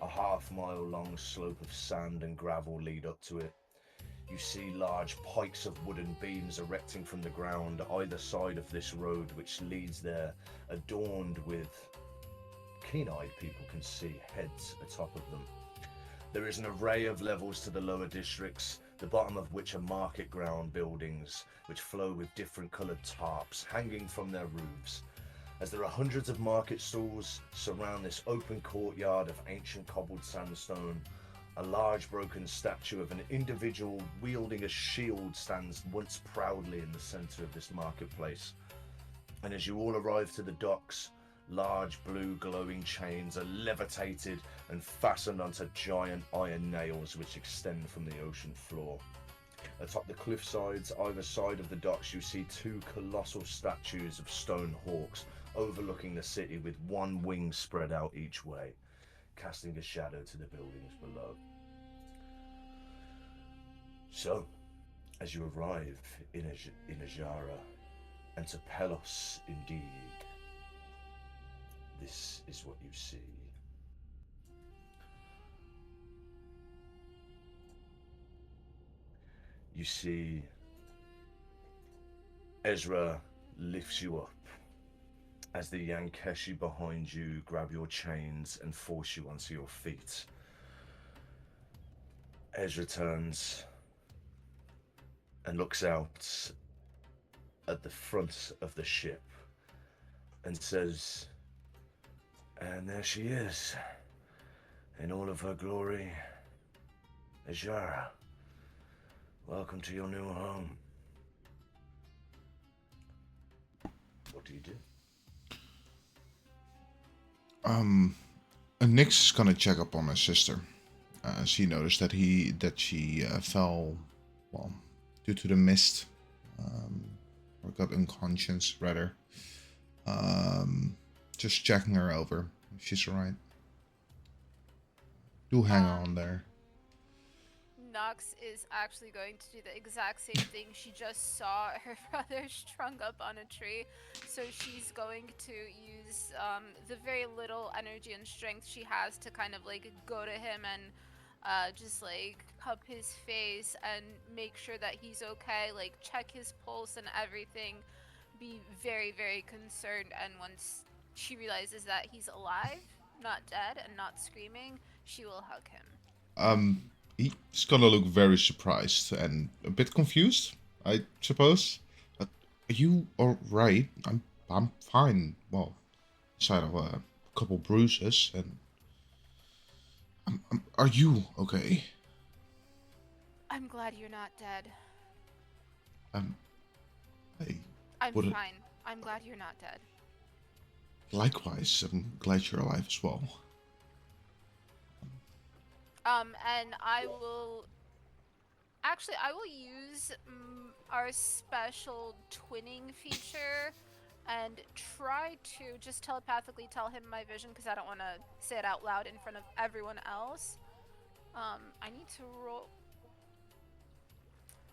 A half-mile long slope of sand and gravel lead up to it. You see large pikes of wooden beams erecting from the ground either side of this road which leads there, adorned with, keen-eyed people can see, heads atop of them. There is an array of levels to the lower districts, the bottom of which are market ground buildings which flow with different coloured tarps hanging from their roofs. As there are hundreds of market stalls surround this open courtyard of ancient cobbled sandstone, a large broken statue of an individual wielding a shield stands once proudly in the centre of this marketplace. And as you all arrive to the docks, large blue glowing chains are levitated and fastened onto giant iron nails which extend from the ocean floor. Atop the cliff sides, either side of the docks, you see 2 colossal statues of stone hawks overlooking the city with one wing spread out each way, casting a shadow to the buildings below. So, as you arrive in Ishara, and to Pelos indeed, this is what you see. You see Ezra lifts you up as the Yankeshi behind you grab your chains and force you onto your feet. Ezra turns and looks out at the front of the ship and says, "And there she is, in all of her glory. Ishara, welcome to your new home." What do you do? Nyx is gonna check up on his sister. She noticed that she fell, well, due to the mist, or got unconscious rather. Just checking her over. If she's alright. Do hang on there. Nox is actually going to do the exact same thing. She just saw her brother strung up on a tree, so she's going to use the very little energy and strength she has to kind of like go to him and just like cup his face and make sure that he's okay, like check his pulse and everything, be very, very concerned. And once she realizes that he's alive, not dead, and not screaming, she will hug him. He's gonna look very surprised and a bit confused, I suppose. Are you alright? I'm fine. Well, aside of a couple bruises, and are you okay? I'm glad you're not dead. I'm fine. I'm glad you're not dead. Likewise, I'm glad you're alive as well. And I will use our special twinning feature and try to just telepathically tell him my vision, because I don't want to say it out loud in front of everyone else. I need to roll.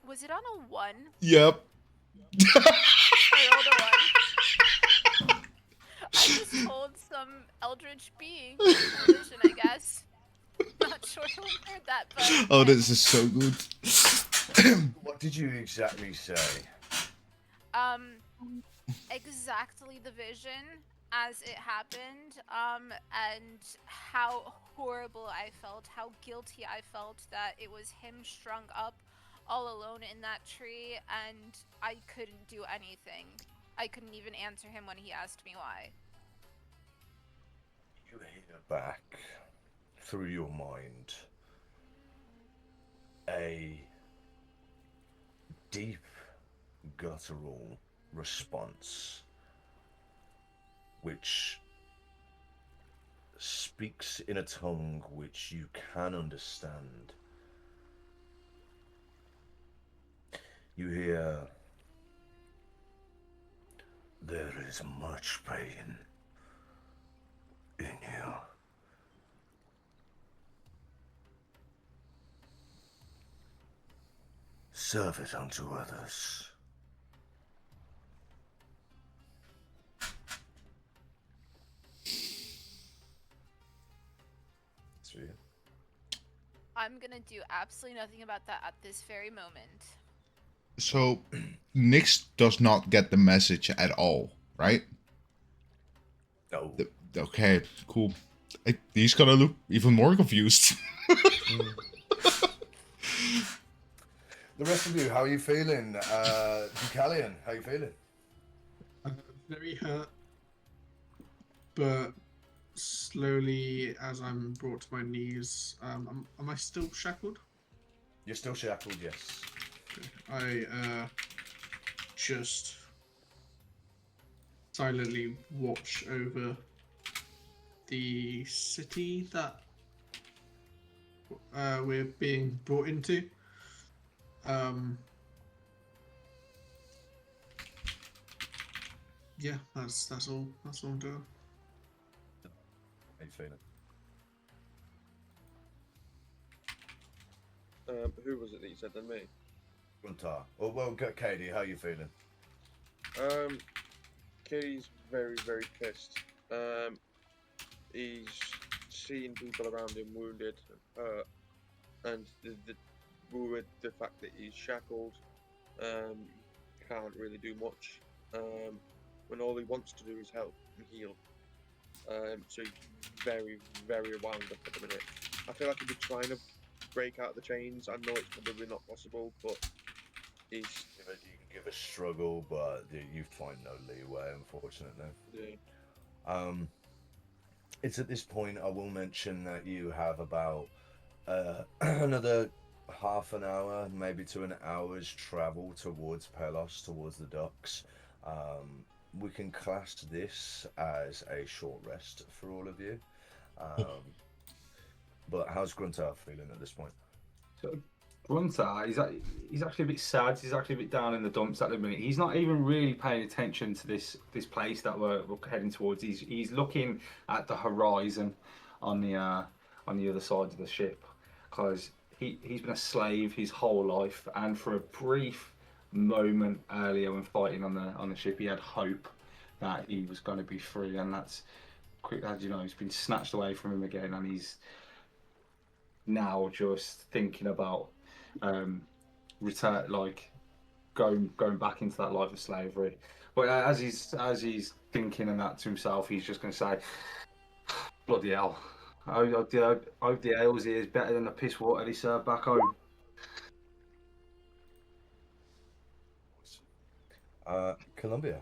Was it on a 1? Yep. I rolled a 1. I just told some eldritch being a vision, I guess. Not sure who heard that, but... Oh, this is so good. What did you exactly say? Exactly the vision as it happened, and how horrible I felt, how guilty I felt that it was him strung up all alone in that tree, and I couldn't do anything. I couldn't even answer him when he asked me why. You hear back through your mind a deep, guttural response which speaks in a tongue which you can understand. You hear, "There is much pain in you. Serve it unto others." Sweet. I'm gonna do absolutely nothing about that at this very moment. So, Nyx does not get the message at all, right? No. Okay, cool. He's gonna look even more confused. The rest of you, how are you feeling? Deucalion, how are you feeling? Very hurt, but slowly, as I'm brought to my knees, am I still shackled? You're still shackled, yes. I just silently watch over the city that we're being brought into. Yeah, that's all. That's all I'm doing. How you feeling? Who was it that you said than me? Gruntar. Oh, well, Katie, how are you feeling? Katie's very, very pissed. He's seen people around him wounded and hurt, and with the fact that he's shackled, can't really do much. When all he wants to do is help and heal. So he's very, very wound up at the minute. I feel like he'd be trying to break out the chains. I know it's probably not possible, but he's... You can give a struggle, but you find no leeway, unfortunately. Yeah. It's at this point I will mention that you have about another half an hour, maybe to an hour's travel towards Pelos, towards the docks. We can class this as a short rest for all of you. But how's Gruntar feeling at this point? So Gruntar, he's actually a bit sad. He's actually a bit down in the dumps at the minute. He's not even really paying attention to this place that we're heading towards. He's looking at the horizon on the other side of the ship, because he's been a slave his whole life, and for a brief moment earlier when fighting on the ship, he had hope that he was going to be free, and that's quick, as you know, it's been snatched away from him again, and he's now just thinking about return, like going back into that life of slavery. But as he's thinking and that to himself, he's just going to say, "Bloody hell! I hope the ales here is better than the piss water they serve back home." Columbia.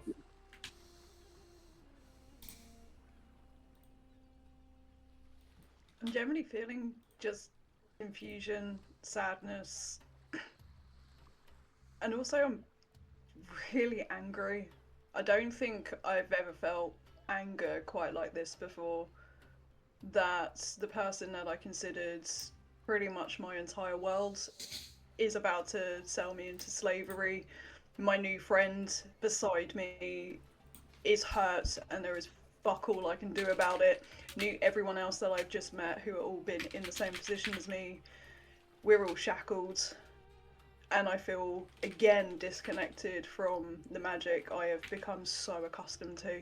I'm generally feeling just confusion, sadness, and also I'm really angry. I don't think I've ever felt anger quite like this before. That the person that I considered pretty much my entire world is about to sell me into slavery. My new friend beside me is hurt, and there is fuck all I can do about it. Everyone else that I've just met who have all been in the same position as me, we're all shackled. and I feel again disconnected from the magic I have become so accustomed to.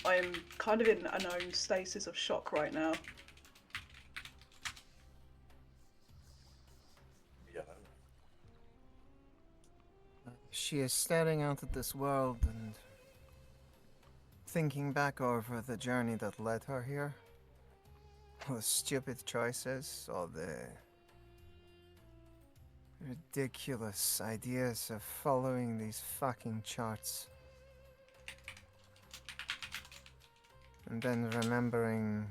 I am kind of in an own stasis of shock right now. She is staring out at this world and thinking back over the journey that led her here. The stupid choices, or the ridiculous ideas of following these fucking charts. And then remembering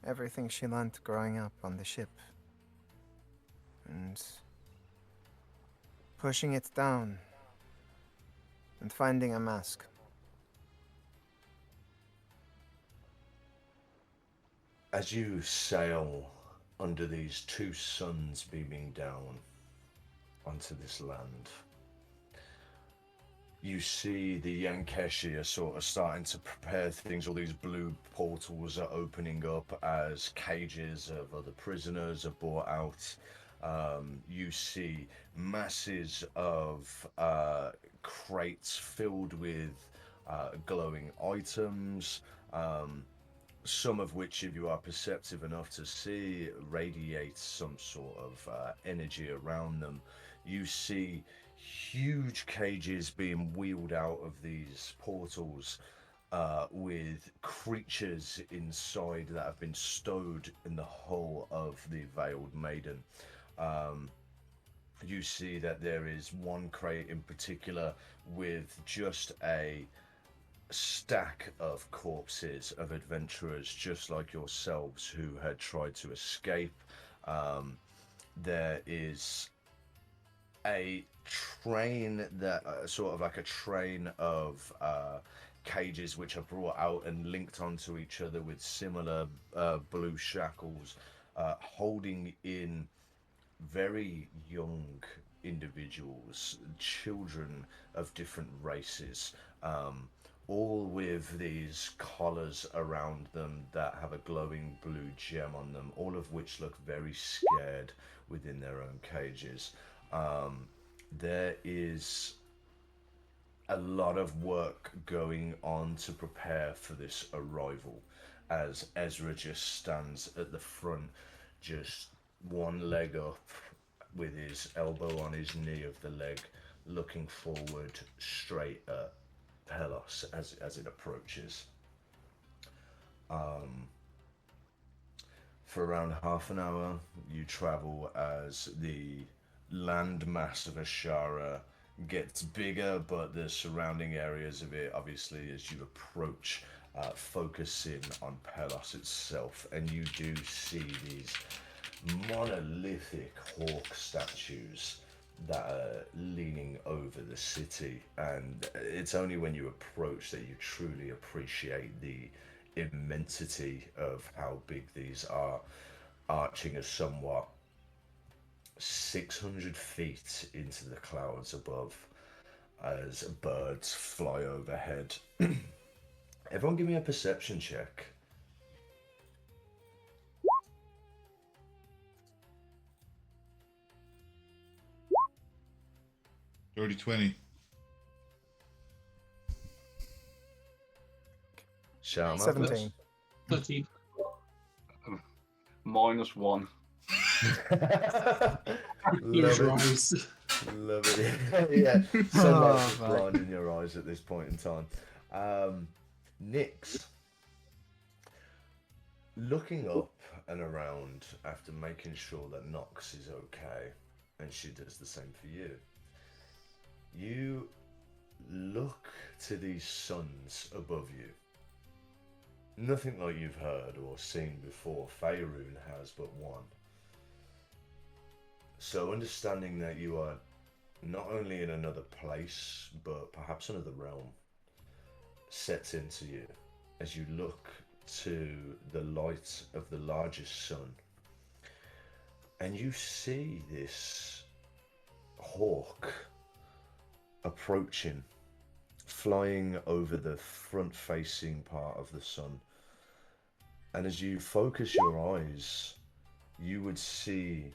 everything she learned growing up on the ship. And pushing it down. And finding a mask. As you sail under these two suns beaming down onto this land, you see the Yankeshi are sort of starting to prepare things. All these blue portals are opening up as cages of other prisoners are brought out. You see masses of crates filled with glowing items, some of which, if you are perceptive enough to see, radiate some sort of energy around them. You see huge cages being wheeled out of these portals with creatures inside that have been stowed in the hull of the Veiled Maiden. You see that there is one crate in particular with just a stack of corpses of adventurers just like yourselves who had tried to escape. There is a train that sort of like a train of cages which are brought out and linked onto each other with similar blue shackles, holding in very young individuals, children of different races, all with these collars around them that have a glowing blue gem on them, all of which look very scared within their own cages. There is a lot of work going on to prepare for this arrival, as Ezra just stands at the front, just one leg up with his elbow on his knee of the leg, looking forward straight at Pelos as it approaches. For around half an hour, you travel as the landmass of Ishara gets bigger, but the surrounding areas of it, obviously, as you approach, focus in on Pelos itself, and you do see these monolithic hawk statues that are leaning over the city, and it's only when you approach that you truly appreciate the immensity of how big these are, arching a somewhat 600 feet into the clouds above as birds fly overhead. Everyone give me a perception check. Dirty 20. Shama? 17. 13. -1. Close your eyes. Love it. Yeah, sunlight's just blinding your eyes at this point in time. Nyx, looking up and around after making sure that Nox is okay, and she does the same for you. You look to these suns above you. Nothing like you've heard or seen before. Faerun has but one. So understanding that you are not only in another place, but perhaps another realm, sets into you as you look to the light of the largest sun. And you see this hawk approaching, flying over the front-facing part of the sun. And as you focus your eyes, you would see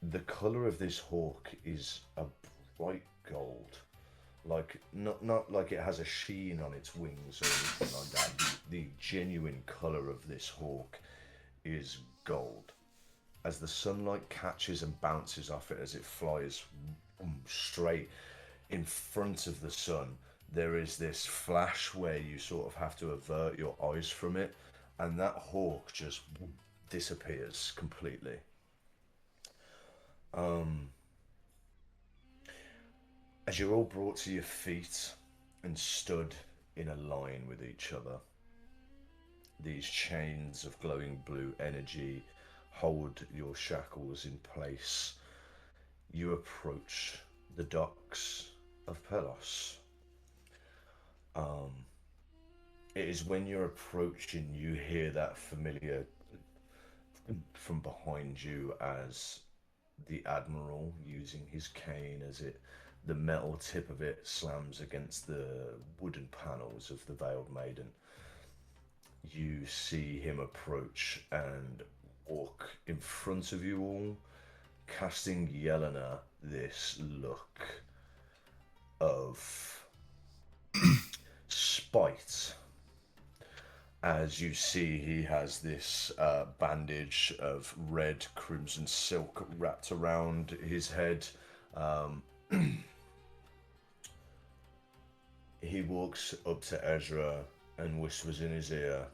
the color of this hawk is a bright gold. Like not like it has a sheen on its wings or anything like that. The genuine color of this hawk is gold. As the sunlight catches and bounces off it as it flies straight in front of the sun, there is this flash where you sort of have to avert your eyes from it, and that hawk just disappears completely. As you're all brought to your feet and stood in a line with each other, these chains of glowing blue energy hold your shackles in place. You approach the docks of Pelos. It is when you're approaching, you hear that familiar from behind you as the Admiral, using his cane as the metal tip of it slams against the wooden panels of the Veiled Maiden. You see him approach and walk in front of you all, casting Yelena this look of spite. As you see, he has this bandage of red crimson silk wrapped around his head. He walks up to Ezra and whispers in his ear,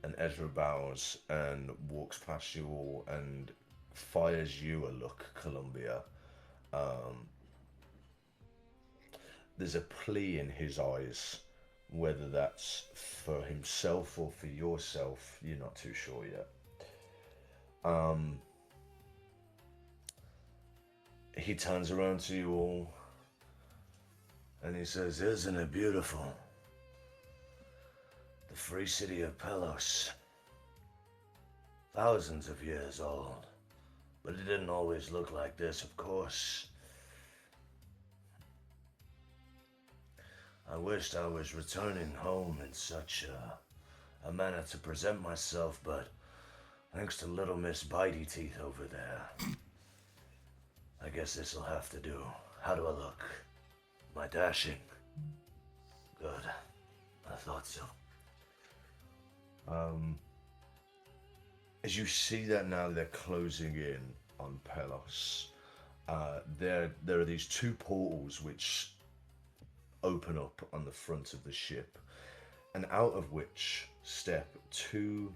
and Ezra bows and walks past you all and fires you a look, Columbia. There's a plea in his eyes. Whether that's for himself or for yourself, you're not too sure yet. He turns around to you all and he says, "Isn't it beautiful? The free city of Pelos. Thousands of years old. But it didn't always look like this, of course. I wished I was returning home in such a manner to present myself, but thanks to little Miss Bitey Teeth over there, I guess this'll have to do. How do I look? Am I dashing? Good. I thought so." As you see that now they're closing in on Pelos, there are these two portals which open up on the front of the ship, and out of which step two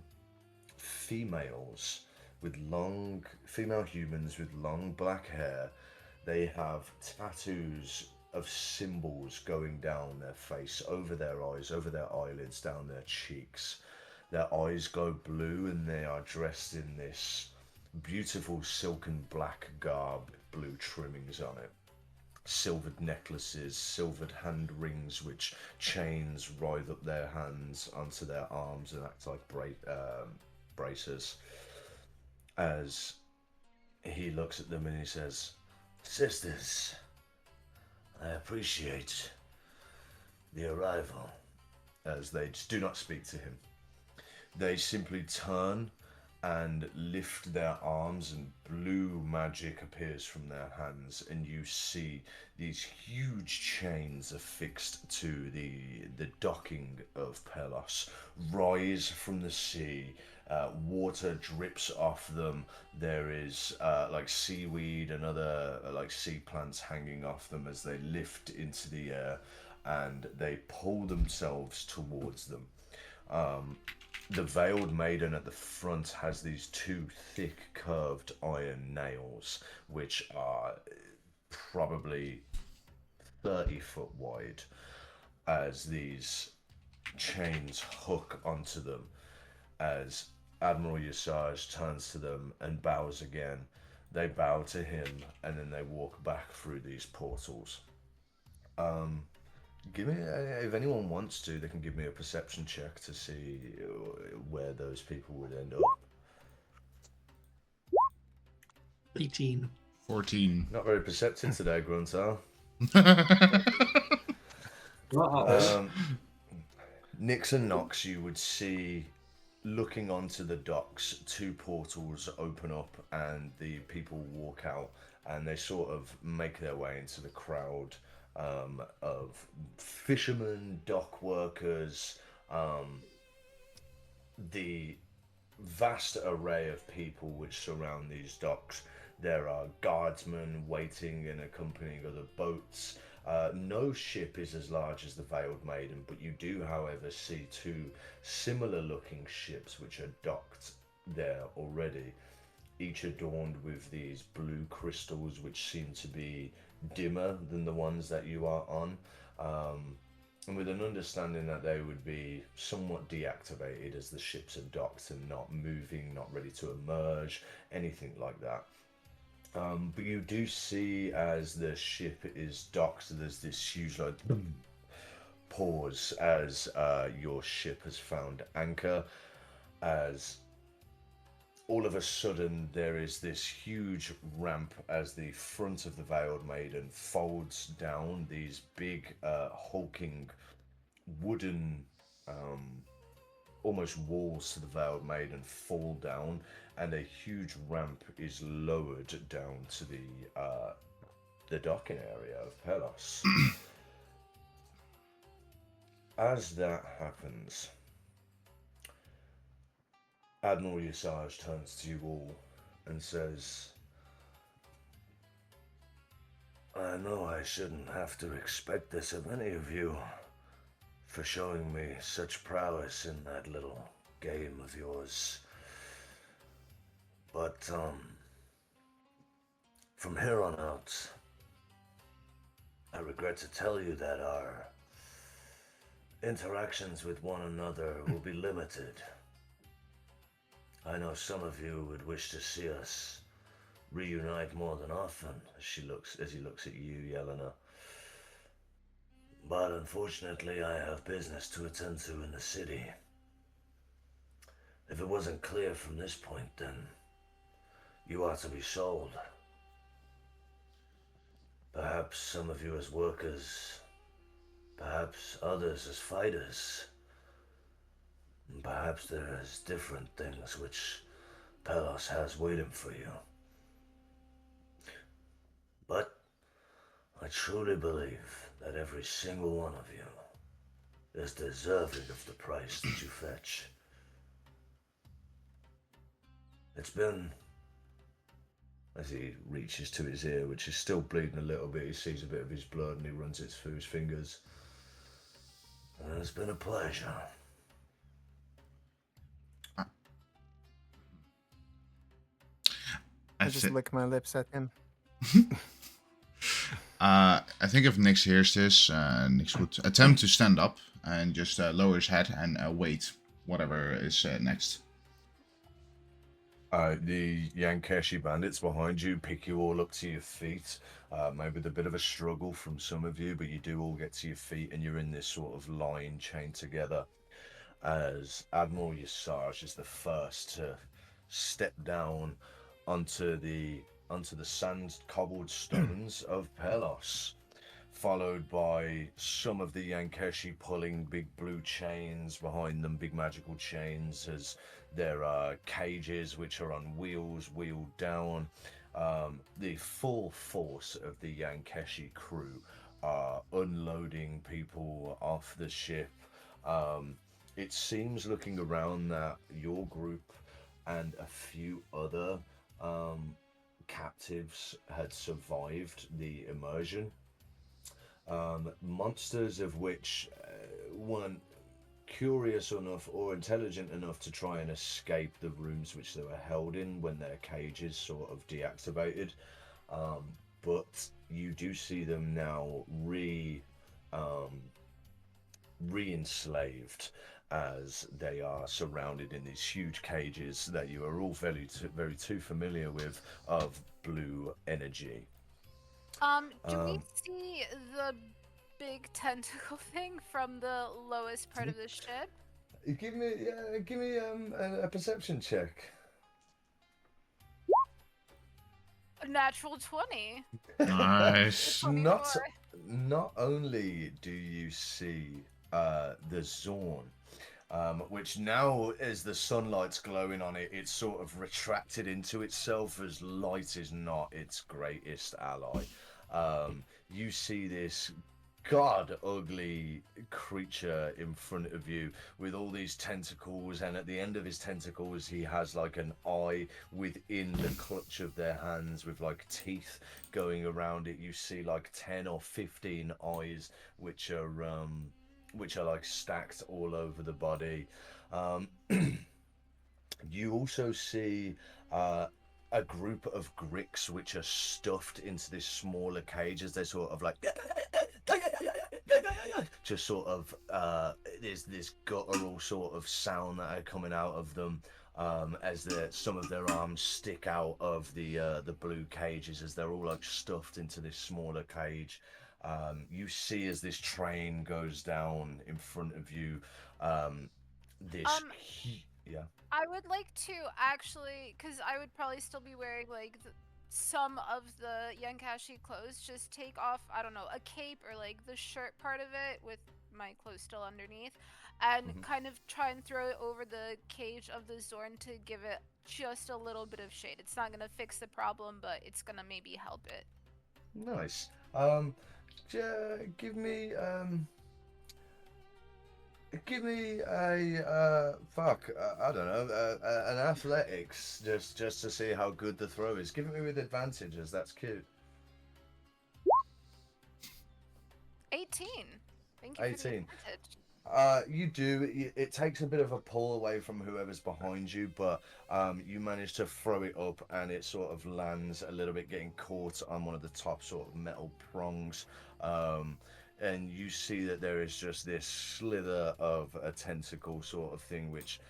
female humans with long black hair. They have tattoos of symbols going down their face, over their eyes, over their eyelids, down their cheeks. Their eyes go blue and they are dressed in this beautiful silken black garb with blue trimmings on it. Silvered necklaces, silvered hand rings, which chains writhe up their hands onto their arms and act like braces. As he looks at them and he says, "Sisters, I appreciate the arrival." As they just do not speak to him. They simply turn and lift their arms, and blue magic appears from their hands, and you see these huge chains affixed to the docking of Pelos rise from the sea. Water drips off them. There is like seaweed and other like sea plants hanging off them as they lift into the air, and they pull themselves towards them. The Veiled Maiden at the front has these two thick curved iron nails, which are probably 30 foot wide, as these chains hook onto them. As Admiral Yesaj turns to them and bows again, they bow to him and then they walk back through these portals. Give me, if anyone wants to, they can give me a perception check to see where those people would end up. 18. 14. Not very perceptive today, Gruntar. Nix and Nox, you would see looking onto the docks, two portals open up and the people walk out, and they sort of make their way into the crowd of fishermen, dock workers, the vast array of people which surround these docks. There are guardsmen waiting and accompanying other boats. No ship is as large as the Veiled Maiden, but you do, however, see two similar looking ships which are docked there already, each adorned with these blue crystals which seem to be dimmer than the ones that you are on. And with an understanding that they would be somewhat deactivated as the ships are docked and not moving, not ready to emerge, anything like that. But you do see as the ship is docked, there's this huge like pause as your ship has found anchor, as all of a sudden there is this huge ramp as the front of the Veiled Maiden folds down. These big hulking wooden almost walls to the Veiled Maiden fall down, and a huge ramp is lowered down to the docking area of Pelos. As that happens, Admiral Yesaj turns to you all and says, I know I shouldn't have to expect this of any of you for showing me such prowess in that little game of yours. But, from here on out, I regret to tell you that our interactions with one another will be limited. I know some of you would wish to see us reunite more than often, as he looks at you, Yelena. But unfortunately, I have business to attend to in the city. If it wasn't clear from this point, then you are to be sold. Perhaps some of you as workers, perhaps others as fighters. And perhaps there is different things which Pelos has waiting for you. But I truly believe that every single one of you is deserving of the price that you fetch. It's been, as he reaches to his ear, which is still bleeding a little bit, he sees a bit of his blood and he runs it through his fingers. And it's been a pleasure. I just lick my lips at him. I think if Nix hears this, Nix would attempt to stand up and just lower his head and wait whatever is next. The Yankeshi bandits behind you pick you all up to your feet, maybe with a bit of a struggle from some of you, but you do all get to your feet and you're in this sort of line chained together, as Admiral Yesaj is the first to step down onto the sand cobbled stones of Pelos, followed by some of the Yankeshi pulling big blue chains behind them, big magical chains, as there are cages which are on wheels, wheeled down. The full force of the Yankeshi crew are unloading people off the ship. It seems, looking around, that your group and a few other captives had survived the immersion. Monsters of which weren't curious enough or intelligent enough to try and escape the rooms which they were held in when their cages sort of deactivated. But you do see them now re-enslaved, as they are surrounded in these huge cages that you are all very too familiar with, of blue energy. Do we see the big tentacle thing from the lowest part of the ship? Give me a perception check. A natural 20. Nice. Not only do you see the Zorn which now, as the sunlight's glowing on it, it's sort of retracted into itself, as light is not its greatest ally. You see this god ugly creature in front of you with all these tentacles, and at the end of his tentacles he has like an eye within the clutch of their hands with like teeth going around it. You see like 10 or 15 eyes which are like stacked all over the body. You also see a group of gricks which are stuffed into this smaller cage as they're sort of like just sort of there's this guttural sort of sound that are coming out of them as some of their arms stick out of the blue cages as they're all like stuffed into this smaller cage. You see as this train goes down in front of you, yeah. I would like to actually, because I would probably still be wearing like some of the Yankeshi clothes, just take off, I don't know, a cape or like the shirt part of it with my clothes still underneath, and kind of try and throw it over the cage of the Zorn to give it just a little bit of shade. It's not going to fix the problem, but it's going to maybe help it. Nice. Give me a I don't know, an athletics just to see how good the throw is. Give it me with advantages. That's cute. 18. Thank you 18. for the advantage. You do. It takes a bit of a pull away from whoever's behind you, but you manage to throw it up, and it sort of lands a little bit, getting caught on one of the top sort of metal prongs. And you see that there is just this slither of a tentacle sort of thing, which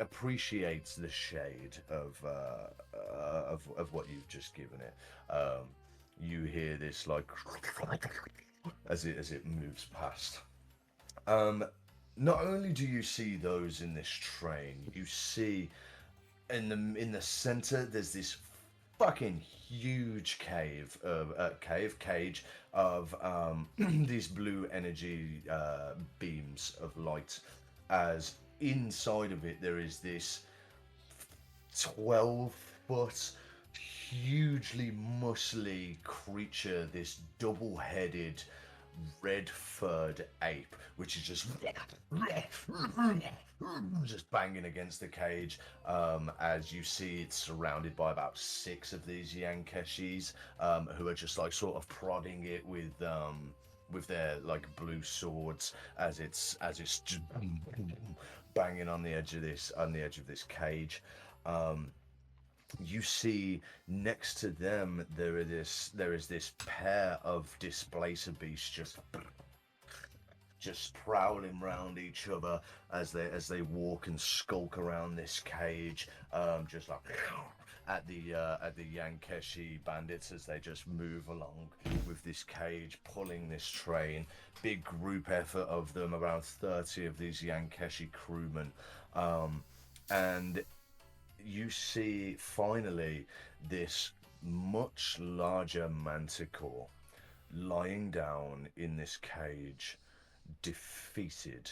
appreciates the shade of what you've just given it. You hear this like as it moves past. Not only do you see those in this train, you see in the center there's this fucking huge cage of these blue energy beams of light, as inside of it there is this 12-foot hugely muscly creature, this double-headed red-furred ape, which is just banging against the cage, as you see it's surrounded by about 6 of these Yankeshis, who are just like sort of prodding it with their like blue swords as it's just banging on the edge of this cage. You see next to them there is this pair of displacer beasts just prowling around each other as they walk and skulk around this cage, just like at the Yankeshi bandits as they just move along with this cage, pulling this train. Big group effort of them, around 30 of these Yankeshi crewmen, and you see finally this much larger manticore lying down in this cage, defeated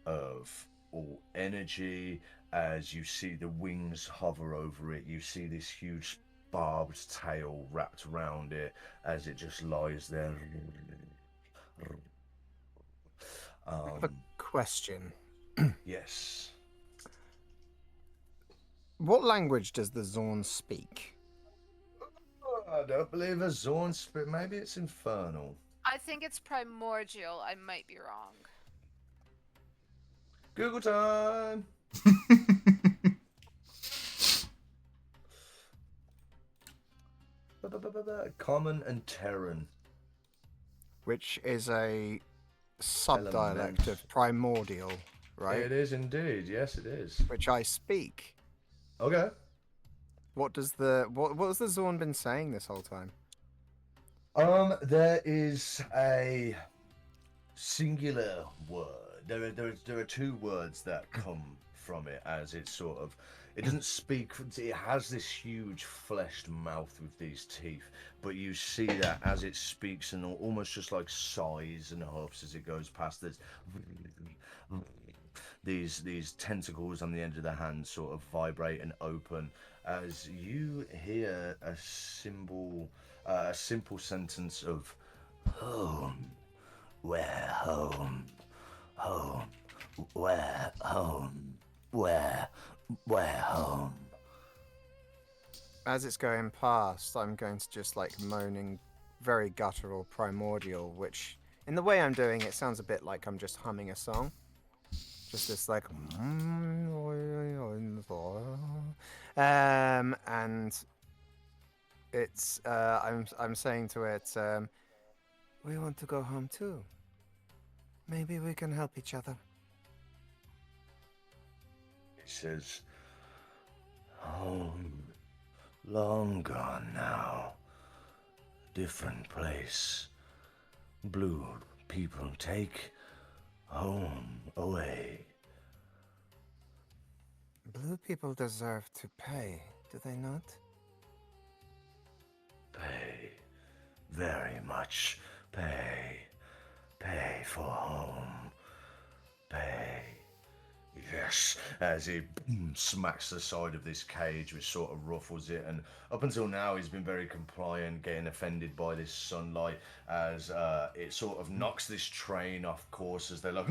of all energy. As you see the wings hover over it, you see this huge barbed tail wrapped around it as it just lies there. I have a question. Yes. What language does the Zorn speak? I don't believe a Zorn speak. Maybe it's Infernal. I think it's primordial. I might be wrong. Google time. Common and Terran, which is a sub-dialect of primordial, right? It is indeed. Yes, it is. Which I speak. Okay. What has the Zorn been saying this whole time? There is a singular word. There are 2 words that come from it, as it sort of, it doesn't speak. It has this huge fleshed mouth with these teeth, but you see that as it speaks and almost just like sighs and huffs as it goes past this. these tentacles on the end of the hand sort of vibrate and open as you hear a simple sentence of home, where home, home, where home, where home. As it's going past, I'm going to just like moaning very guttural primordial, which in the way I'm doing it sounds a bit like I'm just humming a song. Just this like and it's I'm saying to it, we want to go home too. Maybe we can help each other. He says, home, long gone now. Different place. Blue people take home away. Blue people deserve to pay, do they not? Pay. Very much pay. Pay for home. Pay. Yes, as he smacks the side of this cage, which sort of ruffles it, and up until now he's been very compliant, getting offended by this sunlight as it sort of knocks this train off course as they're like,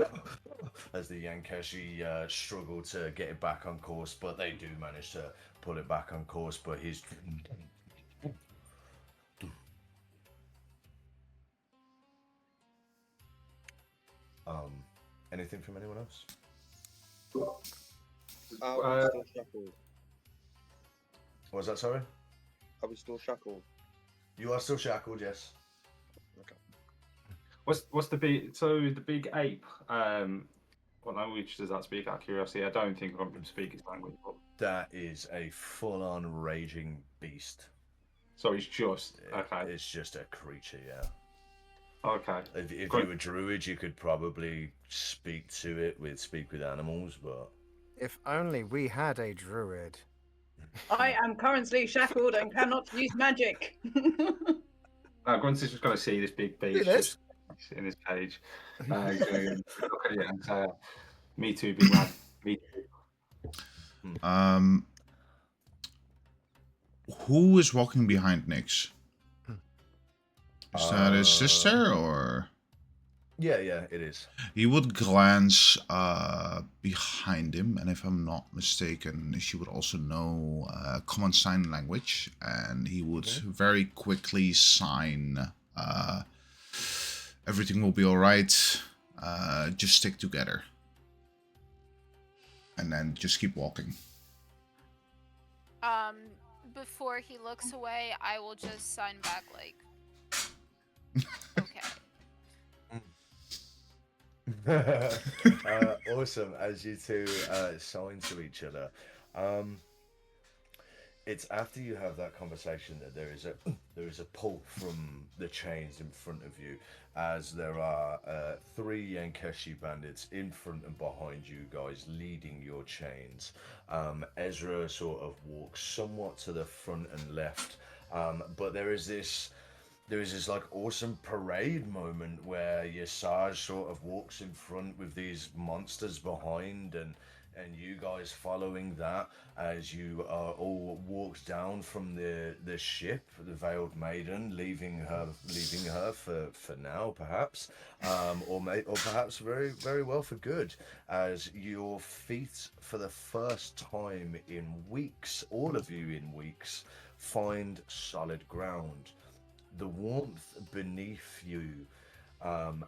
as the Yankeshi struggle to get it back on course, but they do manage to pull it back on course, but he's... anything from anyone else? I was still shackled. What was that, sorry? I was still shackled. You are still shackled, yes. Okay. What's the big ape? What language does that speak? Out of curiosity, I don't think I'm going to speak his language. But... That is a full-on raging beast. So it's just okay. It's just a creature, yeah. Okay. If you were a druid, you could probably speak with animals, but if only we had a druid. I am currently shackled and cannot use magic. Grunty's just going to see this big beast just in his cage. Look at it and say, "Me too, big man. Me too." Who is walking behind Nyx? Is that his sister or? Yeah, it is. He would glance behind him, and if I'm not mistaken, she would also know common sign language, and he would very quickly sign, everything will be alright, just stick together. And then just keep walking. Before he looks away, I will just sign back like, okay. Awesome. As you two sign to each other, it's after you have that conversation that there is a pull from the chains in front of you, as there are 3 Yankeshi bandits in front and behind you guys leading your chains. Ezra sort of walks somewhat to the front and left, but there is this like awesome parade moment where Yesaj sort of walks in front with these monsters behind, and you guys following that as you all walked down from the ship, the Veiled Maiden, leaving her for now, perhaps, or perhaps very, very well for good, as your feet for the first time in weeks, all of you in weeks, find solid ground. The warmth beneath you,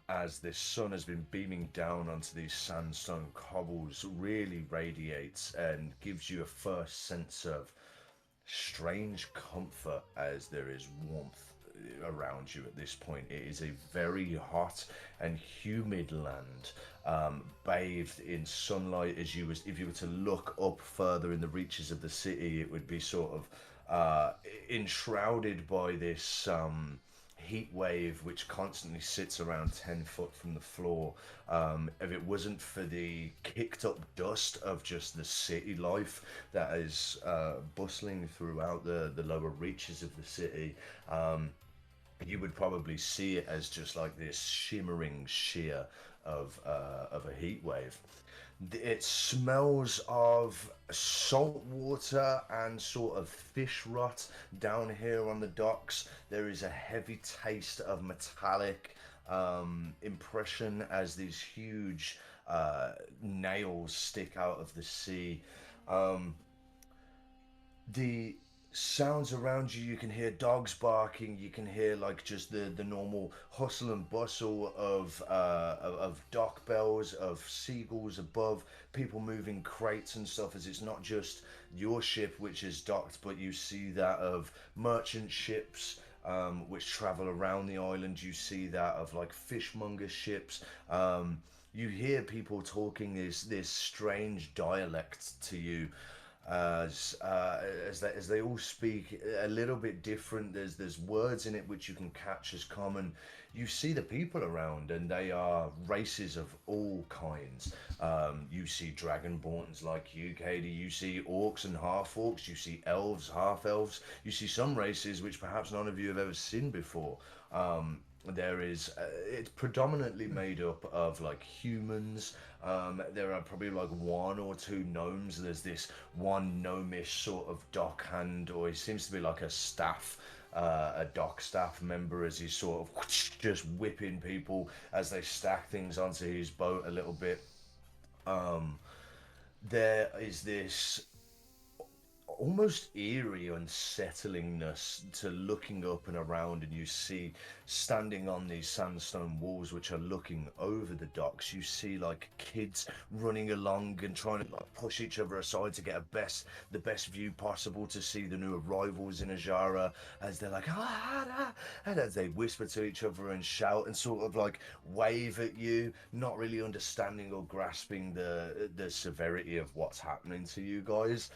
as the sun has been beaming down onto these sandstone cobbles, really radiates and gives you a first sense of strange comfort, as there is warmth around you at this point. It is a very hot and humid land, bathed in sunlight. If you were to look up further in the reaches of the city, it would be sort of enshrouded by this heat wave which constantly sits around 10 foot from the floor. If it wasn't for the kicked up dust of just the city life that is bustling throughout the lower reaches of the city, you would probably see it as just like this shimmering sheer of a heat wave. It smells of salt water and sort of fish rot down here on the docks. There is a heavy taste of metallic impression as these huge nails stick out of the sea. The sounds around you, you can hear dogs barking, you can hear like just the normal hustle and bustle of dock bells, of seagulls above, people moving crates and stuff, as it's not just your ship which is docked, but you see that of merchant ships which travel around the island. You see that of like fishmonger ships. You hear people talking this strange dialect to you, as they all speak a little bit different. There's words in it which you can catch as common. You see the people around, and they are races of all kinds. You see dragonborns like you, Katie. You see orcs and half orcs. You see elves, half elves. You see some races which perhaps none of you have ever seen before. There is it's predominantly made up of like humans. There are probably like one or two gnomes. There's this one gnomish sort of dockhand, or he seems to be like a staff, a dock staff member, as he's sort of just whipping people as they stack things onto his boat a little bit. There is this almost eerie unsettlingness to looking up and around, and you see standing on these sandstone walls which are looking over the docks, you see like kids running along and trying to like push each other aside to get the best view possible to see the new arrivals in Ishara, as they're like and as they whisper to each other and shout and sort of like wave at you, not really understanding or grasping the severity of what's happening to you guys.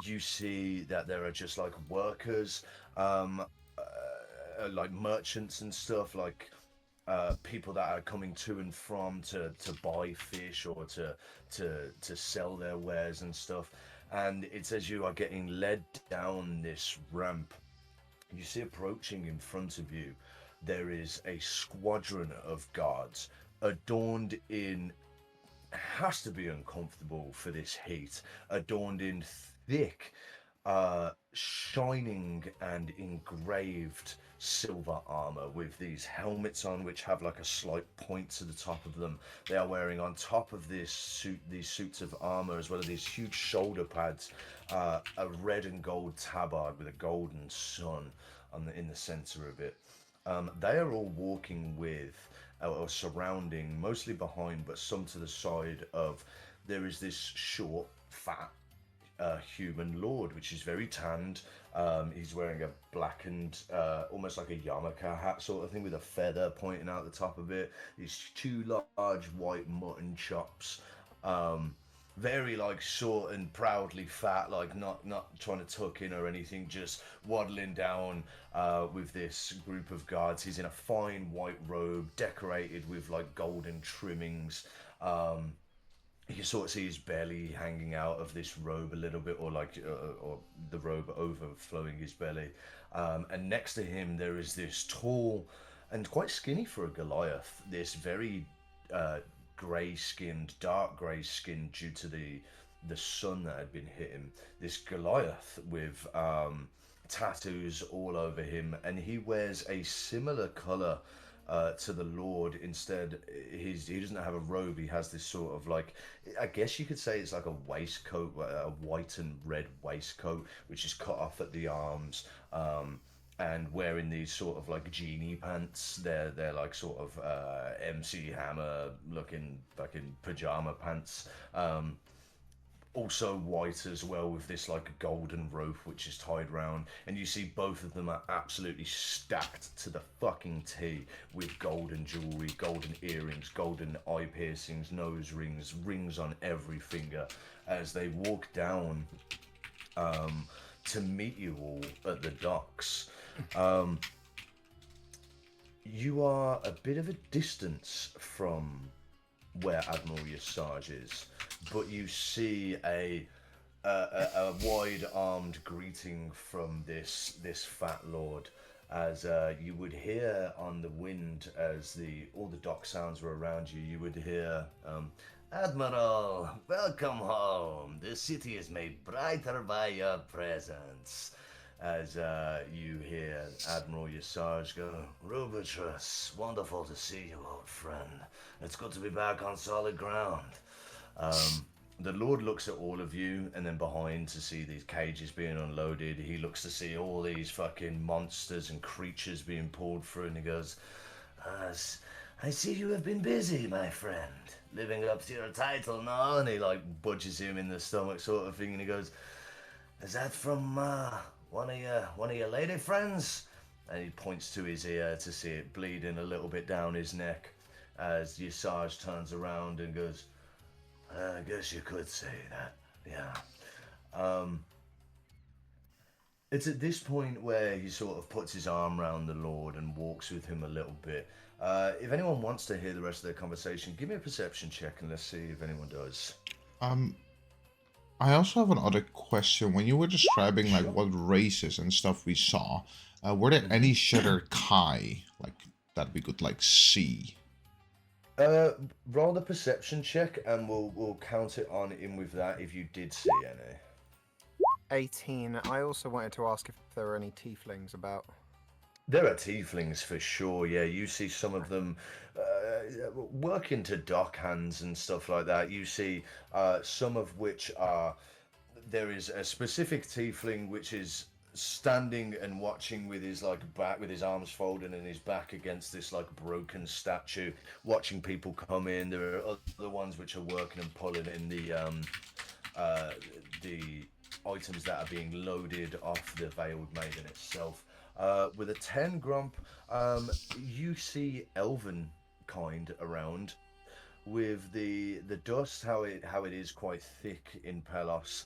You see that there are just like workers, like merchants and stuff, like people that are coming to and from to buy fish or to sell their wares and stuff. And it's as you are getting led down this ramp, you see approaching in front of you, there is a squadron of guards adorned in, has to be uncomfortable for this heat, adorned in thick, shining and engraved silver armor, with these helmets on which have like a slight point to the top of them. They are wearing on top of these suits of armor, as well as these huge shoulder pads, a red and gold tabard with a golden sun in the center of it. They are all walking with, or surrounding, mostly behind, but some to the side of, there is this short, fat, human lord, which is very tanned. He's wearing a blackened, almost like a yarmulke hat sort of thing, with a feather pointing out the top of it. These two large white mutton chops. Very like short and proudly fat, like not trying to tuck in or anything, just waddling down with this group of guards. He's in a fine white robe decorated with like golden trimmings. You can sort of see his belly hanging out of this robe a little bit, or like or the robe overflowing his belly. And next to him there is this tall and quite skinny for a Goliath, this very grey-skinned, dark grey-skinned, due to the sun that had been hitting. This Goliath with tattoos all over him, and he wears a similar colour to the Lord. Instead, he doesn't have a robe. He has this sort of like, I guess you could say it's like a waistcoat, a white and red waistcoat, which is cut off at the arms. And wearing these sort of like genie pants. They're like sort of MC Hammer looking fucking pajama pants. Also white as well, with this like golden rope which is tied round, and you see both of them are absolutely stacked to the fucking T with golden jewelry, golden earrings, golden eye piercings, nose rings, rings on every finger, as they walk down to meet you all at the docks. You are a bit of a distance from where Admiral Yesaj is, but you see a wide-armed greeting from this fat lord, as you would hear on the wind, as all the dock sounds were around you. You would hear Admiral, welcome home. The city is made brighter by your presence. As you hear Admiral Yesaj go, Rubitrus, wonderful to see you, old friend. It's good to be back on solid ground. The Lord looks at all of you, and then behind to see these cages being unloaded. He looks to see all these fucking monsters and creatures being pulled through, and he goes, I see you have been busy, my friend. Living up to your title now. And he like budges him in the stomach sort of thing, and he goes, is that from one of your lady friends? And he points to his ear to see it bleeding a little bit down his neck as Yesaj turns around and goes, I guess you could say that, yeah. It's at this point where he sort of puts his arm around the Lord and walks with him a little bit. If anyone wants to hear the rest of their conversation, give me a perception check and let's see if anyone does. I also have another question. When you were describing like what races and stuff we saw, were there any Shudder Kai like that we could like see? Roll the perception check and we'll count it on in with that if you did see any. 18. I also wanted to ask if there were any tieflings about. There are tieflings for sure, yeah. You see some of them working to dock hands and stuff like that. You see some of which are... There is a specific tiefling which is standing and watching with his like back, with his arms folded and his back against this like broken statue, watching people come in. There are other ones which are working and pulling in the items that are being loaded off the Veiled Maiden itself. With a 10 grump, you see elven kind around with the dust, how it is quite thick in Pelos.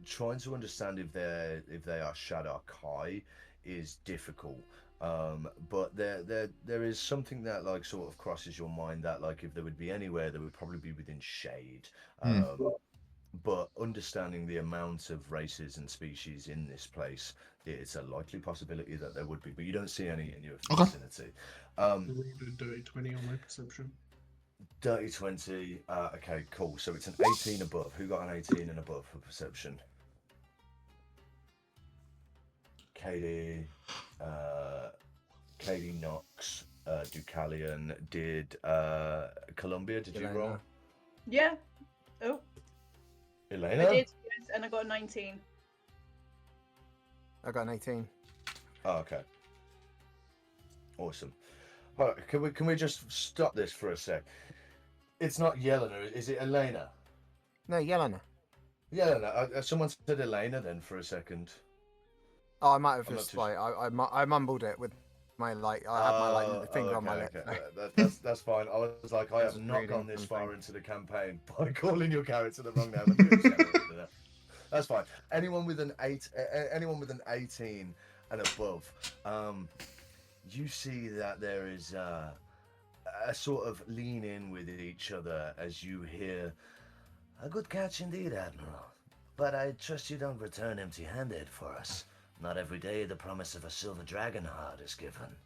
Trying to understand if they are Shadar Kai is difficult. But there is something that like sort of crosses your mind that like if there would be anywhere, there would probably be within shade. But understanding the amount of races and species in this place, it's a likely possibility that there would be, but you don't see any in your vicinity. I rolled a dirty 20 on my perception. Dirty 20. Okay, cool. So it's an 18 above. Who got an 18 and above for perception? Katie Knox, Ducalion. Did Columbia? Did you roll? Yeah. Oh. Elena? I did, yes, and I got a 19. I got an 18. Oh, okay. Awesome. All right, can we just stop this for a sec? It's not Yelena, is it Elena? No, Yelena. Yelena. Someone said Elena then for a second. Oh, I might have just like I mumbled it with my like I had my like finger on my lip. Okay. That's fine. I was like, I have not gone this far into the campaign by calling your character the wrong name. That's fine. Anyone with an 18 and above, you see that there is a sort of lean in with each other as you hear, a good catch indeed, Admiral. But I trust you don't return empty-handed for us. Not every day the promise of a silver dragon heart is given.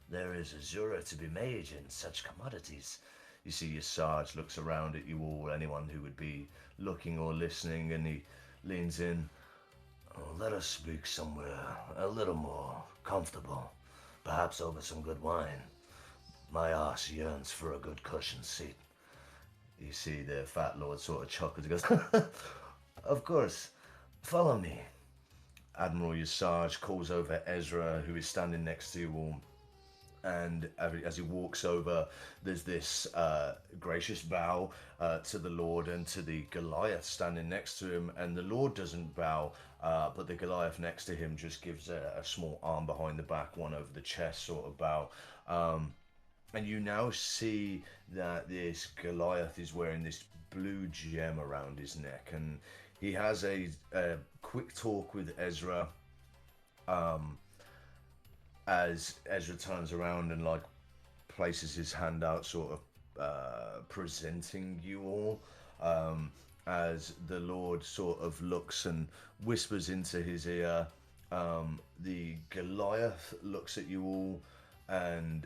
There is Azura to be made in such commodities. You see Yesaj looks around at you all, anyone who would be looking or listening, and he leans in. Oh, let us speak somewhere a little more comfortable, perhaps over some good wine. My arse yearns for a good cushioned seat. You see the fat lord sort of chuckles and goes, of course, follow me. Admiral Yesaj calls over Ezra, who is standing next to you all, and as he walks over, there's this gracious bow to the Lord and to the Goliath standing next to him, and the Lord doesn't bow, but the Goliath next to him just gives a small arm behind the back, one over the chest sort of bow. And you now see that this Goliath is wearing this blue gem around his neck, and he has a quick talk with Ezra as Ezra turns around and like places his hand out, sort of presenting you all, as the Lord sort of looks and whispers into his ear. The Goliath looks at you all and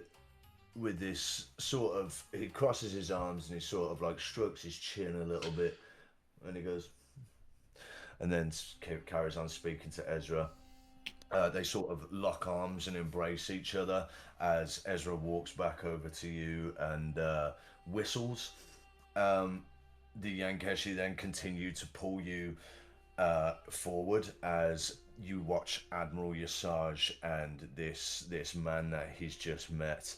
with this sort of, he crosses his arms and he sort of like strokes his chin a little bit, and he goes, and then carries on speaking to Ezra. They sort of lock arms and embrace each other as Ezra walks back over to you and whistles. The Yankeshi then continue to pull you forward as you watch Admiral Yesaj and this man that he's just met,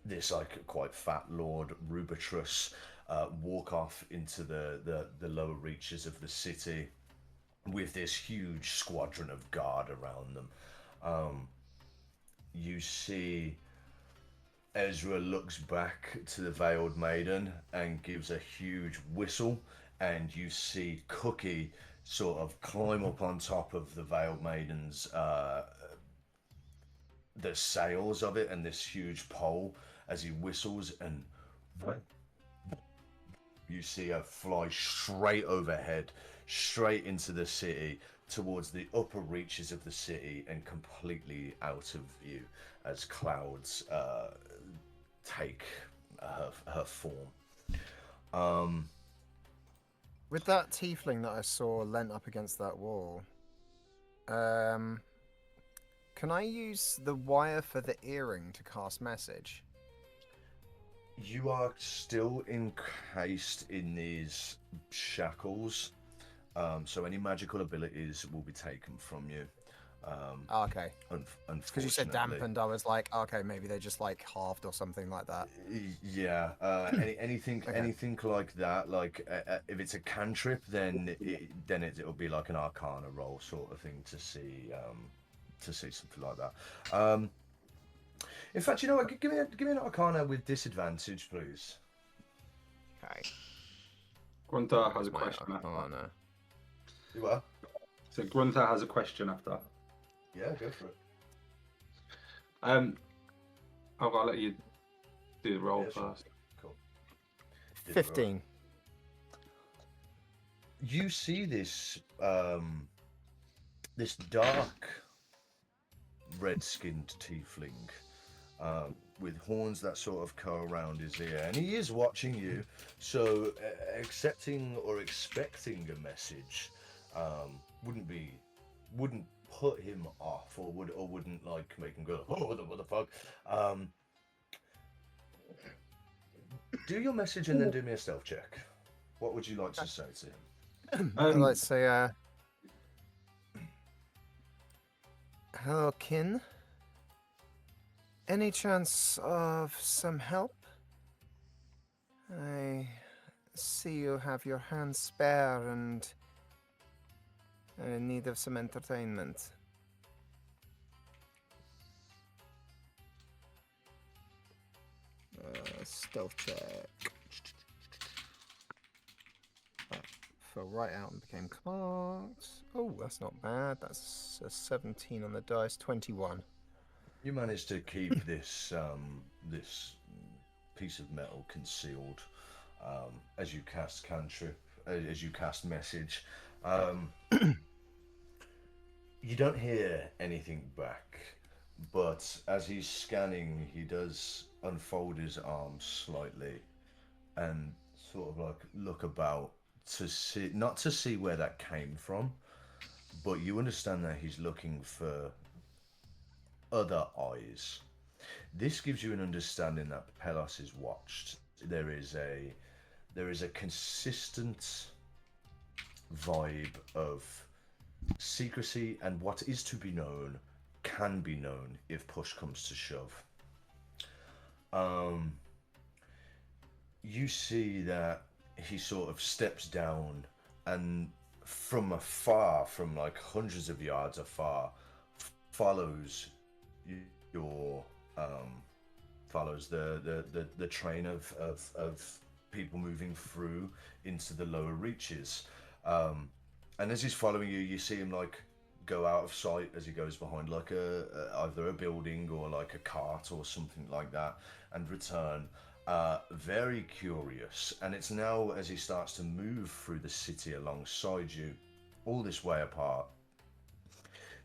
this like quite fat Lord Rubitrus, walk off into the lower reaches of the city with this huge squadron of guard around them. You see Ezra looks back to the Veiled Maiden and gives a huge whistle, and you see Cookie sort of climb up on top of the Veiled Maiden's the sails of it and this huge pole as he whistles, and you see her fly straight overhead, straight into the city, towards the upper reaches of the city and completely out of view as clouds take her form. With that tiefling that I saw leant up against that wall, can I use the wire for the earring to cast message? You are still encased in these shackles, so any magical abilities will be taken from you. Okay. Because you said Unfortunately. dampened, I was like, okay, maybe they just like halved or something like that. Yeah. Anything like that, like if it's a cantrip, then it'll be like an Arcana roll sort of thing to see something like that. In fact, you know what? Give me an Arcana with disadvantage, please. Okay. Grunter has a question after. You what? So Grunter has a question after. Yeah, go for it. I'll let you do the roll first. Cool. 15. You see this this dark red-skinned tiefling with horns that sort of curl around his ear, and he is watching you, so accepting or expecting a message wouldn't put him off, or wouldn't like make him go, oh, what the fuck. Do your message and then do me a stealth check. What would you like to say to him? I'd like to say, hello, kin. Any chance of some help? I see you have your hands spare and are in need of some entertainment. Stealth check. Fell right out and became clocked. Oh, that's not bad. That's a 17 on the dice. 21. You managed to keep this this piece of metal concealed as you cast cantrip, as you cast message. You don't hear anything back, but as he's scanning, he does unfold his arms slightly and sort of like look about to see, not to see where that came from, but you understand that he's looking for other eyes. This gives you an understanding that Pelos is watched. There is a consistent vibe of secrecy, and what is to be known can be known if push comes to shove. You see that he sort of steps down and from afar, from like hundreds of yards afar, follows your follows the train of people moving through into the lower reaches, and as he's following you, you see him like go out of sight as he goes behind like either a building or like a cart or something like that, and return very curious. And it's now as he starts to move through the city alongside you, all this way apart,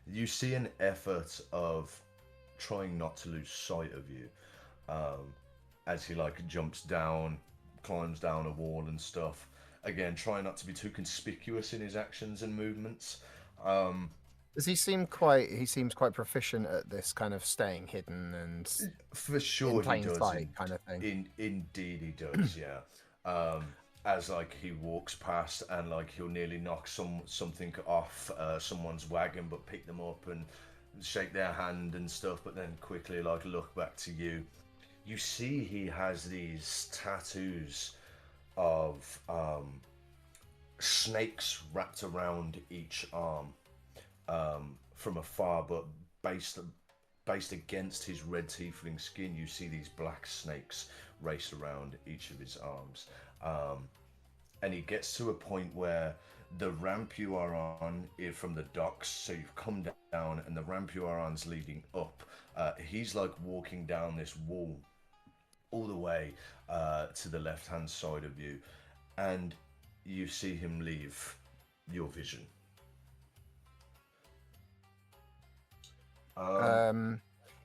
you see an effort of trying not to lose sight of you, as he like jumps down, climbs down a wall and stuff. Again, trying not to be too conspicuous in his actions and movements. Does he seem quite? He seems quite proficient at this kind of staying hidden and For sure, in he plain does. sight kind of thing. Indeed, he does. Yeah. As like he walks past and like he'll nearly knock something off someone's wagon, but pick them up and shake their hand and stuff. But then quickly like look back to you. You see, he has these tattoos of snakes wrapped around each arm from afar, but based against his red tiefling skin, you see these black snakes race around each of his arms. And he gets to a point where the ramp you are on is from the docks, so you've come down, and the ramp you are on's leading up. He's like walking down this wall all the way to the left-hand side of you, and you see him leave your vision.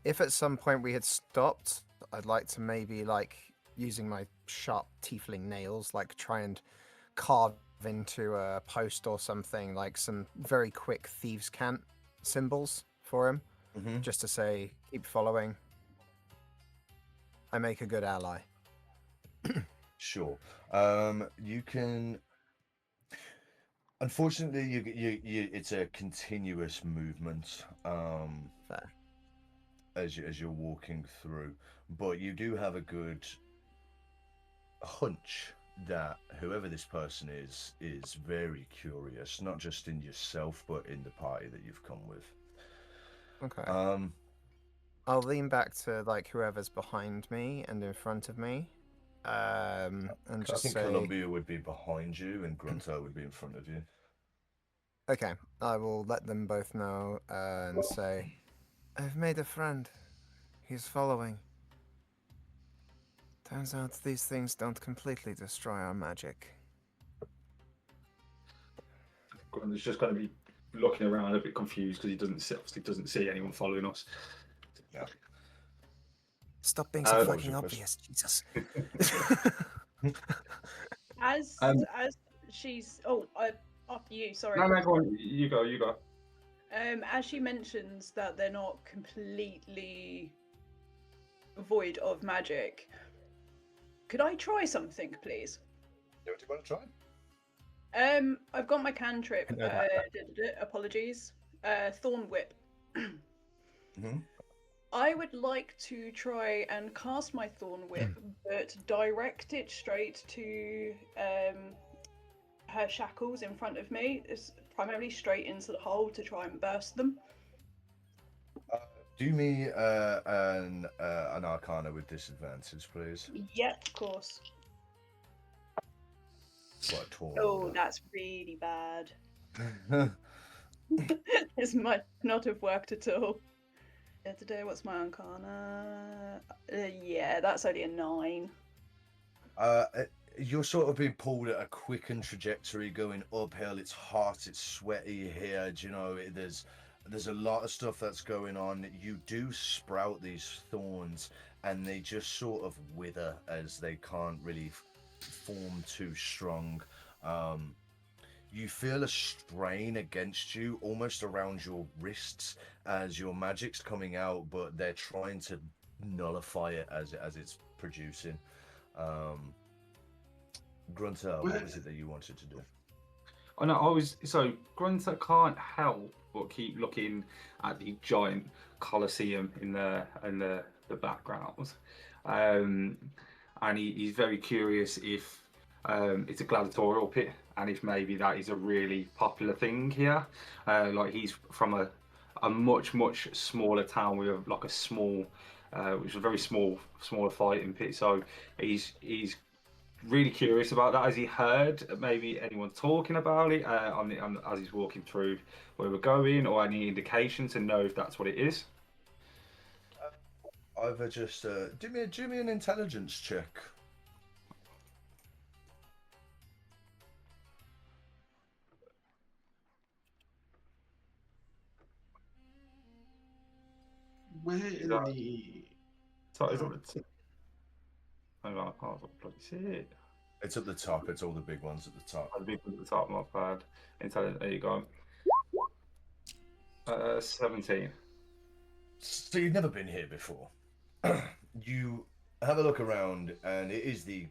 If at some point we had stopped, I'd like to maybe like using my sharp tiefling nails, like try and carve into a post or something, like some very quick thieves' cant symbols for him, just to say, keep following. I make a good ally. Sure. You can. Unfortunately, you it's a continuous movement. Fair. As you're walking through, but you do have a good hunch that whoever this person is very curious, not just in yourself, but in the party that you've come with. Okay. I'll lean back to like whoever's behind me and in front of me, and just I think say, Columbia would be behind you and Grunter would be in front of you. okay, I will let them both know and say, I've made a friend. He's following. Turns out these things don't completely destroy our magic. Grunter's just going to be looking around a bit confused because he obviously doesn't see anyone following us. Yeah. Stop being so fucking obvious, Jesus. As she's after you, sorry. No, go on. You go. As she mentions that they're not completely void of magic, could I try something, please? What do you want to try? I've got my cantrip. Apologies. Thorn Whip. I would like to try and cast my Thorn Whip, but direct it straight to her shackles in front of me. It's primarily straight into the hole to try and burst them. Do me an Arcana with disadvantage, please. Yep, of course. Oh, that's really bad. This might not have worked at all. Today, what's my Arcana? Yeah, that's only a 9. You're sort of being pulled at a quickened trajectory, going uphill. It's hot, it's sweaty here. Do you know, there's a lot of stuff that's going on. You do sprout these thorns, and they just sort of wither as they can't really form too strong. You feel a strain against you, almost around your wrists, as your magic's coming out, but they're trying to nullify it as it's producing. Grunter, what was it that you wanted to do? I know. Grunter can't help but keep looking at the giant Colosseum in the background, and he's very curious if it's a gladiatorial pit, and if maybe that is a really popular thing here. Like he's from a much smaller town with like a small, which is a very smaller fighting pit. So he's really curious about that. Has he heard maybe anyone talking about it as he's walking through where we're going, or any indication to know if that's what it is? Either just do me an intelligence check. Where in that- the... So is it? Hang on, I can't bloody see it. It's at the top. It's all the big ones at the top. The big one at the top, my bad. Intelligent. There you go. 17. So you've never been here before. You have a look around, and it is the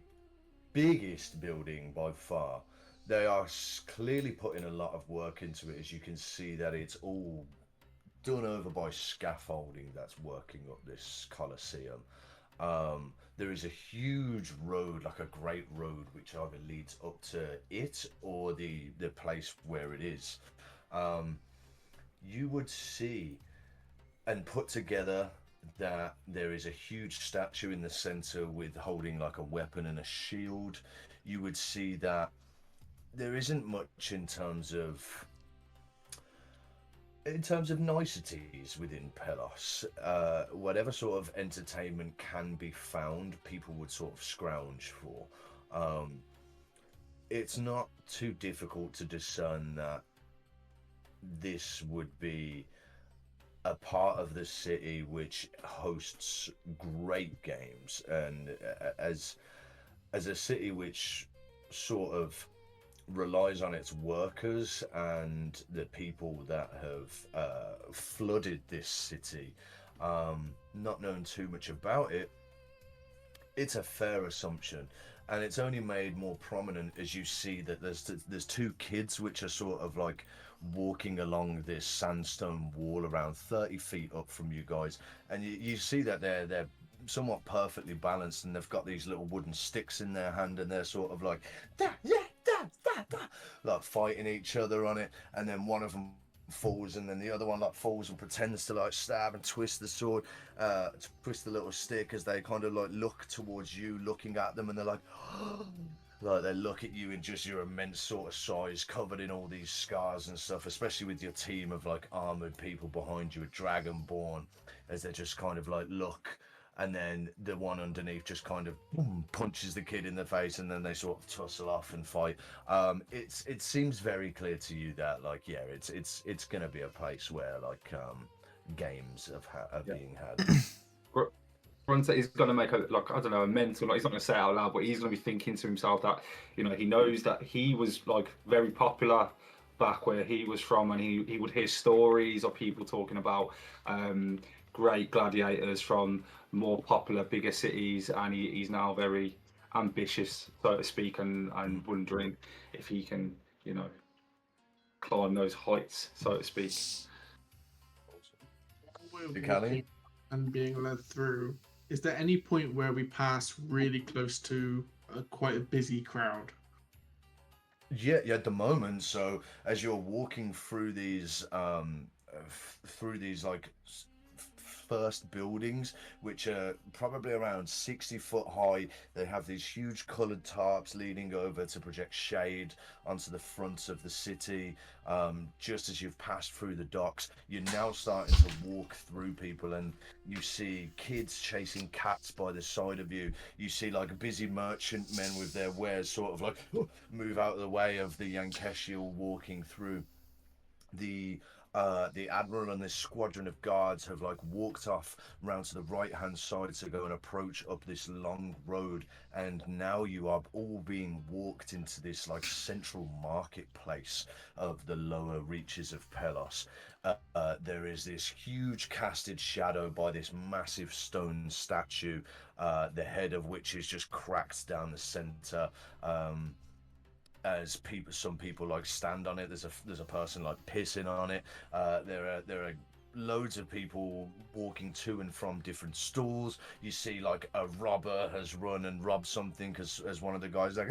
biggest building by far. They are clearly putting a lot of work into it, as you can see that it's all done over by scaffolding that's working up this Colosseum. There is a huge road, like a great road, which either leads up to it or the place where it is. You would see and put together that there is a huge statue in the center with holding like a weapon and a shield. You would see that there isn't much in terms of niceties within Pelos. Whatever sort of entertainment can be found, people would sort of scrounge for. It's not too difficult to discern that this would be a part of the city which hosts great games, and as a city which sort of relies on its workers and the people that have flooded this city, not knowing too much about it, it's a fair assumption, and it's only made more prominent as you see that there's two kids which are sort of like walking along this sandstone wall around 30 feet up from you guys, and you see that they're somewhat perfectly balanced, and they've got these little wooden sticks in their hand, and they're sort of like like fighting each other on it, and then one of them falls, and then the other one like falls and pretends to like stab and twist the sword, twist the little stick as they kind of like look towards you, looking at them, and they're like like they look at you in just your immense sort of size, covered in all these scars and stuff, especially with your team of like armored people behind you, a dragonborn, as they just kind of like look, and then the one underneath just kind of punches the kid in the face, and then they sort of tussle off and fight. It seems very clear to you that like it's gonna be a place where like games are being had. Bronte is going to make a, like, I don't know, a mental, like, he's not going to say it out loud, but he's going to be thinking to himself that, you know, he knows that he was like very popular back where he was from, and he would hear stories of people talking about great gladiators from more popular, bigger cities, and he's now very ambitious, so to speak, and wondering if he can, you know, climb those heights, so to speak. And being led through, is there any point where we pass really close to quite a busy crowd? Yeah, at the moment. So as you're walking through these like first buildings, which are probably around 60 foot high, they have these huge coloured tarps leaning over to project shade onto the front of the city. Just as you've passed through the docks, you're now starting to walk through people, and you see kids chasing cats by the side of you. You see like busy merchantmen with their wares sort of like move out of the way of the Yankeshi all walking through. The admiral and this squadron of guards have like walked off round to the right hand side to go and approach up this long road, and now you are all being walked into this like central marketplace of the lower reaches of Pelos. There is this huge casted shadow by this massive stone statue, the head of which is just cracked down the center. As some people like stand on it. There's a person like pissing on it. There are loads of people walking to and from different stalls. You see like a robber has run and robbed something as one of the guys like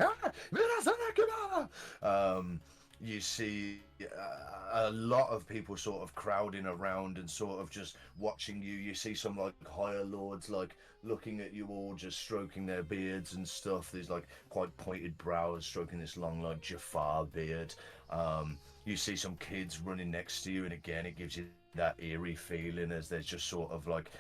you see a lot of people sort of crowding around and sort of just watching you. You see some like higher lords like looking at you all, just stroking their beards and stuff. There's like quite pointed brows stroking this long like Jafar beard. You see some kids running next to you, and again it gives you that eerie feeling as there's just sort of like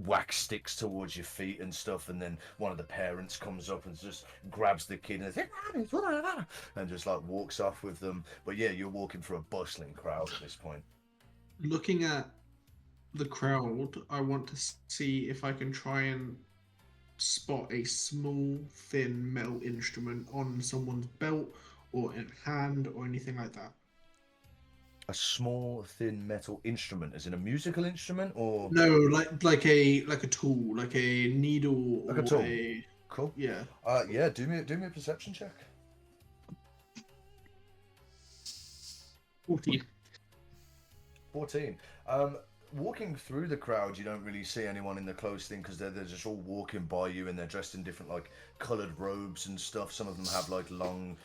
wax sticks towards your feet and stuff, and then one of the parents comes up and just grabs the kid and just like walks off with them. But yeah, you're walking through a bustling crowd at this point. Looking at the crowd, I want to see if I can try and spot a small, thin metal instrument on someone's belt or in hand or anything like that. A small, thin metal instrument, as in a musical instrument, or No, like a tool, like a needle like a or tool? a Cool. yeah. Yeah. Do me a perception check. 14. 14. Walking through the crowd, you don't really see anyone in the close thing because they're just all walking by you and they're dressed in different like coloured robes and stuff. Some of them have like long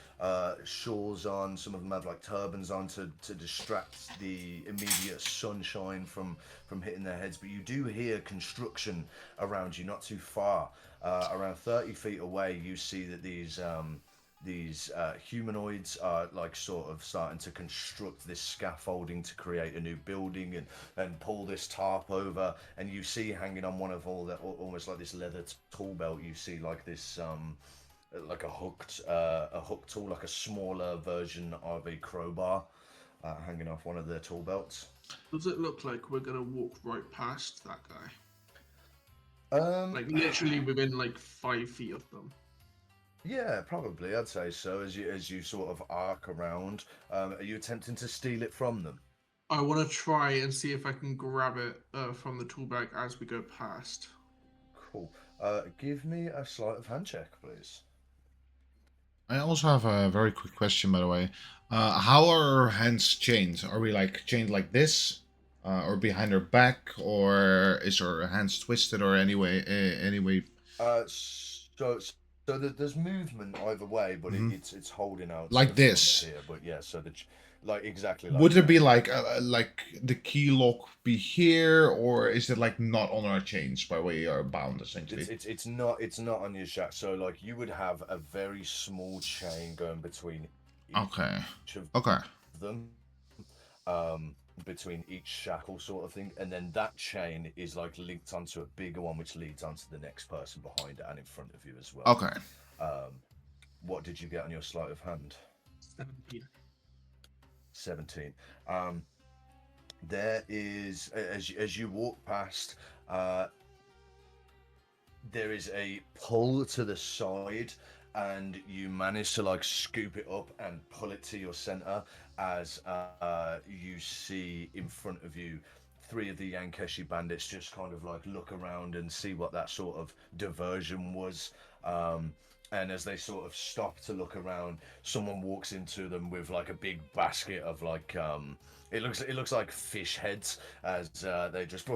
shawls on. Some of them have like turbans on to distract the immediate sunshine from hitting their heads. But you do hear construction around you, not too far. Around 30 feet away, you see that these humanoids are like sort of starting to construct this scaffolding to create a new building and pull this tarp over, and you see hanging on one of all that almost like this leather tool belt, you see like this like a hooked tool, like a smaller version of a crowbar hanging off one of their tool belts. Does it look like we're gonna walk right past that guy? Like literally within like 5 feet of them. Yeah, probably. I'd say so. As you sort of arc around, are you attempting to steal it from them? I want to try and see if I can grab it from the tool bag as we go past. Cool. Give me a sleight of hand check, please. I also have a very quick question, by the way. How are our hands chained? Are we like chained like this, or behind our back, or is our hands twisted, or anyway? So there's movement either way, but it's holding out like this. Here, but yeah, so like exactly like Would there that. be like the key lock be here, or is it like not on our chains by way are bound essentially? It's not on your shack. So like you would have a very small chain going between each of them, between each shackle sort of thing, and then that chain is like linked onto a bigger one which leads onto the next person behind it and in front of you as well. Okay. What did you get on your sleight of hand? 17. There is, as you walk past, there is a pull to the side, and you manage to like scoop it up and pull it to your center as you see in front of you 3 of the Yankeshi bandits just kind of like look around and see what that sort of diversion was. And as they sort of stop to look around, someone walks into them with like a big basket of like it looks like fish heads as they just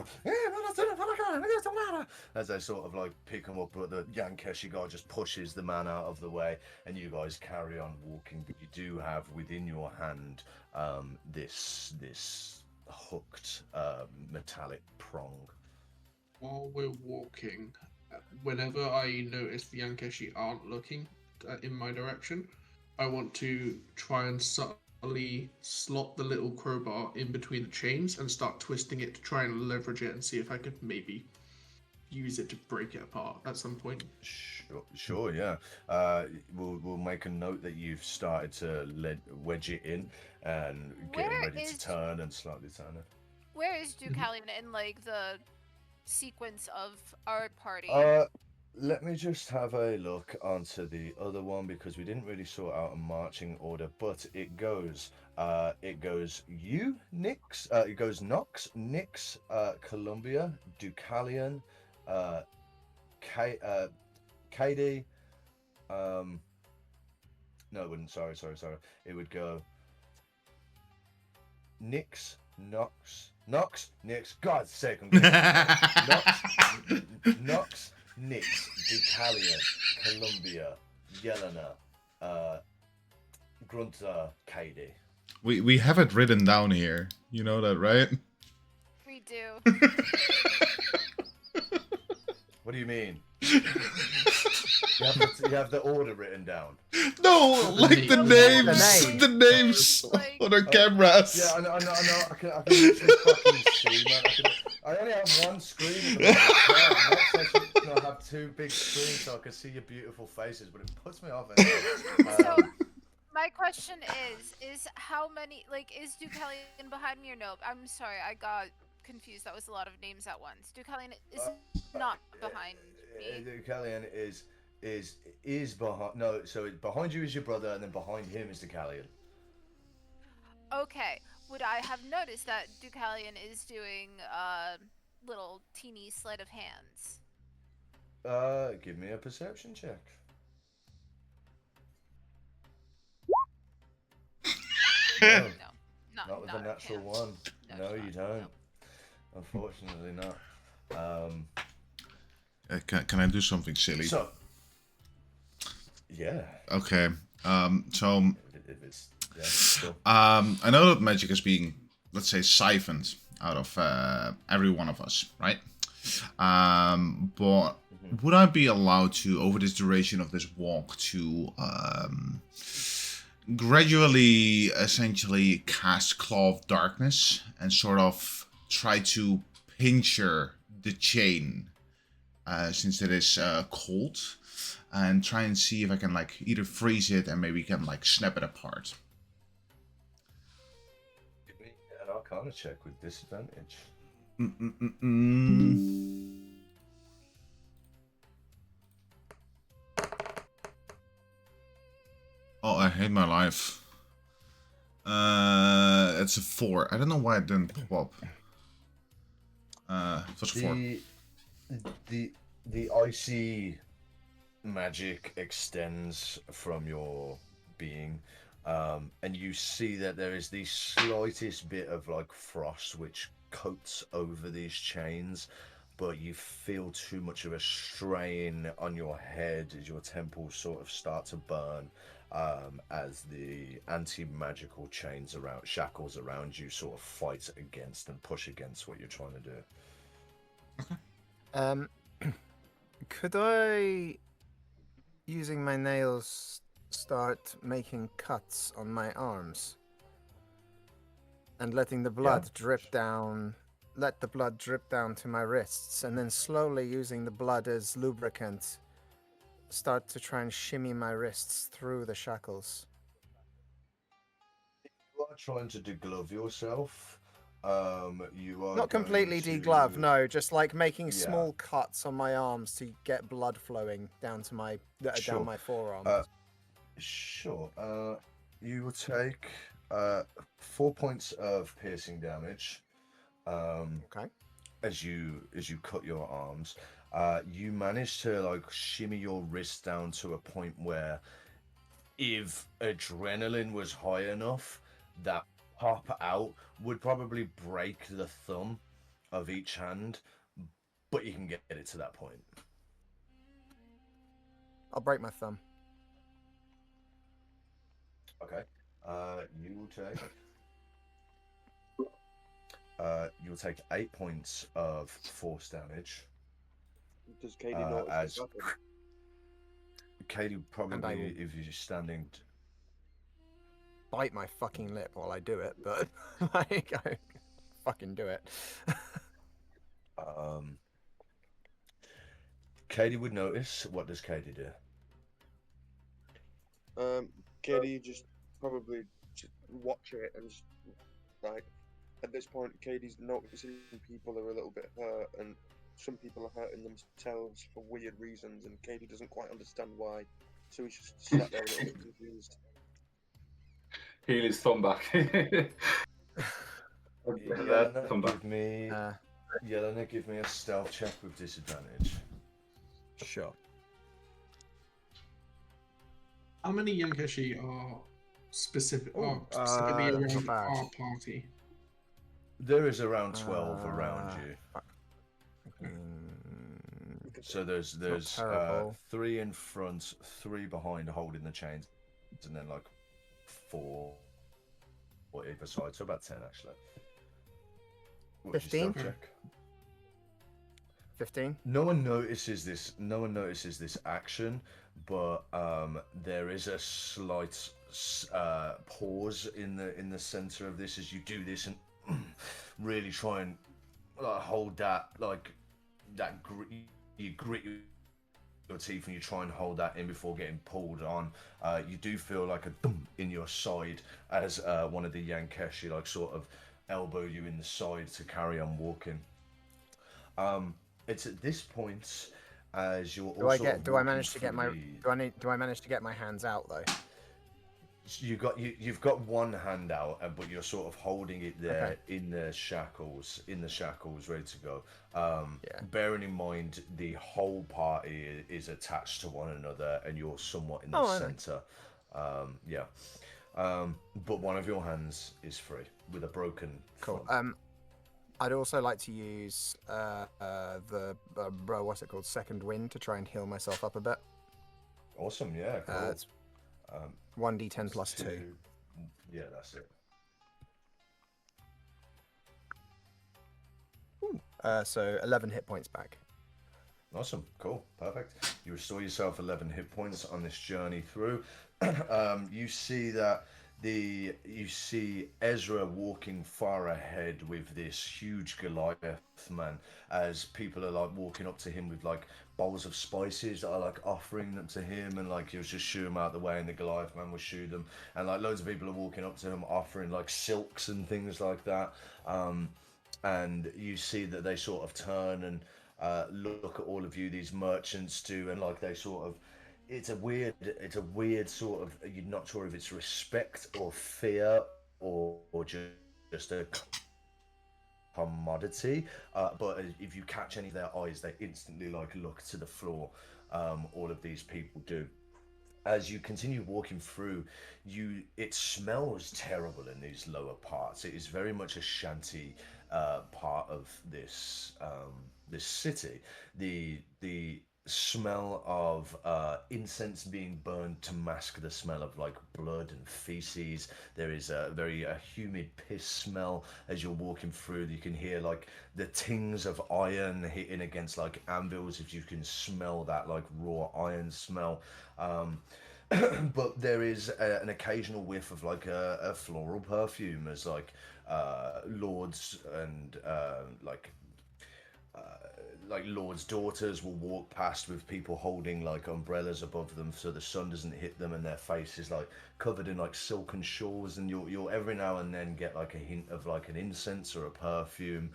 as they sort of like pick them up, but the Yankeshi guy just pushes the man out of the way, and you guys carry on walking. But you do have within your hand this hooked metallic prong. While we're walking, whenever I notice the Yankeshi aren't looking in my direction, I want to try and subtly slot the little crowbar in between the chains and start twisting it to try and leverage it and see if I could maybe use it to break it apart at some point. Sure, yeah. We'll make a note that you've started to wedge it in and getting ready to turn and slightly turn it. Where is Deucalion in like the sequence of our party? Let me just have a look onto the other one because we didn't really sort out a marching order, but it goes you, Nix, it goes Nox, Nix, Columbia, Deucalion, KD, no, it wouldn't, sorry. It would go Nix, Nox, Nix, God's sake, I'm Nox, Nix, Deucalion, Columbia, Yelena, Grunter, KD. We have it written down here. You know that, right? We do. What do you mean? You have the order written down. No, like the names on our cameras. Yeah, I know. I can literally fucking see, man. I only have one screen. I have 2 big screens so I can see your beautiful faces, but it puts me off. So, my question is how many, like, is Deucalion behind me or no? I'm sorry, I got confused. That was a lot of names at once. Deucalion is not behind me. Deucalion is behind. No, so behind you is your brother, and then behind him is Deucalion. Okay. Would I have noticed that Deucalion is doing little teeny sleight of hands? Give me a perception check. No, not with a natural one. No, you don't. Unfortunately not. Can I do something silly? So, yeah. Okay. So. If it's, yeah, sure. I know that magic is being, let's say, siphoned out of every one of us, right? But would I be allowed to, over this duration of this walk, to gradually, essentially, cast Claw of Darkness and sort of try to puncture the chain, since it is cold, and try and see if I can like either freeze it and maybe can like snap it apart? Give me an Arcana check with disadvantage. Oh, I hate my life. It's a 4. I don't know why it didn't pop up. It was 4. The icy magic extends from your being, and you see that there is the slightest bit of like frost which coats over these chains, but you feel too much of a strain on your head as your temples sort of start to burn, as the anti-magical shackles around you sort of fight against and push against what you're trying to do. Could I, using my nails, start making cuts on my arms and letting the blood drip down? Let the blood drip down to my wrists, and then slowly, using the blood as lubricant, start to try and shimmy my wrists through the shackles. You are trying to deglove yourself. You are not completely deglove, no, just like making small cuts on my arms to get blood flowing down to my down my forearms. Sure. You will take 4 points of piercing damage. Okay. As you cut your arms, you manage to like shimmy your wrist down to a point where, if adrenaline was high enough, that pop out would probably break the thumb of each hand, but you can get it to that point. I'll break my thumb. Okay. You will take 8 points of force damage. Does Katie know what's happening? Katie probably, if you're standing. Bite my fucking lip while I do it, but like I fucking do it. Katie would notice. What does Katie do? Katie just probably just watch it and just, like, at this point, Katie's noticing people are a little bit hurt, and some people are hurting themselves for weird reasons, and Katie doesn't quite understand why, so he's just sat there a little bit confused. Heal his thumb back. Yelena, give me a stealth check with disadvantage. Sure. How many Yankeshi are specifically around our party? There is around 12 around you. So there's 3 in front, 3 behind holding the chains, and then like 4 or either side, so about 10 actually. 15. 15. No one notices this action, but there is a slight pause in the center of this as you do this and really try and hold that, like that you grit your teeth and you try and hold that in before getting pulled on. You do feel like a thump in your side as one of the Yankeshi like sort of elbow you in the side to carry on walking. It's at this point as you're also Do I manage to get my? Do I manage to get my hands out though? You've got one hand out, but you're sort of holding it there Okay. in the shackles, ready to go. Bearing in mind the whole party is attached to one another, and you're somewhat in the center. But one of your hands is free with a broken. Cool. front. I'd also like to use what's it called, second wind, to try and heal myself up a bit. Awesome. Yeah. Cool. It's 1d10 plus 2. Yeah, that's it. So 11 hit points back. Awesome, cool, perfect. You restore yourself 11 hit points on this journey through. You see that you see Ezra walking far ahead with this huge Goliath man, as people are like walking up to him with like bowls of spices that are like offering them to him, and like he was just shoo them out the way, and the Goliath man will shoo them, and like loads of people are walking up to him offering like silks and things like that. And you see that they sort of turn and look at all of you, these merchants do, and like they sort of, it's a weird sort of, you're not sure if it's respect or fear or just a commodity, but if you catch any of their eyes, they instantly like look to the floor. All of these people do. As you continue walking through, it smells terrible in these lower parts. It is very much a shanty part of this this city. The smell of incense being burned to mask the smell of like blood and feces. There is a very humid piss smell as you're walking through. You can hear like the tings of iron hitting against like anvils, if you can smell that like raw iron smell. But there is an occasional whiff of like a floral perfume, as like lords and like lords' daughters will walk past with people holding like umbrellas above them so the sun doesn't hit them, and their face is like covered in like silken shawls, and you'll every now and then get like a hint of like an incense or a perfume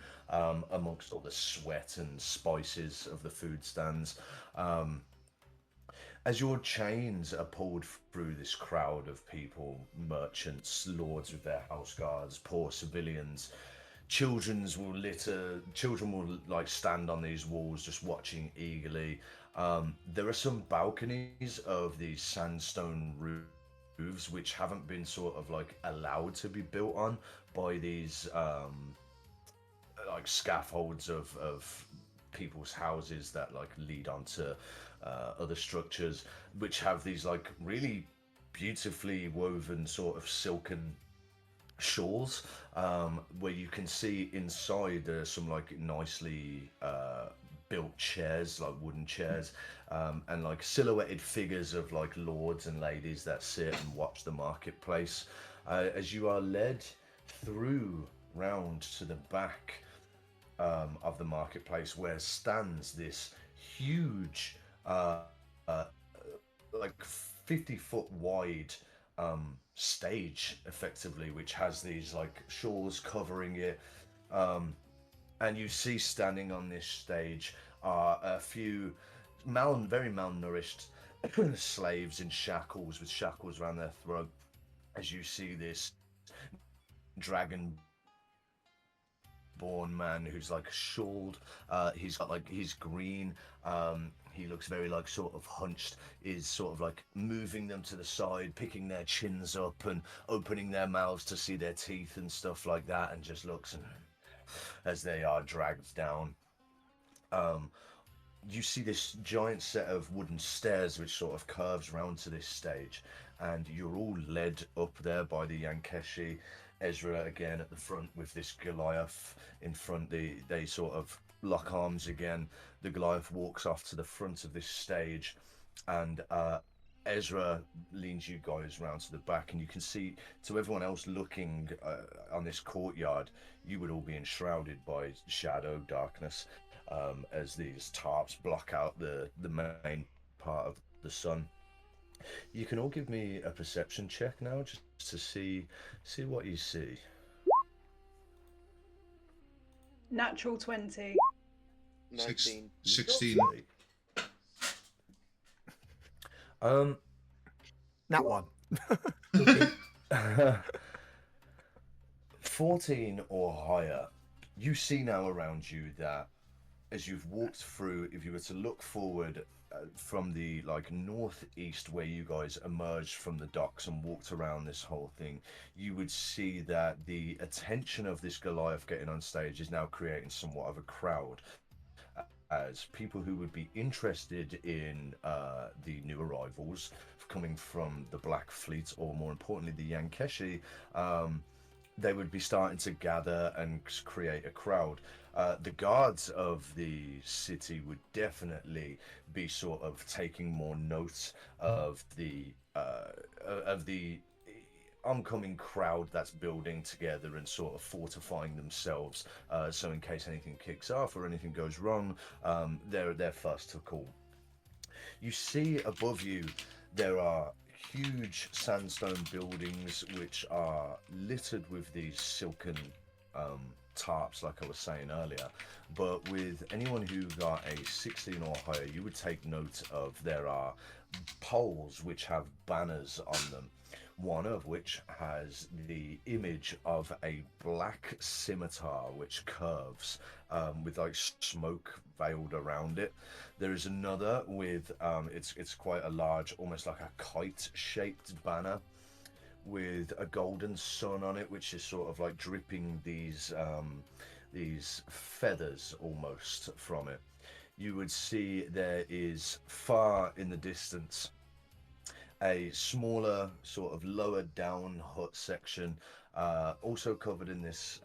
amongst all the sweat and spices of the food stands. As your chains are pulled through this crowd of people, merchants, lords with their house guards, poor civilians, children will like stand on these walls just watching eagerly. There are some balconies of these sandstone roofs which haven't been sort of like allowed to be built on by these like scaffolds of people's houses that like lead onto other structures, which have these like really beautifully woven sort of silken shawls, where you can see inside there's some like nicely built chairs, like wooden chairs, and like silhouetted figures of like lords and ladies that sit and watch the marketplace. As you are led through round to the back of the marketplace, where stands this huge like 50-foot wide stage, effectively, which has these like shawls covering it, and you see standing on this stage are a few very malnourished slaves in shackles, with shackles around their throat. As you see this dragon born man who's like shawled, he's got like, he's green, he looks very like sort of hunched, is sort of like moving them to the side, picking their chins up and opening their mouths to see their teeth and stuff like that, and just looks as they are dragged down. You see this giant set of wooden stairs which sort of curves round to this stage, and you're all led up there by the Yankeshi. Ezra again at the front with this Goliath in front. They sort of lock arms again. The Goliath walks off to the front of this stage, and Ezra leads you guys round to the back, and you can see, to everyone else looking on this courtyard, you would all be enshrouded by shadow, darkness, as these tarps block out the main part of the sun. You can all give me a perception check now, just to see what you see. Natural 20. 19. 16. That one. 14 or higher. You see now around you that as you've walked through, if you were to look forward from the like northeast where you guys emerged from the docks and walked around this whole thing, you would see that the attention of this Goliath getting on stage is now creating somewhat of a crowd, as people who would be interested in the new arrivals coming from the Black Fleet, or more importantly the Yankeshi, they would be starting to gather and create a crowd. The guards of the city would definitely be sort of taking more note of the oncoming crowd that's building together and sort of fortifying themselves, so in case anything kicks off or anything goes wrong, they're first to call. You see above you there are huge sandstone buildings which are littered with these silken tarps, like I was saying earlier. But with anyone who got a 16 or higher, you would take note of there are poles which have banners on them, one of which has the image of a black scimitar which curves with like smoke veiled around it. There is another with it's quite a large, almost like a kite shaped banner with a golden sun on it, which is sort of like dripping these feathers almost from it. You would see there is far in the distance a smaller, sort of lower down hut section, also covered in this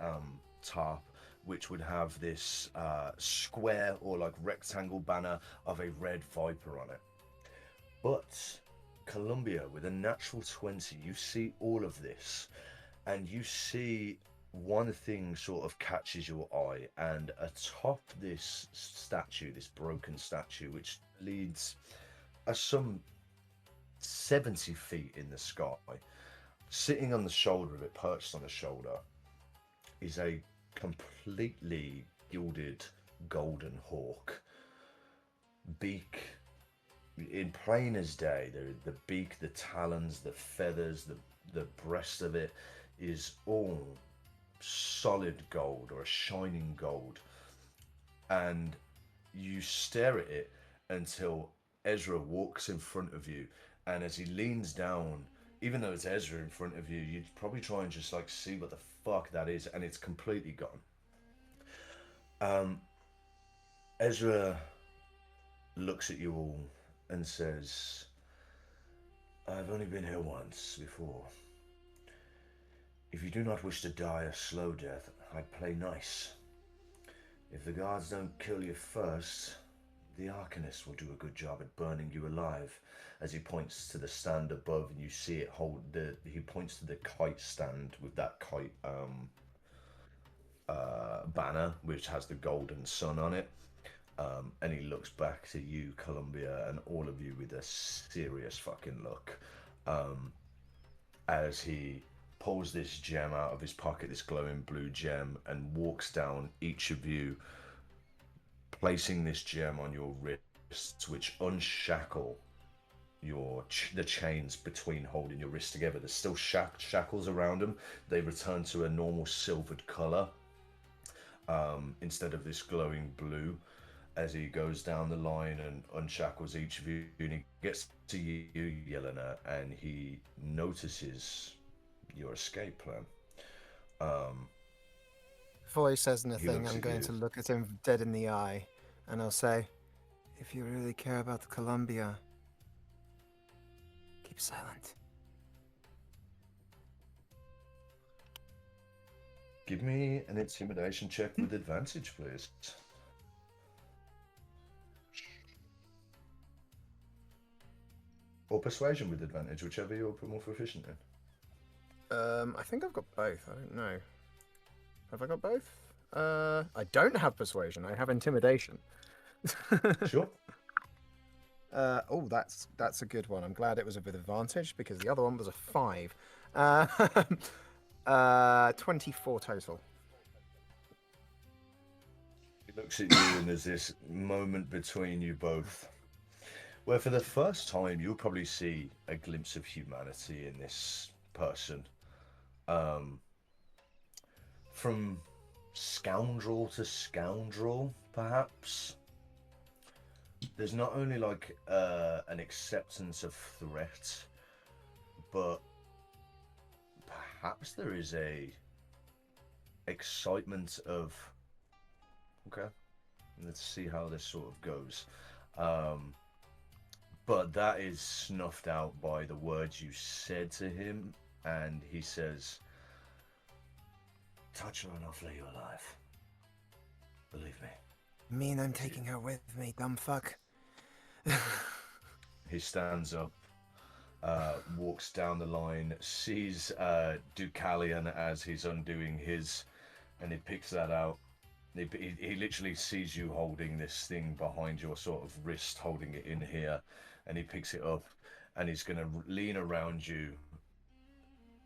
tarp, which would have this square or like rectangle banner of a red viper on it. But Columbia, with a natural 20, you see all of this, and you see one thing sort of catches your eye, and atop this statue, this broken statue, which leads some 70 feet in the sky, sitting on the shoulder of it, perched on the shoulder, is a completely gilded golden hawk. Beak in plain as day. The beak, the talons, the feathers, the breast of it is all solid gold, or a shining gold. And you stare at it until Ezra walks in front of you, and as he leans down, even though it's Ezra in front of you, you'd probably try and just like see what the fuck that is, and it's completely gone. Ezra looks at you all and says, "I've only been here once before. If you do not wish to die a slow death, I'd play nice. If the guards don't kill you first, the Arcanist will do a good job at burning you alive." As he points to the stand above, and you see it he points to the kite stand with that kite banner, which has the golden sun on it. And he looks back to you, Columbia, and all of you with a serious fucking look, as he pulls this gem out of his pocket, this glowing blue gem, and walks down each of you, placing this gem on your wrists, which unshackle the chains between holding your wrists together. There's still shackles around them. They return to a normal silvered color instead of this glowing blue, as he goes down the line and unshackles each of you, and he gets to you, Yelena, and he notices your escape plan. Before he says He anything, looks I'm at going you. to look at him dead in the eye, and I'll say, "If you really care about Columbia, keep silent." Give me an intimidation check with advantage, please. Or persuasion with advantage, whichever you're more proficient in. I think I've got both. I don't know. Have I got both? I don't have persuasion. I have intimidation. Sure. Oh, that's a good one. I'm glad it was with advantage, because the other one was a 5. 24 total. looks at you, and there's this moment between you both where for the first time you'll probably see a glimpse of humanity in this person. Um, from scoundrel to scoundrel, perhaps. There's not only like an acceptance of threat, but perhaps there is a excitement of, okay, let's see how this sort of goes. But that is snuffed out by the words you said to him, and he says, touch her and I'll flay you alive. Believe me. Mean I'm taking her with me, dumb fuck. He stands up, walks down the line, sees Deucalion as he's undoing his, and he picks that out. He literally sees you holding this thing behind your sort of wrist, holding it in here, and he picks it up, and he's going to lean around you,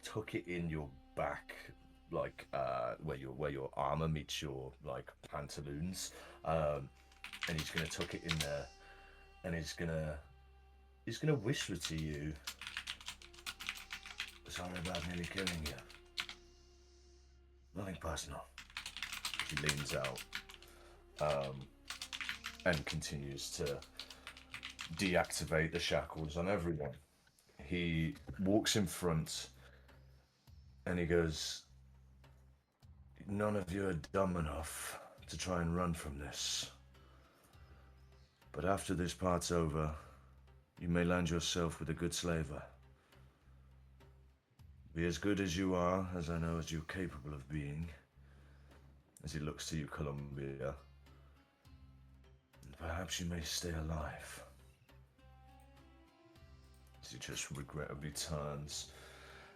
tuck it in your back, like where your armor meets your like pantaloons, and he's going to tuck it in there, and he's gonna whisper to you, sorry about nearly killing you. Nothing personal. He leans out, and continues to deactivate the shackles on everyone. He walks in front, and he goes, none of you are dumb enough to try and run from this. But after this part's over, you may land yourself with a good slaver. Be as good as you are, as I know as you're capable of being. As he looks to you, Columbia. And perhaps you may stay alive. As he just regrettably turns.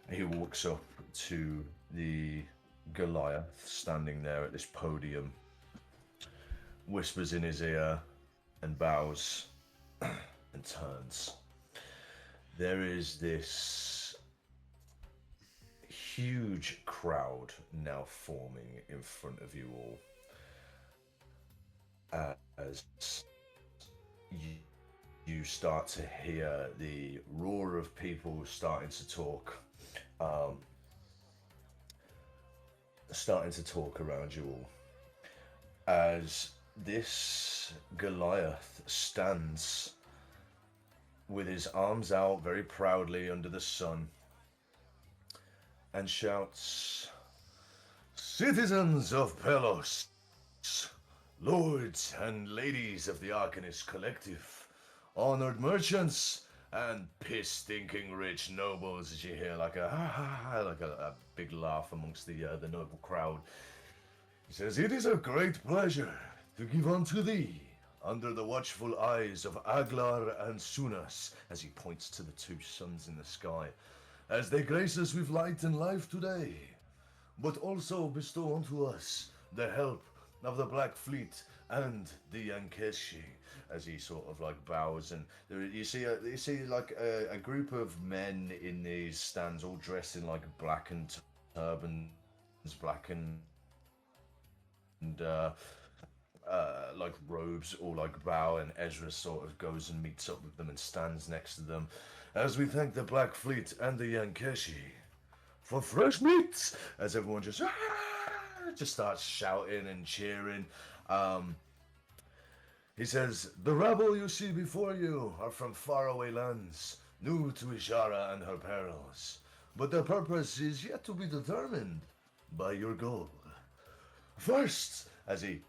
He walks up to the Goliath standing there at this podium, whispers in his ear, and bows, and turns. There is this huge crowd now forming in front of you all, as you start to hear the roar of people starting to talk, around you all, as this Goliath stands with his arms out very proudly under the sun and shouts, citizens of Pelos, lords and ladies of the Arcanist Collective, honored merchants and piss-stinking rich nobles, as you hear like a big laugh amongst the noble crowd. He says, it is a great pleasure to give unto thee, under the watchful eyes of Aglar and Sunas, as he points to the two suns in the sky, as they grace us with light and life today, but also bestow unto us the help of the Black Fleet and the Yankeshi, as he sort of like bows, and you see like a group of men in these stands, all dressed in like blackened turbans, blackened like robes, all like bow, and Ezra sort of goes and meets up with them and stands next to them, as we thank the Black Fleet and the Yankeshi for fresh meat, as everyone just starts shouting and cheering. He says, the rabble you see before you are from faraway lands, new to Ishara and her perils, but their purpose is yet to be determined by your goal. First, as he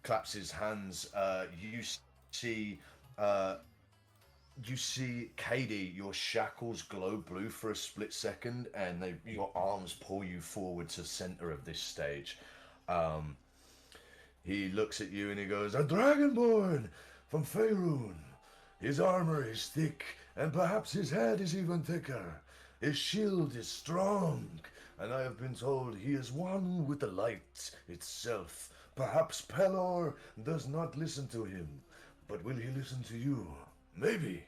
claps his hands, you see Katie, your shackles glow blue for a split second, and your arms pull you forward to the center of this stage. He looks at you and he goes, a dragonborn from Faerun. His armor is thick, and perhaps his head is even thicker. His shield is strong, and I have been told he is one with the light itself. Perhaps Pelor does not listen to him, but will he listen to you? Maybe.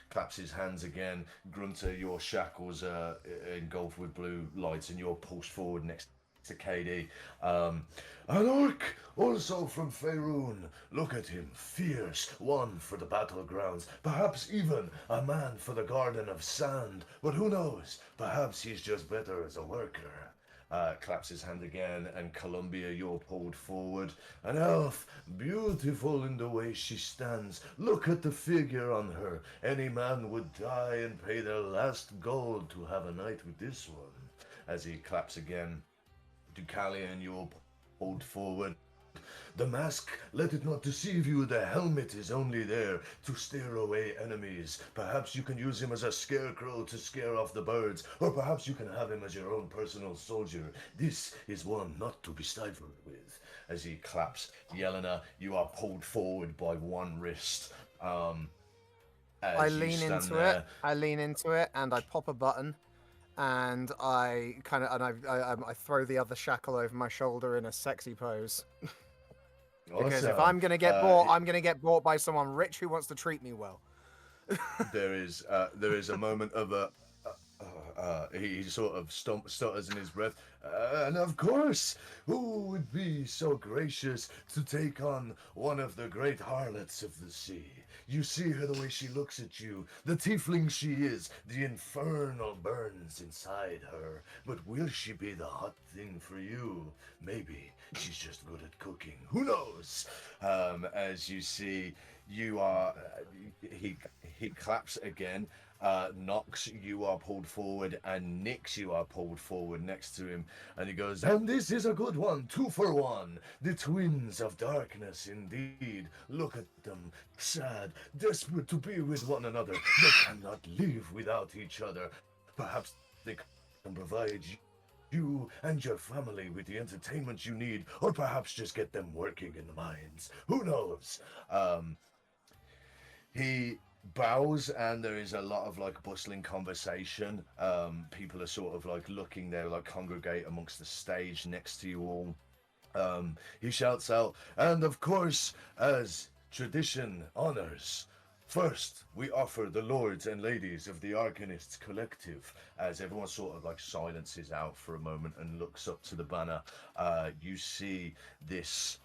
Claps his hands again. Grunter, your shackles engulfed with blue lights, and you're pushed forward next to KD. An orc, also from Faerun. Look at him, fierce, one for the battlegrounds, perhaps even a man for the Garden of Sand. But who knows? Perhaps he's just better as a worker. Claps his hand again, and Columbia, you're pulled forward. An elf, beautiful in the way she stands. Look at the figure on her. Any man would die and pay their last gold to have a night with this one. As he claps again, Deucalion, you're pulled forward. The mask, let it not deceive you. The helmet is only there to steer away enemies. Perhaps you can use him as a scarecrow to scare off the birds, or perhaps you can have him as your own personal soldier. This is one not to be stifled with. As he claps, Yelena, you are pulled forward by one wrist. I lean into it. I lean into it, and I pop a button, and I throw the other shackle over my shoulder in a sexy pose. Because if I'm gonna get bought, I'm gonna get bought by someone rich who wants to treat me well. there is a moment of he sort of stutters in his breath. And of course, who would be so gracious to take on one of the great harlots of the sea? You see her the way she looks at you, the tiefling she is, the infernal burns inside her. But will she be the hot thing for you? Maybe she's just good at cooking. Who knows? As you see, you are. He claps again. Nox, you are pulled forward, and Nix, you are pulled forward next to him, and he goes, and this is a good one, 2 for 1, the twins of darkness indeed. Look at them, sad, desperate to be with one another. They cannot live without each other. Perhaps they can provide you and your family with the entertainment you need, or perhaps just get them working in the mines. Who knows? He bows, and there is a lot of like bustling conversation. People are sort of like looking there, like congregate amongst the stage next to you all. He shouts out, and of course, as tradition honors, first we offer the lords and ladies of the Arcanists Collective. As everyone sort of like silences out for a moment and looks up to the banner, you see this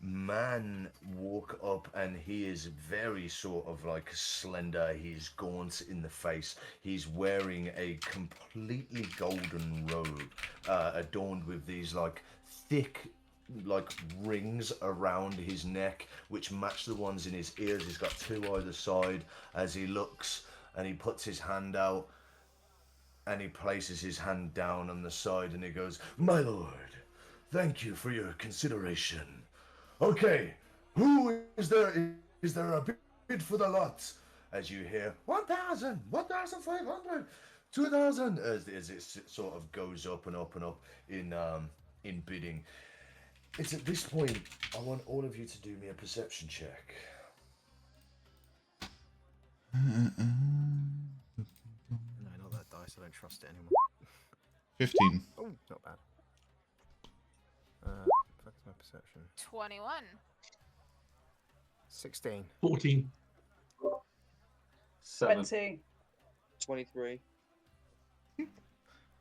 man walk up, and he is very sort of like slender. He's gaunt in the face. He's wearing a completely golden robe, adorned with these like thick like rings around his neck, which match the ones in his ears. He's got 2 either side. As he looks, and he puts his hand out, and he places his hand down on the side, and he goes, "My lord, thank you for your consideration. Okay, who is there? Is there a bid for the lot?" As you hear 1,000, 1,500, 2,000, as it sort of goes up and up and up in bidding. It's at this point I want all of you to do me a perception check. No, not that dice. I don't trust it anymore. 15. Oh, not bad. What's my perception? 21. 16. 14. 7. 20. 23.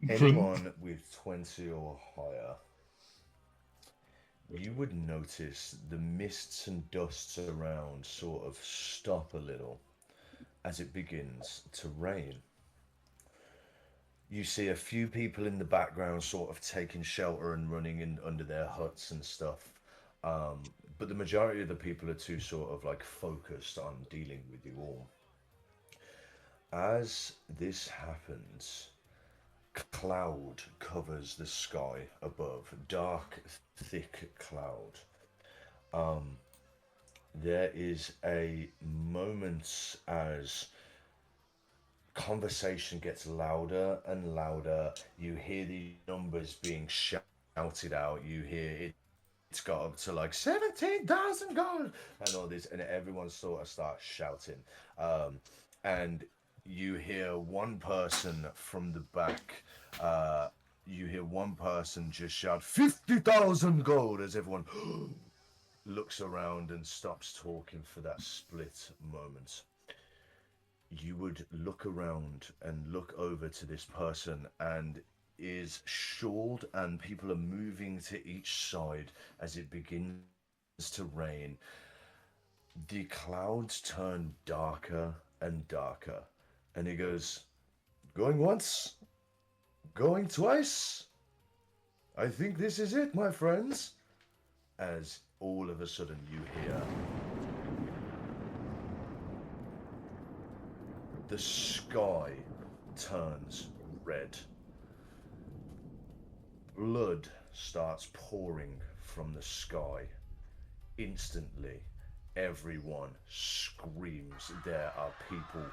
Anyone with 20 or higher, you would notice the mists and dusts around sort of stop a little as it begins to rain. You see a few people in the background sort of taking shelter and running in under their huts and stuff. But the majority of the people are too sort of like focused on dealing with you all. As this happens, cloud covers the sky above, dark, thick cloud. There is a moment as conversation gets louder and louder. You hear the numbers being shouted out. You hear it's got up to like 17,000 gold and all this, and everyone sort of starts shouting. And you hear one person from the back. You hear one person just shout 50,000 gold as everyone looks around and stops talking for that split moment. You would look around and look over to this person, and is shawled and people are moving to each side as it begins to rain. The clouds turn darker and darker, and he goes, "Going once, going twice. I think this is it, my friends." As all of a sudden you hear the sky turns red. Blood starts pouring from the sky. Instantly, everyone screams. There are people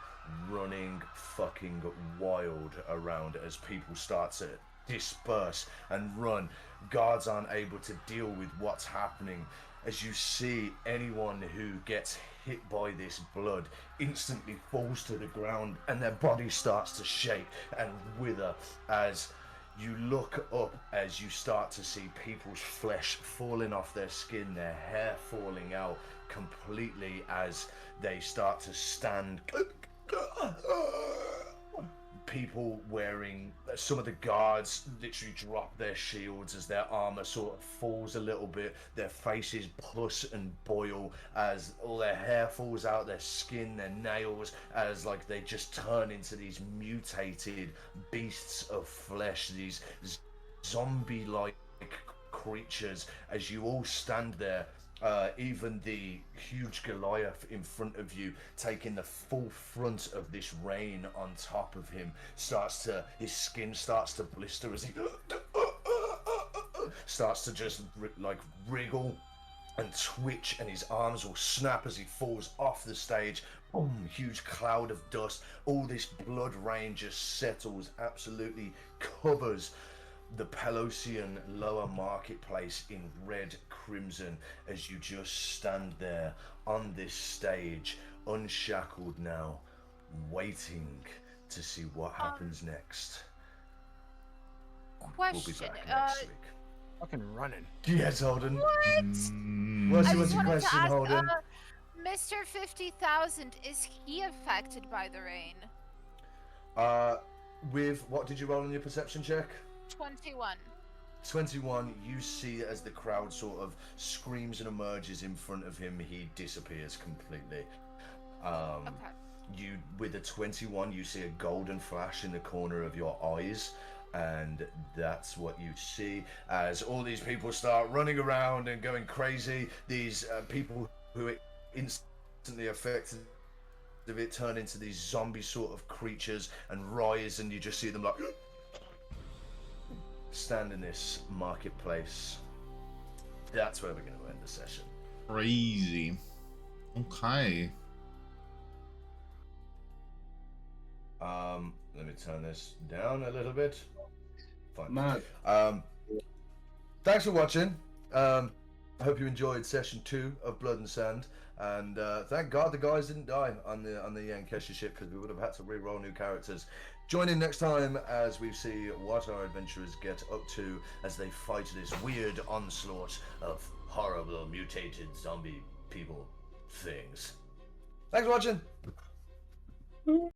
running fucking wild around as people start to disperse and run. Guards aren't able to deal with what's happening. As you see, anyone who gets hit by this blood instantly falls to the ground and their body starts to shake and wither. As you look up, as you start to see people's flesh falling off their skin, their hair falling out completely as they start to stand. People wearing, some of the guards literally drop their shields as their armor sort of falls a little bit. Their faces pus and boil as all their hair falls out, their skin, their nails, as like they just turn into these mutated beasts of flesh, these zombie-like creatures. As you all stand there, even the huge Goliath in front of you, taking the full front of this rain on top of him, his skin starts to blister as he starts to just like wriggle and twitch, and his arms will snap as he falls off the stage. Boom, huge cloud of dust. All this blood rain just settles, absolutely covers the Pelosian lower marketplace in red crimson as you just stand there on this stage, unshackled now, waiting to see what happens next. Question. We'll be back next week. Fucking running. Yes, Holden. What? What's your question, Holden? Mr. 50,000, is he affected by the rain? With what did you roll on your perception check? 21. 21, you see as the crowd sort of screams and emerges in front of him, he disappears completely. Okay. You, with a 21, you see a golden flash in the corner of your eyes, and that's what you see as all these people start running around and going crazy. These people who are instantly affected of it turn into these zombie sort of creatures and rise, and you just see them like stand in this marketplace. That's where we're going to end the session. Crazy. Okay. Let me turn this down a little bit. Fine. Mad. Thanks for watching. I hope you enjoyed session 2 of Blood and Sand, and thank God the guys didn't die on the Yankeshi ship, because we would have had to re-roll new characters. Join in next time as we see what our adventurers get up to as they fight this weird onslaught of horrible mutated zombie people things. Thanks for watching.